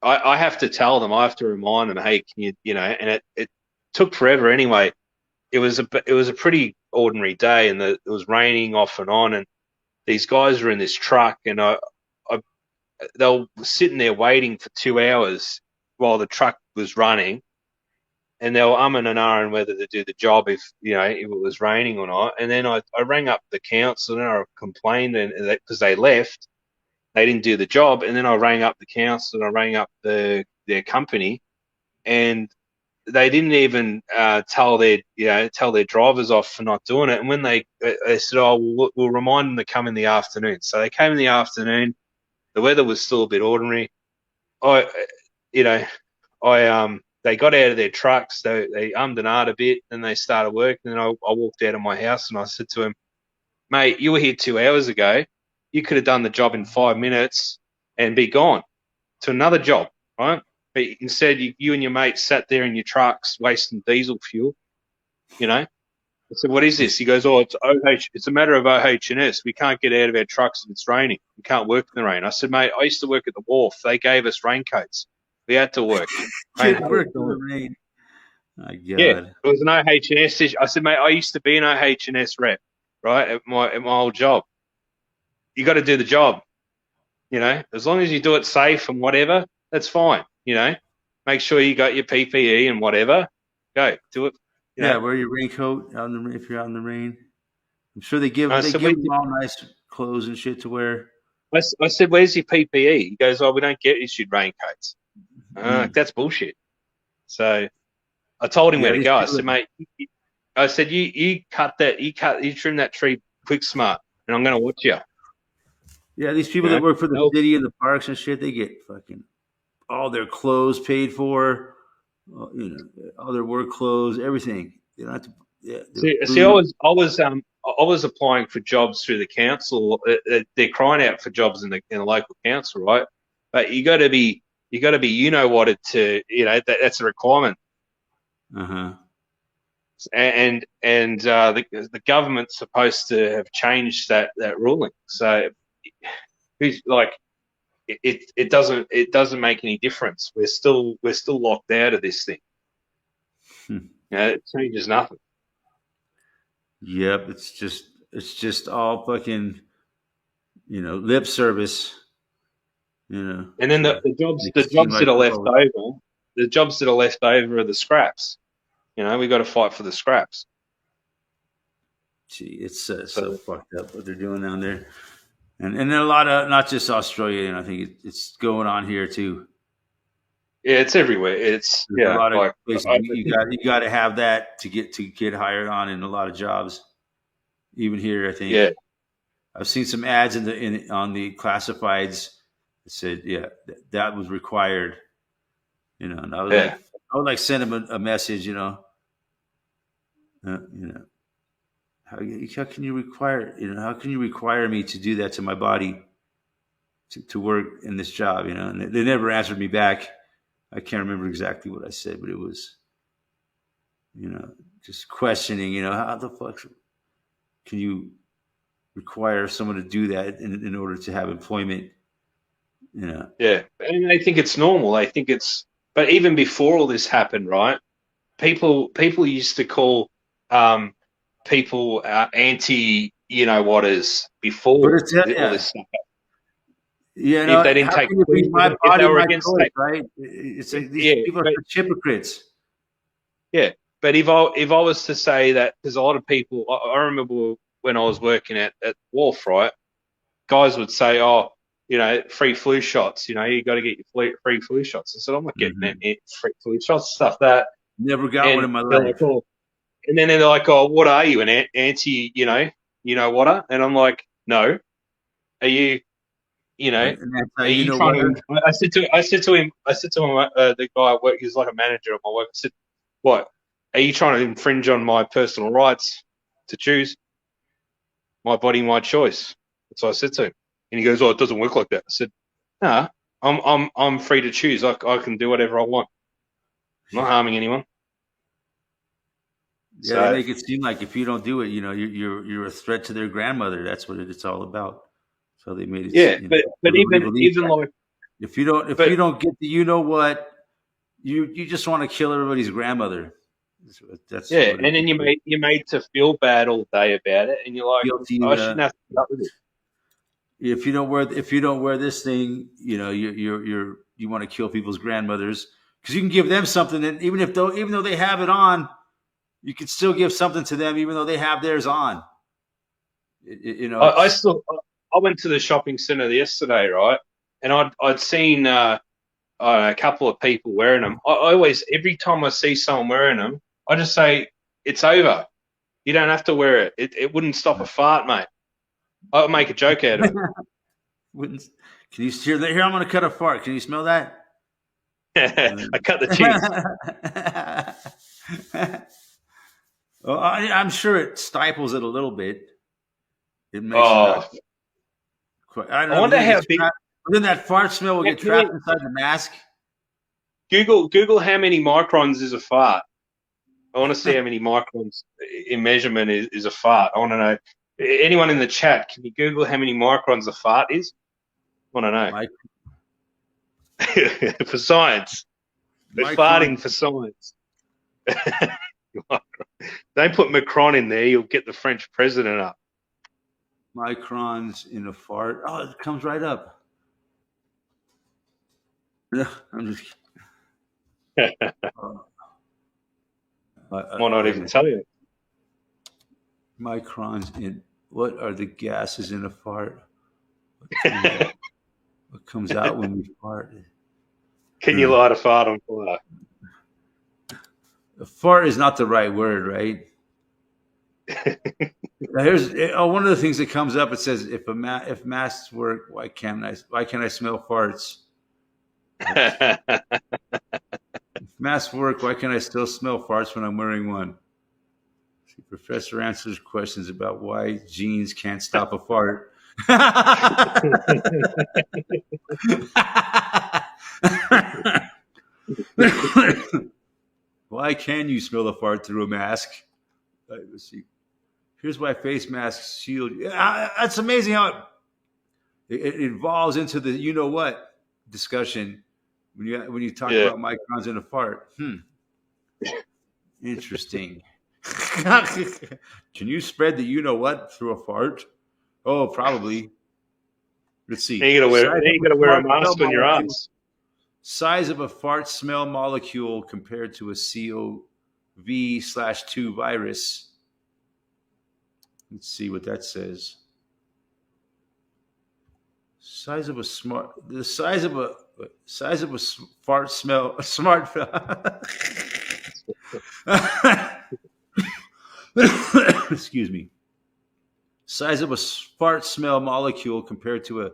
I have to tell them, I have to remind them, hey, can and it took forever anyway. It was a pretty ordinary day, and it was raining off and on, and these guys were in this truck, and they were sitting there waiting for 2 hours while the truck was running, and they were umming and ahhing whether to do the job if it was raining or not. And then I rang up the council and I complained, and because they left, they didn't do the job. And then I rang up the council and I rang up their company, and they didn't even tell their drivers off for not doing it. And when they said, "Oh, we'll remind them to come in the afternoon," so they came in the afternoon. The weather was still a bit ordinary. They got out of their trucks, they ummed and ahed a bit, and they started work. And then I walked out of my house and I said to him, "Mate, you were here 2 hours ago. You could have done the job in 5 minutes and be gone to another job, right? But instead, you and your mate sat there in your trucks wasting diesel fuel, I said, "What is this?" He goes, "Oh, it's OH. It's a matter of OH&S. We can't get out of our trucks if it's raining. We can't work in the rain." I said, "Mate, I used to work at the wharf. They gave us raincoats. We had to work." Can't work in the rain. My God. Yeah, it was an OH&S issue. I said, "Mate, I used to be an OH&S rep, right, at my old job. You got to do the job, as long as you do it safe and whatever, that's fine, Make sure you got your PPE and whatever. Go do it." Wear your raincoat if you're out in the rain. I'm sure they give them all nice clothes and shit to wear. I said, "Where's your PPE?" He goes, "Oh, we don't get issued raincoats." That's bullshit. So I told him where to go. I said, "Mate," you cut that, you trim that tree quick smart, and I'm going to watch you. Yeah, these people that work for the city and the parks and shit, they get fucking all their clothes paid for, all their work clothes, everything. You don't have to. See, I was applying for jobs through the council. They're crying out for jobs in the local council, right? But you got to be what it to that's a requirement. Uh-huh. And the government's supposed to have changed that ruling. So who's like it doesn't make any difference. We're still locked out of this thing. It changes nothing. Yep, it's just all fucking lip service. And then the jobs that are left over, the jobs that are left over are the scraps. We got to fight for the scraps. Gee, it's so fucked up what they're doing down there, and then a lot of not just Australia. I think it's going on here too. Yeah, it's everywhere. There's a lot of places you got to have that to get hired on in a lot of jobs. Even here, I think. Yeah. I've seen some ads on the classifieds that said, that was required. And I would like send them a message. How can you require? How can you require me to do that to my body to work in this job? And they never answered me back. I can't remember exactly what I said, but it was, just questioning. How the fuck can you require someone to do that in order to have employment? Yeah, and I think it's normal. I think but even before all this happened, right? People used to call people anti, whaters before all this stuff. Yeah, if they didn't take, my body, my choice, right? These people are hypocrites. Yeah, but if I was to say that, there's a lot of people. I remember when I was working at Wharf, right? Guys would say, "Oh, free flu shots. You got to get your free flu shots." I said, "I'm not getting free flu shots, stuff that." Never got one in my life. Like, oh. And then they're like, "Oh, what are you, an anti? What?" And I'm like, "No. Are you? Are you trying to?" I said to him, the guy at work, he was like a manager at my work. I said, "What? Are you trying to infringe on my personal rights to choose my body, my choice?" That's what I said to him. And he goes, "Oh, it doesn't work like that." I said, "No, I'm free to choose. I can do whatever I want. I'm not harming anyone." Yeah, they make it seem like if you don't do it, you're a threat to their grandmother. That's what it's all about. So they made it. Yeah, but even like if you don't get the you just want to kill everybody's grandmother. That's and then you're made to feel bad all day about it, and you're like, guilty, I shouldn't have to put up with it. if you don't wear this thing, you want to kill people's grandmothers because you can give them something, and even though they have it on, you can still give something to them even though they have theirs on. I It's still I went to the shopping centre yesterday, right? And I'd seen a couple of people wearing them. I always, every time I see someone wearing them, I just say, it's over. You don't have to wear it. It wouldn't stop a fart, mate. I would make a joke out of wouldn't. Can you hear that? Here, I'm going to cut a fart. Can you smell that? it. I cut the cheese. Well, I'm sure it stifles it a little bit. It makes it not Oh, quite. I don't I know. wonder how big. Then that fart smell will get Can we trapped inside the mask. Google how many microns is a fart? I want to see how many microns in measurement is a fart. I want to know. Anyone in the chat, can you Google how many microns a fart is? I want to Mic- know. For science. We're Micron, farting for science. Don't put Macron in there, you'll get the French president up. microns in a fart. Oh, it comes right up. I'm just. Might not even tell you. Microns in what are the gases in a fart? What comes out when we fart? Can you light a fart on fire? A fart is not the right word, right? Now here's one of the things that comes up. It says if masks work, why can't I smell farts? If masks work, why can't I still smell farts when I'm wearing one? The professor answers questions about why jeans can't stop a fart. Why can you smell a fart through a mask? Let's see. Here's why face masks shield. That's amazing how it evolves into the you know what discussion when you talk Yeah. about microns in a fart. Interesting. Can you spread the you know what through a fart? Oh, probably. Let's see. You gotta wear a mask on your ass. Size of a fart smell molecule compared to a CoV/2 virus. Let's see what that says. The size of a fart smell smart. Excuse me. Size of a fart smell molecule compared to a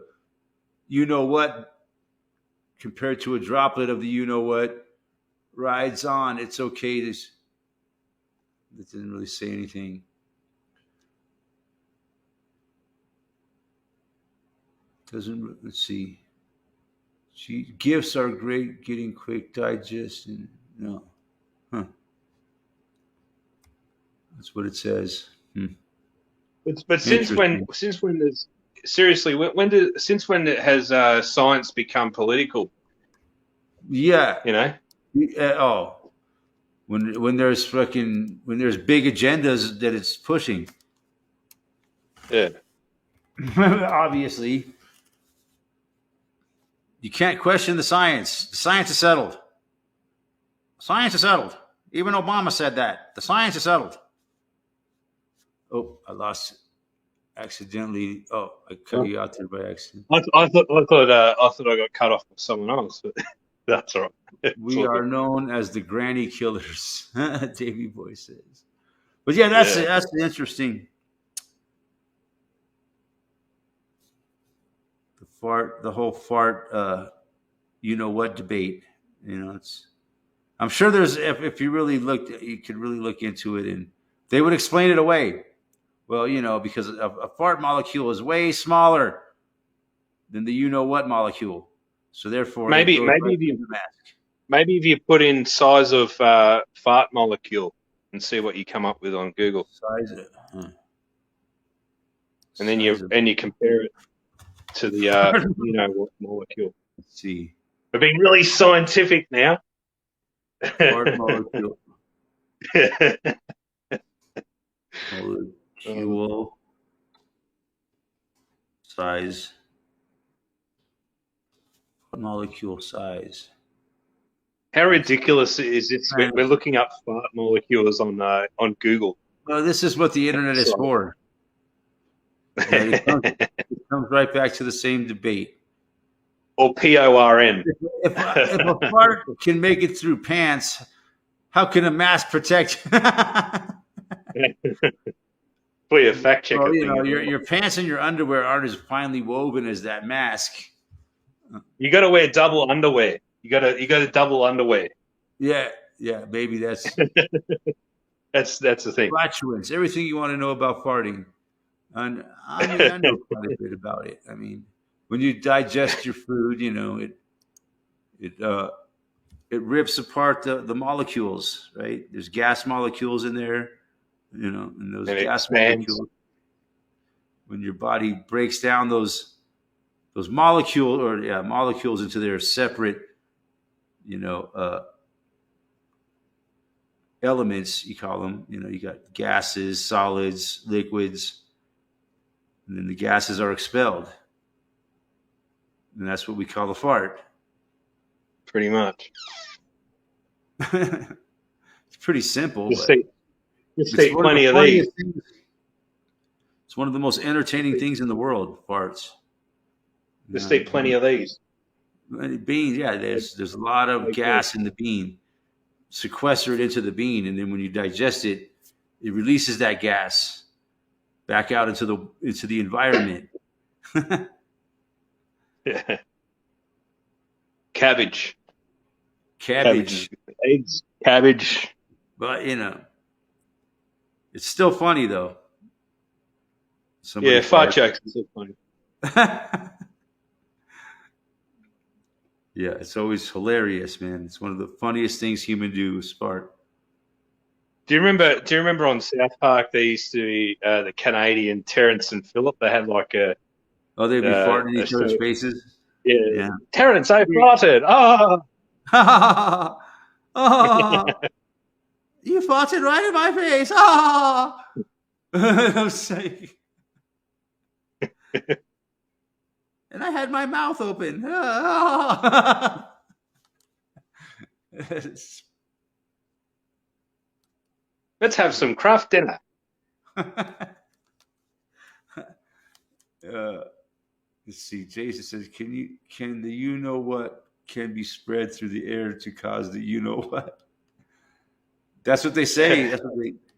you know what compared to a droplet of the you know what rides on. It's okay to. That didn't really say anything. Doesn't let's see. Gifts are great, getting quick digest and no, huh? That's what it says. But Interesting. since when there's seriously since when has science become political? Yeah. You know? Oh, when there's big agendas that it's pushing. Yeah. Obviously, you can't question the science. The science is settled. Science is settled. Even Obama said that. The science is settled. Oh, I lost it. Accidentally. Oh, I cut you out there by accident. I thought I got cut off by someone else, but that's all right. We are known as the granny killers, Davey Boy says. But yeah, that's interesting. The whole fart, you know what debate. It's. I'm sure there's if you really looked, you could really look into it, and they would explain it away. Well, because a fart molecule is way smaller than the you know what molecule, so therefore it maybe goes right through the mask. maybe if you put in size of fart molecule and see what you come up with on Google, Size it, and then you compare it to the you know what molecule. Let's see. We're being really scientific now. Fart molecule. Molecule size. Molecule size. How ridiculous is this? We're looking up fart molecules on Google. Well, this is what the internet is for. Right? It comes right back to the same debate. Or PORN. If a fart can make it through pants, how can a mask protect? For your fact checker. Well, your pants and your underwear aren't as finely woven as that mask. You got to wear double underwear. You got to double underwear. Yeah, maybe that's that's the thing. Flatulence, everything you want to know about farting. And I know quite a bit about it. I mean, when you digest your food, it rips apart the molecules, right? There's gas molecules in there, and those gas molecules. When your body breaks down those molecules into their separate, elements, you call them. You got gases, solids, liquids, and then the gases are expelled, and that's what we call a fart. Pretty much. It's pretty simple. Just take plenty of these. It's one of the most entertaining things in the world. Farts. Just take plenty of these. Beans, yeah. There's a lot of gas in the bean. Sequester it into the bean, and then when you digest it, it releases that gas back out into the environment. Yeah. Cabbage. Eggs. Cabbage. But it's still funny though. Fart jokes are still funny. Yeah, it's always hilarious, man. It's one of the funniest things humans do is fart. Do you remember on South Park they used to be the Canadian Terrence and Phillip? They had like a they'd be farting in each other's faces. Yeah. Terrence, I farted. You farted right in my face. I'm saying. And I had my mouth open. Let's have some craft dinner. Let's see. Jason says, "Can the what can be spread through the air to cause the what?" That's what they say.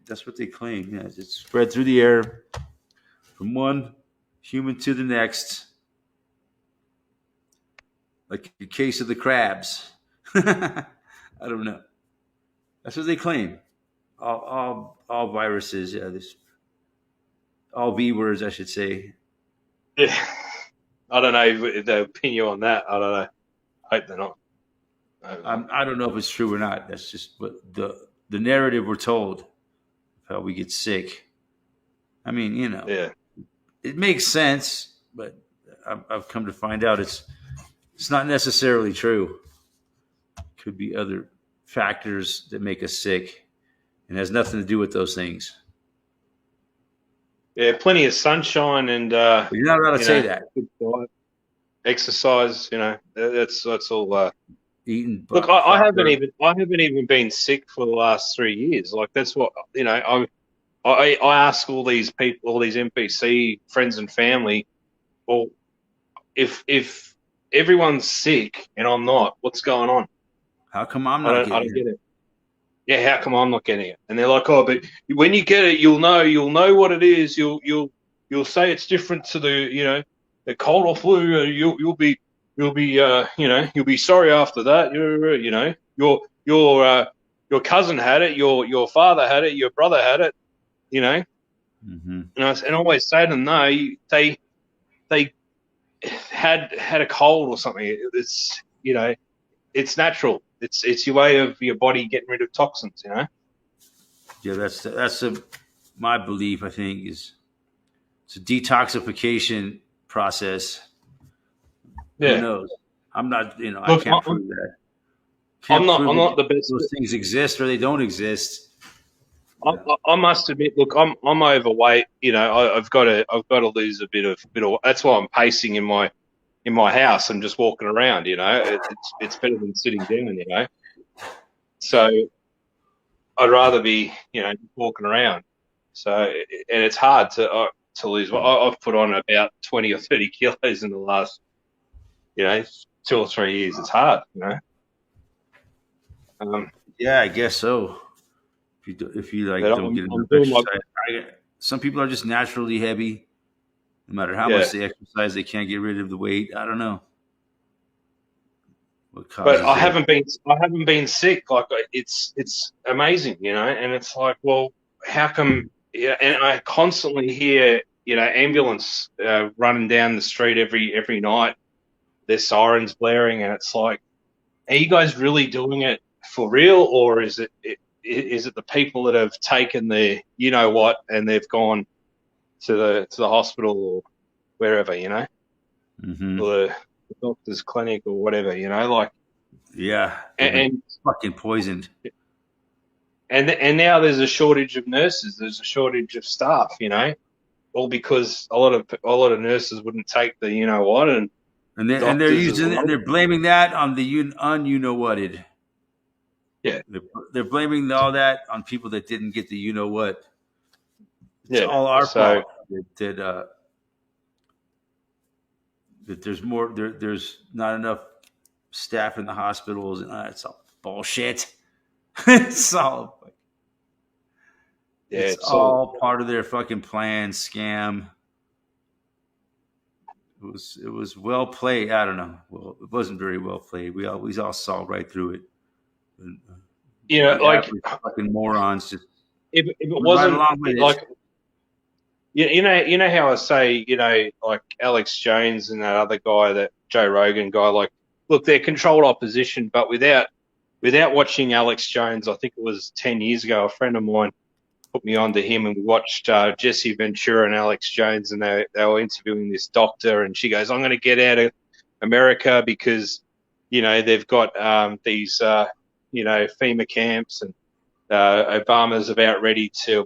That's what they claim. Yeah, it's spread through the air from one human to the next. Like the case of the crabs. I don't know. That's what they claim. All viruses, all V words, I should say. Yeah. I don't know if they opinion on that. I don't know. I hope they're not. I don't know if it's true or not. That's just what the narrative we're told of how we get sick. I mean, it makes sense, but I've come to find out it's not necessarily true. Could be other factors that make us sick, and has nothing to do with those things. Yeah, plenty of sunshine and you're not allowed to say that. Good diet, exercise, that's all. Eating. Look, I haven't even been sick for the last 3 years. Like that's what I ask all these people, all these NPC friends and family. Well, if everyone's sick and I'm not, what's going on? How come I'm not getting it? I don't get it. Yeah, how come I'm not getting it? And they're like, oh, but when you get it, you'll know what it is. You'll say it's different to the cold or flu. You'll be sorry after that. Your cousin had it. Your father had it. Your brother had it. Mm-hmm. And I always say to them, no, they had a cold or something. It's it's natural. It's your way of your body getting rid of toxins. Yeah, that's my belief. I think it's a detoxification process. Yeah. Who knows? I'm not. I can't prove that. I'm not the best. Those things exist or they don't exist. I must admit, look, I'm overweight. You know, I've got to lose a bit of. That's why I'm pacing in my house. I'm just walking around. You know, it's better than sitting down. You know, so I'd rather be walking around. So and it's hard to lose. I've put on about 20 or 30 kilos in the last 2 or 3 years. It's hard. You know. Yeah, I guess so. If you like But don't get I'm enough doing my exercise, some people are just naturally heavy. No matter how much yeah. they exercise, they can't get rid of the weight. I don't know what But causes it. I haven't been sick. Like it's amazing, and it's like, well, how come? Yeah, and I constantly hear, ambulance running down the street every night. There's sirens blaring, and it's like, are you guys really doing it for real, or is it the people that have taken the what and they've gone to the hospital or wherever, Hmm. or the doctor's clinic or whatever, like Yeah, they've been and fucking poisoned. and now there's a shortage of nurses. There's a shortage of staff. All because a lot of nurses wouldn't take the what, and And they're doctors as using it, and well. they're blaming that on the you know whated. Yeah, They're blaming all that on people that didn't get the you know what. It's yeah. all our So fault that there's more there's not enough staff in the hospitals, and it's all bullshit. it's all yeah, it's it's all all part of their fucking plan scam. It was well played. I don't know. Well, it wasn't very well played. We all saw right through it. And the like average fucking morons just if it went right wasn't along with it. like how I say like Alex Jones and that other guy, that Joe Rogan guy, like look, they're controlled opposition, but without watching Alex Jones, I think it was 10 years ago, a friend of mine put me on to him, and we watched Jesse Ventura and Alex Jones, and they were interviewing this doctor, and she goes, I'm going to get out of America because, they've got these, FEMA camps, and Obama's about ready to,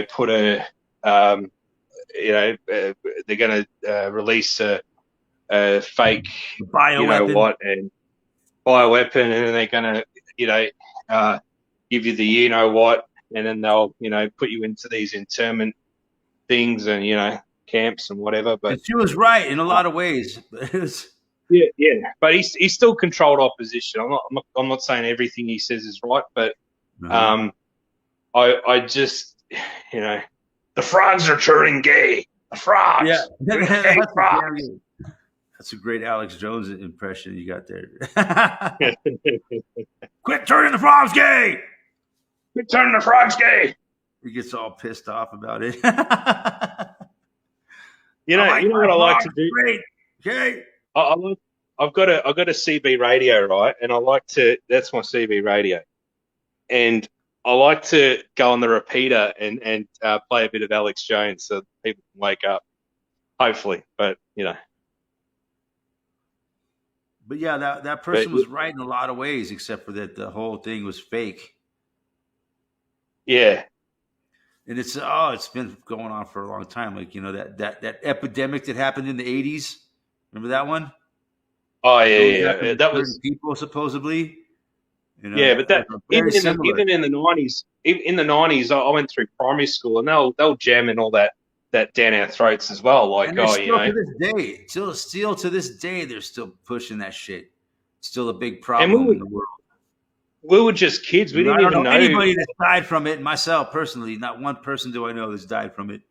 put um, they're going to release a fake, The bioweapon. what, and bioweapon, and then they're going to, give you the what, and then they'll, put you into these internment things and, camps and whatever. But And she was right in a lot of ways. yeah, yeah. But he's still controlled opposition. I'm not saying everything he says is right, but Uh-huh. um, I just, the frogs are turning gay. The Yeah, frogs. We're gonna hate frogs. that's a great Alex Jones impression you got there. Quit turning the frogs gay. We're turning the frogs gay. He gets all pissed off about it. I like You know my what I like to frogs do? great. Okay. I like, I've got a CB radio, right? And I like to, that's my CB radio. And I like to go on the repeater and play a bit of Alex Jones so people can wake up, hopefully. But, But yeah, that but person was right in a lot of ways, except for that the whole thing was fake. yeah. And it's been going on for a long time. Like that epidemic that happened in the '80s. Remember that one? Oh, It yeah, only yeah. happened Yeah. to That certain was, people, supposedly. yeah, but That was that, very similar. even in the 90s, in the 90s, I went through primary school and they'll jam in all that down our throats as well. Like, And they're oh, still to this day, still to this day, they're still pushing that shit. It's still a big and problem in the world. we were just kids. We I didn't don't even know know. anybody that's died from it. Myself personally, not one person do I know that's died from it.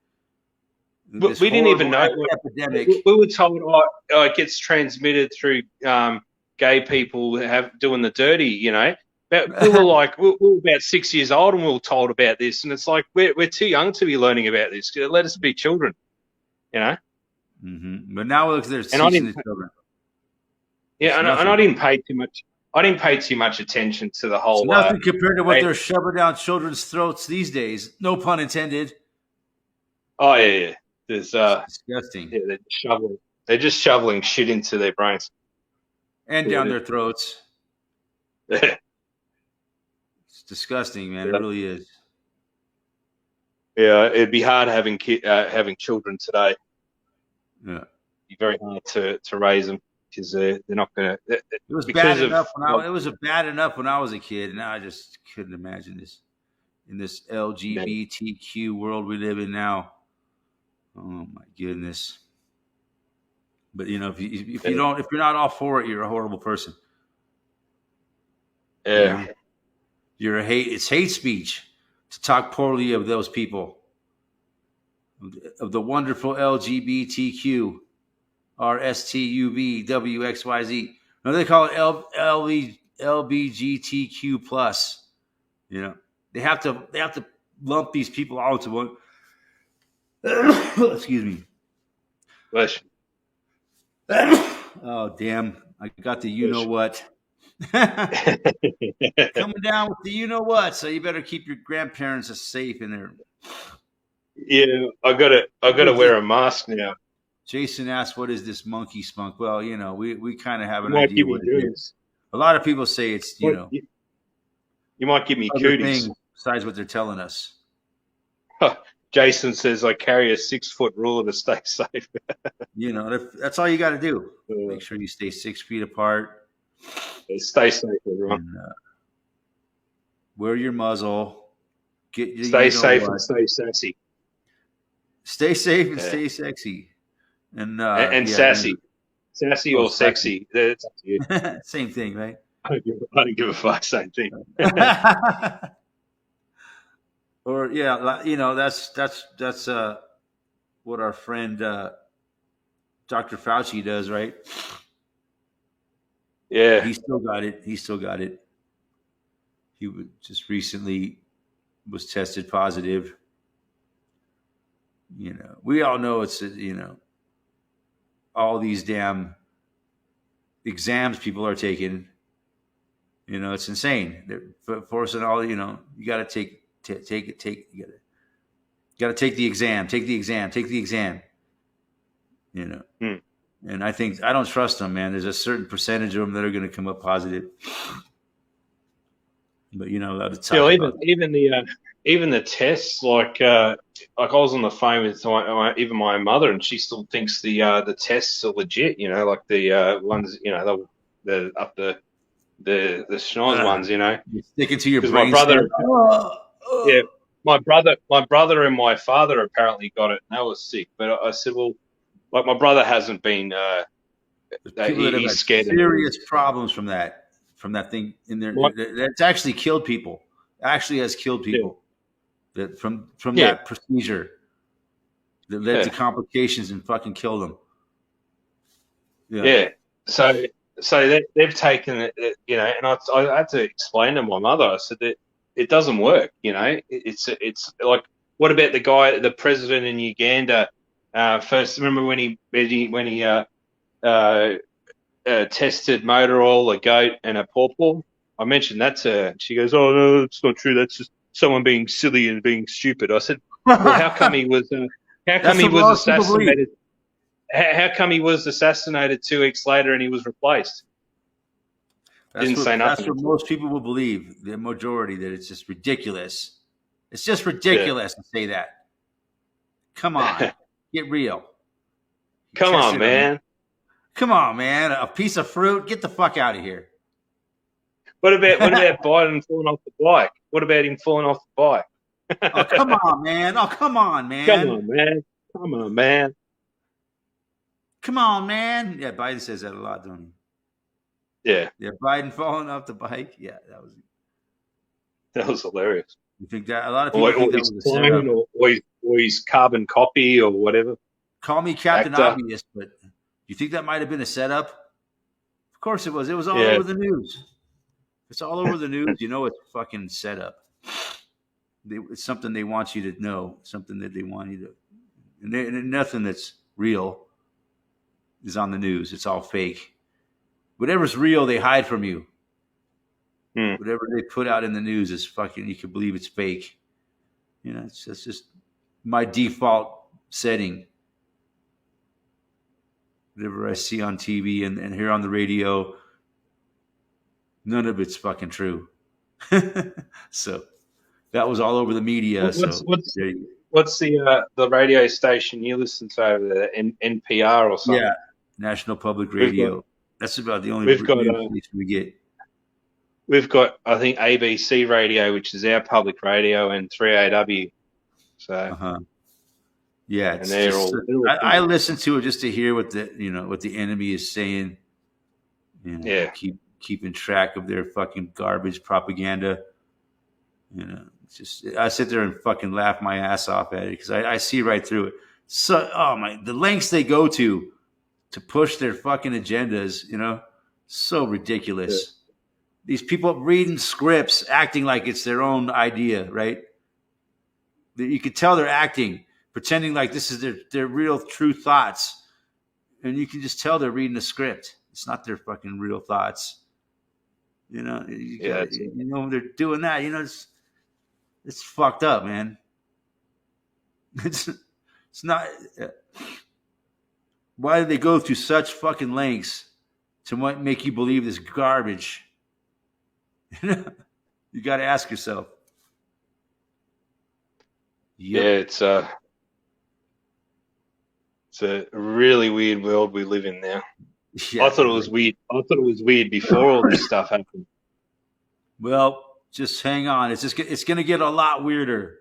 This We didn't even horrible know. epidemic. We were told, it gets transmitted through gay people doing the dirty, But we were like, we were about 6 years old and we were told about this. And it's like, we're too young to be learning about this. Let us be children, you know? But now look, they're And I teaching didn't, the children. yeah, It's and I nothing. didn't pay too much. I didn't pay too much attention to the It's whole, nothing compared to what hey, they're shoving down children's throats these days. No pun intended. oh, yeah, yeah. There's, It's disgusting. yeah, they're just shoveling shit into their brains. And down Yeah, their throats. it It's disgusting, man. It is. really is. Yeah, it'd be hard having children today. Yeah. It'd be very hard to raise them because they're not going to. It was bad Because of enough it was bad enough when I was a kid. Now I just couldn't imagine this in this LGBTQ world we live in now. Oh my goodness! But if you don't, if you're not all for it, you're a horrible person. You yeah, know, you're a hate. It's hate speech to talk poorly of those people, of the wonderful LGBTQ, RSTUVWXYZ. No, they call it LBGTQ plus. They have to lump these people all into one. Excuse me. bless Oh damn! I got the you know what. Coming down with the you know what. So you better keep your grandparents safe in there. Yeah, I gotta wear a mask now. Jason asked, "What is this monkey spunk?" Well, we kind of have You an might idea give what me it is. goons. A lot of people say it's You might give me other cooties. things besides what they're telling us. Jason says I carry a 6-foot ruler to stay safe. That's all you got to do. Uh, Make sure you stay 6 feet apart. Stay safe, everyone. And, wear your muzzle. Get Stay safe and stay sassy. Stay safe and stay sexy. And And sassy. Sassy or sassy. sexy. That's up to you. Same thing, right? I don't give a fuck. Same thing. Or that's what our friend Dr. Fauci does, right? Yeah. He still got it. He just recently was tested positive. We all know it's all these damn exams people are taking. It's insane. They're forcing all. You got to take it. You got to take the exam. Take the exam. And I don't trust them, man. There's a certain percentage of them that are going to come up positive. But that's Still, even the tests, like I was on the phone with even my mother, and she still thinks the tests are legit. Like the ones, the up the schnoz ones. You're sticking to your Because brain. my brother, yeah, my brother and my father apparently got it, and they were sick. But I said, well, like my brother hasn't been. People that have had scared serious problems from that thing in there. That's actually killed people. Actually has killed people. That from that procedure that led to complications and fucking killed them. Yeah. So they've taken it, and I had to explain to my mother. I said that it doesn't work. It's like, what about the president in Uganda? First, remember when he tested motor oil, a goat, and a pawpaw? I mentioned that to her. She goes, "Oh no, it's not true. That's just someone being silly and being stupid." I said, "Well, how come he was? Assassinated? How come he was assassinated 2 weeks later and he was replaced?" Didn't say nothing. That's what most people will believe. The majority, that it's just ridiculous. It's just ridiculous to say that. Come on, get real. Come on, man. Come on, man. A piece of fruit. Get the fuck out of here. What about Biden falling off the bike? What about him falling off the bike? Oh, come on, man. Come on, man. Come on, man. Yeah, Biden says that a lot, don't he? Yeah. Yeah, Biden falling off the bike. Yeah, that was hilarious. You think that a lot of people think that was a setup, or his carbon copy or whatever? Call me Captain Obvious, but you think that might have been a setup? Of course it was. It was all over the news. It's all over the news. It's fucking setup. It's something they want you to know. Something that they want you to. And nothing that's real is on the news. It's all fake. Whatever's real, they hide from you. Whatever they put out in the news is fucking. You can believe it's fake. That's just my default setting. Whatever I see on TV and hear on the radio, none of it's fucking true. So that was all over the media. What's the radio station you listen to over there? NPR or Yeah, something? National Public We've got Radio. That's about the only we've got news station we get. we've got I think ABC Radio, which is our public radio, and 3AW. So Uh-huh. Yeah, and it's just they're all I pretty, listen to it just to hear what the enemy is saying. yeah. Keeping track of their fucking garbage propaganda. It's just I sit there and fucking laugh my ass off at it because I see right through it. So, oh my, the lengths they go to push their fucking agendas. So Yeah. ridiculous. These people reading scripts, acting like it's their own idea, right? You could tell they're acting, pretending like this is their real true thoughts, and you can just tell they're reading a script. It's not their fucking real thoughts. Yeah, that's it. They're doing that. It's fucked up, man. It's not. Why do they go through such fucking lengths to make you believe this garbage? You got to ask yourself. Yeah, Yep. it's a really weird world we live in now. I Yeah. thought it was weird. I thought it was weird before all this stuff happened. Well, just hang on. It's going to get a lot weirder.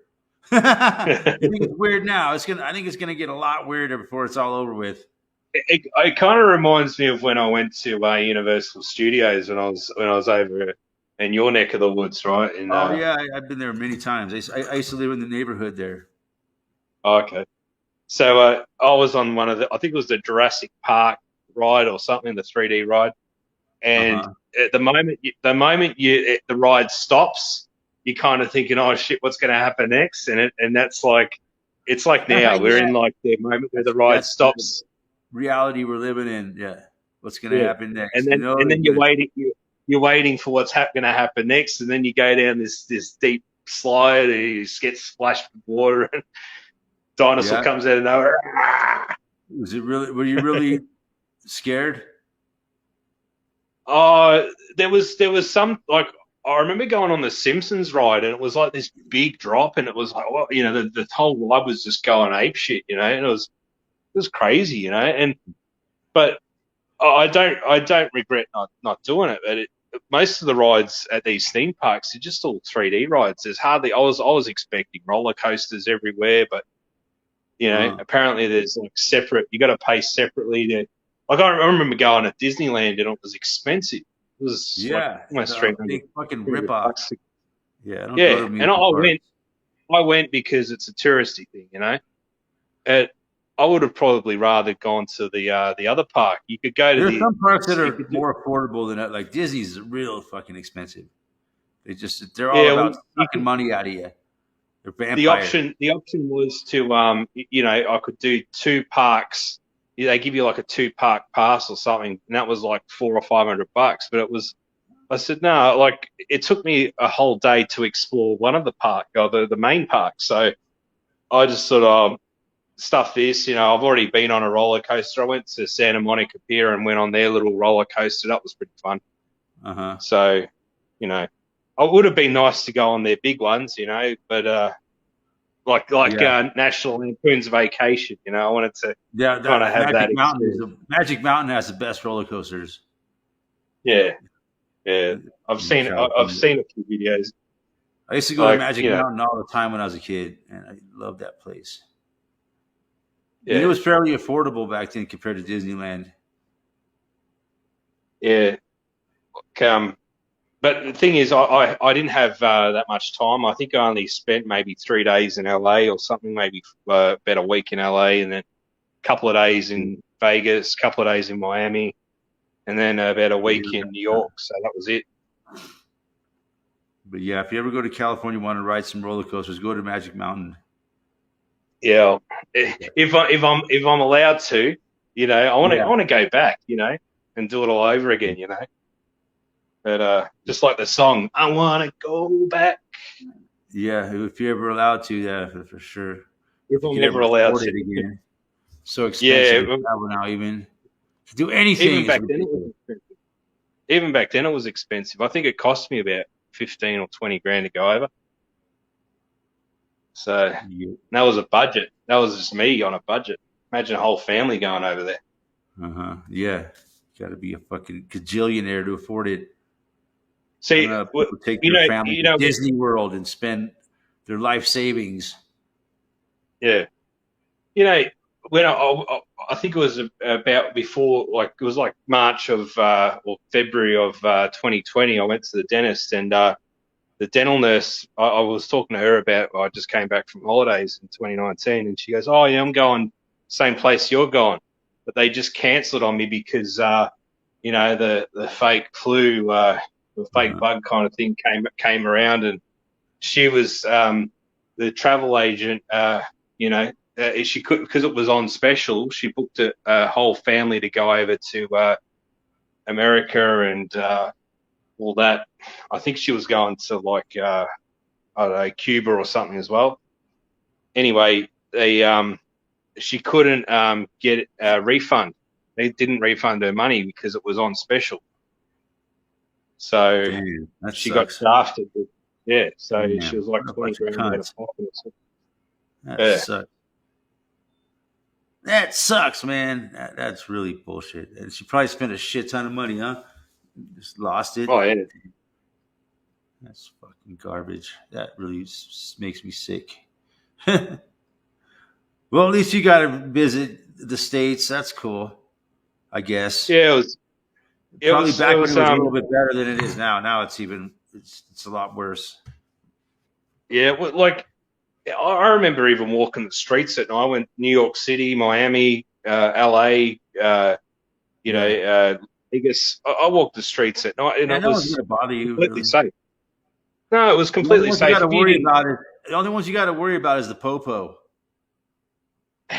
You think it's weird now? I think it's going to get a lot weirder before it's all over with. It kind of reminds me of when I went to Universal Studios when I was over in your neck of the woods, right? Oh yeah, I've been there many times. I used to live in the neighborhood there. Okay. So I was on one of I think it was the Jurassic Park ride or something, the 3D ride. And Uh-huh. at the ride stops, you're kind of thinking, oh shit, what's going to happen next? And that's like, it's like now we're Yeah, in like the moment where the ride that's the stops. reality we're living in. Yeah, what's going to Yeah. happen And next? then and then you're waiting for what's going to happen next, and then you go down this deep slide, and you just get splashed with water, and dinosaur Yeah. comes out of nowhere. Was it really? Were you really scared? There was some like I remember going on the Simpsons ride, and it was like this big drop, and it was like, well, the whole ride was just going ape shit, and it was crazy, and but I don't regret not doing it, but most of the rides at these theme parks are just all 3D rides. There's hardly I was expecting roller coasters everywhere, but Uh, apparently there's like separate. You got to pay separately to. Like I remember going to Disneyland and it was expensive. It was like yeah, almost the 300, big fucking 300 ripoff. bucks. Yeah, I don't go to Yeah, and amusement I parks. went because it's a touristy thing. And I would have probably rather gone to the other park. You could go to There are the. some parks that You are could do, more affordable than that. Like Disney's real fucking expensive. They're all yeah, about you sucking could. money out of you. They're The vampires. option was to I could do two parks. They give you like a two-park pass or something, and that was like $400 or $500. But I said no. Like it took me a whole day to explore one of the park or the main park. So I just sort of stuff this. I've already been on a roller coaster. I went to Santa Monica Pier and went on their little roller coaster. That was pretty fun. Uh huh. So, it would have been nice to go on their big ones, but like Yeah. National Lampoon's Vacation, I wanted to Yeah, kind of that have that Magic Mountain experience. Magic Mountain has the best roller coasters Yeah, yeah. I've in seen I've California. seen a few videos. I used to go to Like, Magic Mountain all the time when I was a kid, and I loved that place. And it yeah, was fairly affordable back then compared to Disneyland. yeah. But the thing is, I didn't have that much time. I think I only spent maybe 3 days in LA or something, maybe about a week in LA, and then a couple of days in Vegas, a couple of days in Miami, and then about a week in New York. So that was it. But yeah, if you ever go to California, want to ride some roller coasters, go to Magic Mountain. Yeah, if I'm allowed to, I want to go back, and do it all over again. But just like the song, I want to go back. Yeah, if you're ever allowed to, yeah, for sure. If If you I'm could ever ever allowed afford it to. again. So expensive to Yeah, travel now, even to do anything even is back then it was ridiculous. expensive. Even back then it was expensive. I think it cost me about 15 or 20 grand to go over. So that was a budget. That was just me on a budget. Imagine a whole family going over there. Yeah. Got to be a fucking gajillionaire to afford it. I don't See, know how people take you their know, family you to know, Disney World and spend their life savings. yeah. You know, when I think it was about before, like it was like March of or February of 2020. I went to the dentist, and the dental nurse, I was talking to her about. I just came back from holidays in 2019, and she goes, "Oh yeah, I'm going same place you're going," but they just cancelled on me because the fake flu, the fake Uh-huh. bug kind of thing came around, and she was the travel agent. She could, because it was on special. She booked a whole family to go over to America and all that. I think she was going to like I don't know, Cuba or something as well. Anyway, she couldn't get a refund. They didn't refund her money because it was on special. So Damn, that she got sucks. shafted. Yeah, so she Damn, was like what a 20 bunch of grand out of cunts. pocket or something. That Yeah. sucks. That sucks, man. That's really bullshit. And she probably spent a shit ton of money, huh? Just lost it. Oh yeah. That's fucking garbage. That really makes me sick. Well, at least you got to visit the States. That's cool, I guess. Yeah, it Probably was, it back when it was, was a little bit better than it is now. Now it's a lot worse. yeah, like I remember even walking the streets at night. I went New York City, Miami, LA, Yeah. Vegas. I walked the streets at night, and Yeah, it no one's was gonna bother you completely really. safe. No, it was The only completely ones you safe. got to If you worry didn't, about is the only ones you got to worry about is the popo.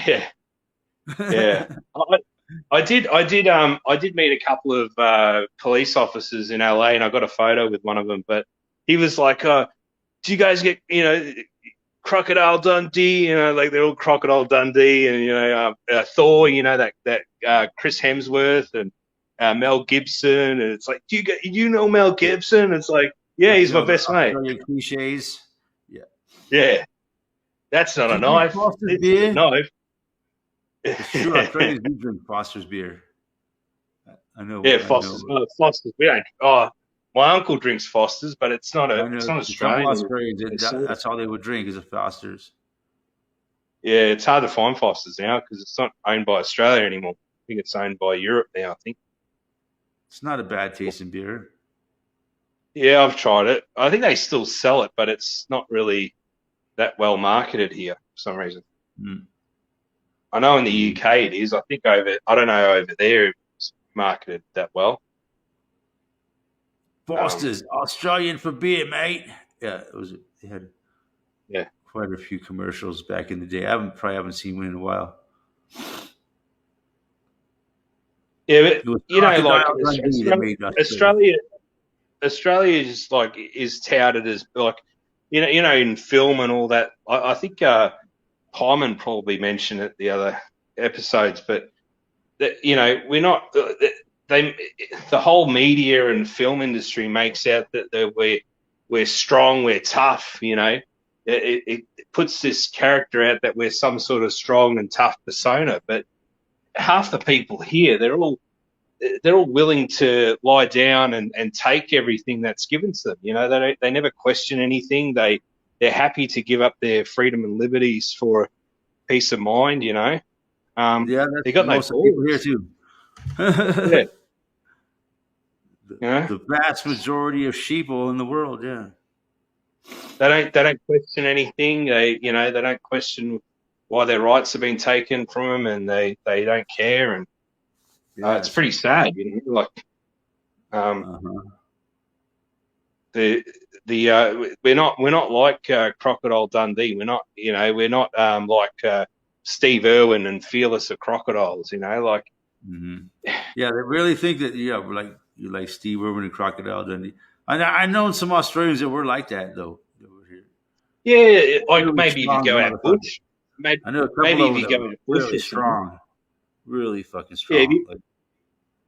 yeah, yeah. I did meet a couple of police officers in LA, and I got a photo with one of them. But he was like, "Do you guys get, Crocodile Dundee, like they're all Crocodile Dundee, and Thor, that Chris Hemsworth and Mel Gibson, and it's like, you know Mel Gibson? It's like, yeah, Like he's my all the best mate. Australian cliches. Yeah. Yeah, that's not Do a you drink knife. Foster's This is a beer? knife. It's true. Australians do drink Foster's beer. I know. Yeah, I know. Foster's. We don't. Oh, my uncle drinks Foster's, but it's not I know. not A couple Australian. Australians, It's soda. that's all they would drink is a Foster's. Yeah, it's hard to find Foster's now because it's not owned by Australia anymore. I think it's owned by Europe now. I think. It's not a bad tasting beer. Yeah, I've tried it. I think they still sell it, but it's not really that well marketed here for some reason. Mm. I know in the UK it is. I think I don't know over there it's marketed that well. Foster's Australian for beer, mate. Yeah, it was. They had Yeah, quite a few commercials back in the day. Probably haven't seen one in a while. yeah, It but was like Crocodile Dundee that made Australia. Australia is touted as like, in film and all that. I think Hyman probably mentioned it the other episodes, but that we're not they the whole media and film industry makes out that we're strong, we're tough. It puts this character out that we're some sort of strong and tough persona, but half the people here they're all willing to lie down and take everything that's given to them. They never question anything. They're happy to give up their freedom and liberties for peace of mind. Yeah, They that's got no most of the people here balls. too. Yeah, The vast majority of sheeple in the world. Yeah. they don't question anything. They don't question why their rights have been taken from them, and they don't care. And it's Yes. pretty sad. Like Uh-huh. we're not like Crocodile Dundee. We're not like Steve Irwin and Fearless of Crocodiles. Like Hmm. Yeah, they really think that. Yeah, we're like you like Steve Irwin and Crocodile Dundee. I know some Australians that were like that though. That were here. yeah, like Really maybe if you strong go out motherfuckers. bush, maybe I know a couple maybe of if them you that go were out bush really or something. strong, really fucking Yeah, strong. Like,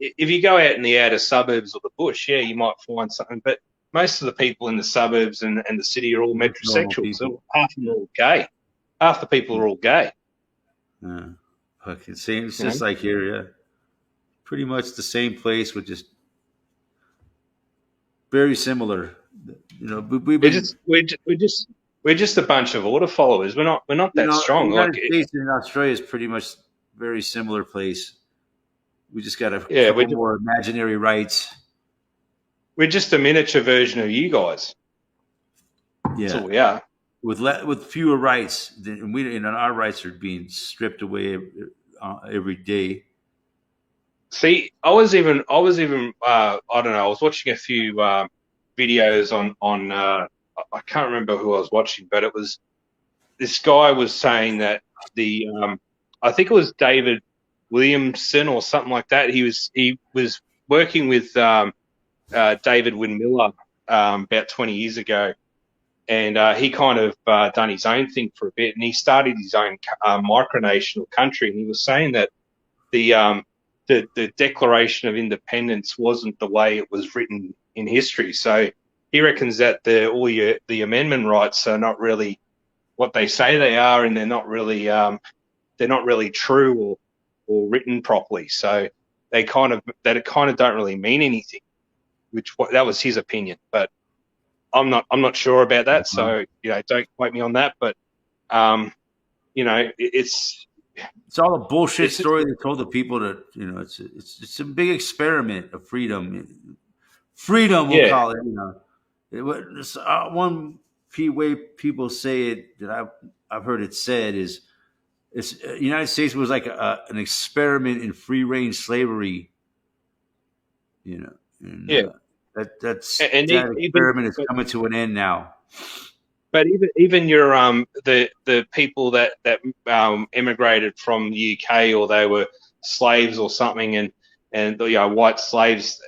if you go out in the outer suburbs or the bush, yeah, you might find something. But most of the people in the suburbs and the city are all Normal metrosexuals. people. So half of them are all gay. Half the people are all gay. Yeah. Fucking same. It's You know, just like here, yeah. Pretty much the same place, with just very similar. We've we're been, just we're just, we're just we're just a bunch of order followers. We're not that the strong. United States and Australia is pretty much very similar place. We just got a Yeah, couple more imaginary rights. we're just a miniature version of you guys. That's Yeah, all we are. with fewer rights, and our rights are being stripped away every day. See, I don't know. I was watching a few videos on I can't remember who I was watching, but it was this guy was saying that the I think it was David Williamson or something like that. He was working with David Windmiller about 20 years ago, and he kind of done his own thing for a bit, and he started his own micronation or country, and he was saying that the the Declaration of Independence wasn't the way it was written in history. So he reckons that the amendment rights are not really what they say they are, and they're not really true or written properly. So they kind of don't really mean anything. That was his opinion, but I'm not sure about that. Uh-huh. So don't quote me on that. But it's It's all a bullshit it's story they told the people that it's a big experiment of freedom. Freedom, we'll yeah call it. One way people say it that I've heard it said is it's United States was like an experiment in free range slavery. And yeah, and that even experiment is coming to an end now. but even your the people that immigrated from the UK, or they were slaves or something, and white slaves,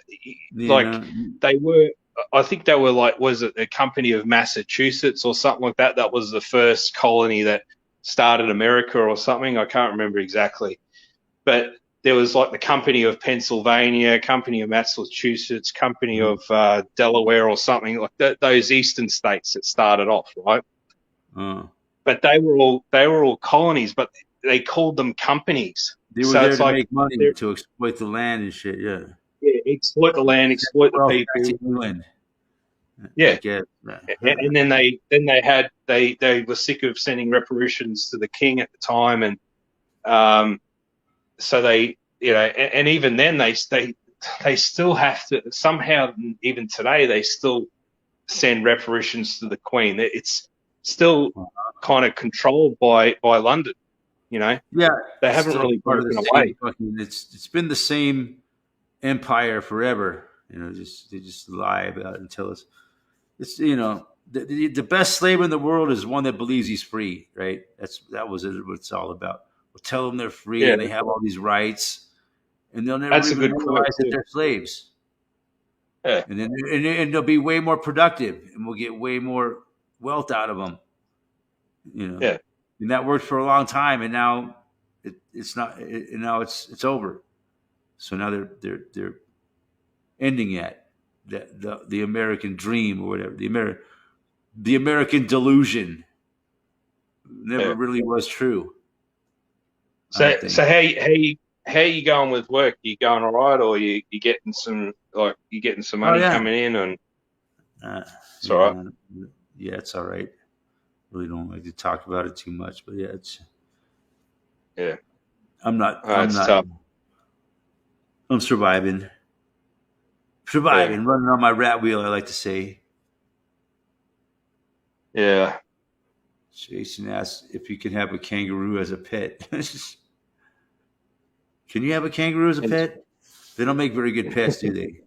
You like know, they were. I think they were like, was it a company of Massachusetts or something like that? That was the first colony that started America or something. I can't remember exactly, but there was like the company of Pennsylvania, company of Massachusetts, company of Delaware or something like that. Those eastern states that started off, right? uh, But they were all colonies, but they called them companies. they were So there it's to like make money they're to exploit the land and shit. Yeah, exploit the land, send the exploit the wealth back to people. England. I Yeah, guess. and then they were sick of sending reparations to the king at the time, and so they and even then they still have to somehow, even today they still send reparations to the Queen. It's still kind of controlled by London. You know, Yeah, they it's haven't still really part of the broken same away. fucking. It's been the same empire forever. They just lie about it and tell us the best slave in the world is one that believes he's free, right? That was it. What it's all about. We'll tell them they're free Yeah, and they have all these rights, and they'll never that's a even good quote realize that too. they're slaves. Yeah, And they'll be way more productive, and we'll get way more wealth out of them. You know, yeah, and that worked for a long time, and now it's not. And now it's over. So now they're ending it. The American dream or whatever the American delusion never yeah. really was true. I So don't think. so how you going with work? You going all right, or you getting some Oh money yeah, coming in, and uh, it's all right? yeah, yeah. It's all right. Really don't like to talk about it too much, but yeah, it's. Yeah, I'm not. I'm it's not. tough. I'm surviving. Yeah, Surviving, running on my rat wheel. I like to say. yeah. Jason asked if you can have a kangaroo as a pet. Can you have a kangaroo as a And pet? They don't make very good pets, do they?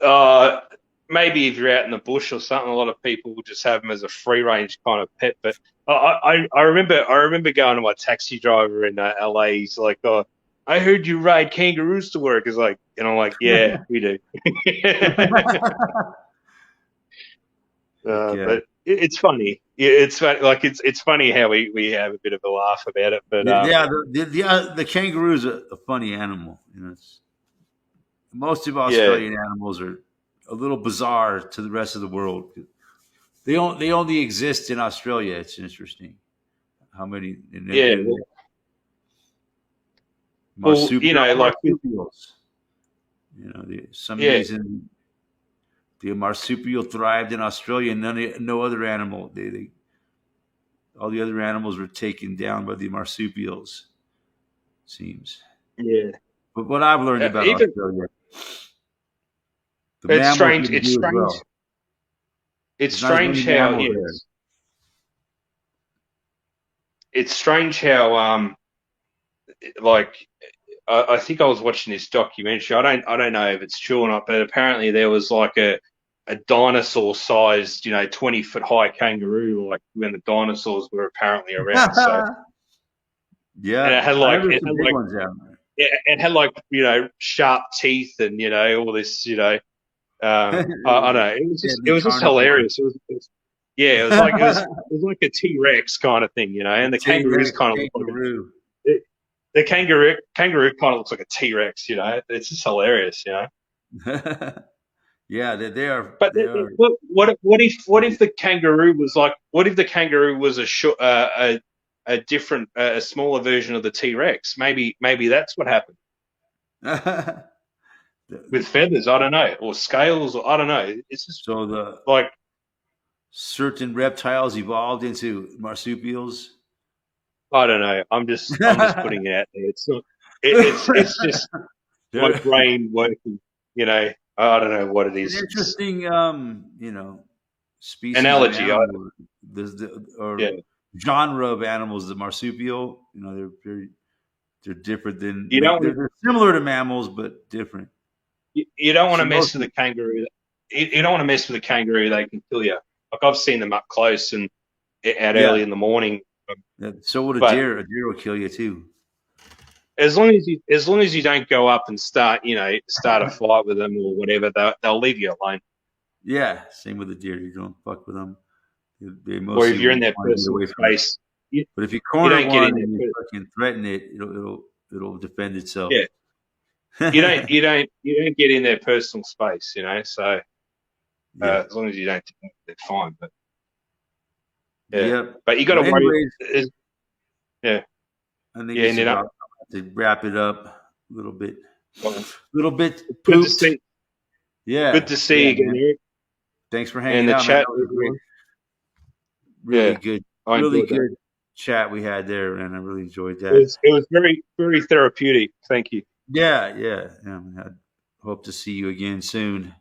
uh, maybe if you're out in the bush or something, a lot of people will just have them as a free range kind of pet. But I remember going to my taxi driver in LA. He's like, "Oh, I heard you ride kangaroos to work." It's like, and I'm like, "Yeah, we do." Like, yeah. But it's funny. Yeah, it's funny. Like it's funny how we have a bit of a laugh about it. But Yeah, the kangaroo is a funny animal. Most of yeah, Australian animals a little bizarre to the rest of the world. They only exist in Australia. It's interesting how many Yeah. and Well, like marsupials. Some yeah, reason the marsupial thrived in Australia, and no other animal. All the other animals were taken down by the marsupials. Seems, yeah. but what I've learned about Even Australia, the it's mammals strange. didn't do as well. It's There's not as many strange how mammals there. it's strange how like I think I was watching this documentary. I don't know if it's true or not, but apparently there was like a dinosaur sized 20-foot high kangaroo like when the dinosaurs were apparently around. So and Yeah, I heard there's some big ones out there. it had like sharp teeth and all this I don't know. It Deadly was just carnivore. hilarious. Yeah, it was like a T Rex kind of thing, and the kangaroos T-Rex kind of look like kangaroo. the kangaroo kind of looks like a T Rex, It's just hilarious. Yeah, they are. But They are. what if the kangaroo was like? What if the kangaroo was a different, a smaller version of the T Rex? Maybe that's what happened with feathers. I don't know, or scales, or I don't know. It's just So the like certain reptiles evolved into marsupials. I don't know. I'm just putting it out there. It's not. It's just my They're brain working. I don't know what it an is. It's interesting, species of analogy. animal. Or Yeah. genre of animals. The marsupial. They're different than You don't they're similar to mammals, but different. you don't want So to mess with mostly, a kangaroo. You don't want to mess with a kangaroo. They can kill you. Like I've seen them up close and at yeah. early in the morning. Yeah, so would a But deer. A deer will kill you too. as long as you don't go up and start a fight with them or whatever, they'll leave you alone. Yeah, same with a deer. You don't fuck with them. They Or mostly if you're in will their want to get personal away from it. space, you, But if you you corner don't get one in and you there. fucking threaten it, it'll defend itself. Yeah, you don't get in their personal space. So Yeah. as long as you don't, do that, they're fine. But yeah, Yep. but you got But to worry. anyways, Yeah, I think yeah, it's and then about time to wrap it up a little bit. well, Little bit it's good to pooped. see. Good Yeah. to see Yeah, you again, man. Eric, Thanks for and hanging the out, man. chat, That was a great, everyone. really Yeah, good, I really enjoyed that. good chat we had there, and I really enjoyed It that. was it was very very therapeutic. Thank you. Yeah, yeah. I hope to see you again soon.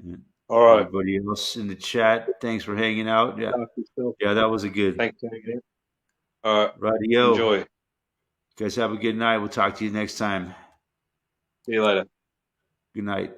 And All right. everybody else in the chat, thanks for hanging out. Yeah, Talk to yourself. yeah, that was a good. Thanks for hanging out. All right. Radio. Enjoy. You guys have a good night. We'll talk to you next time. See you later. Good night.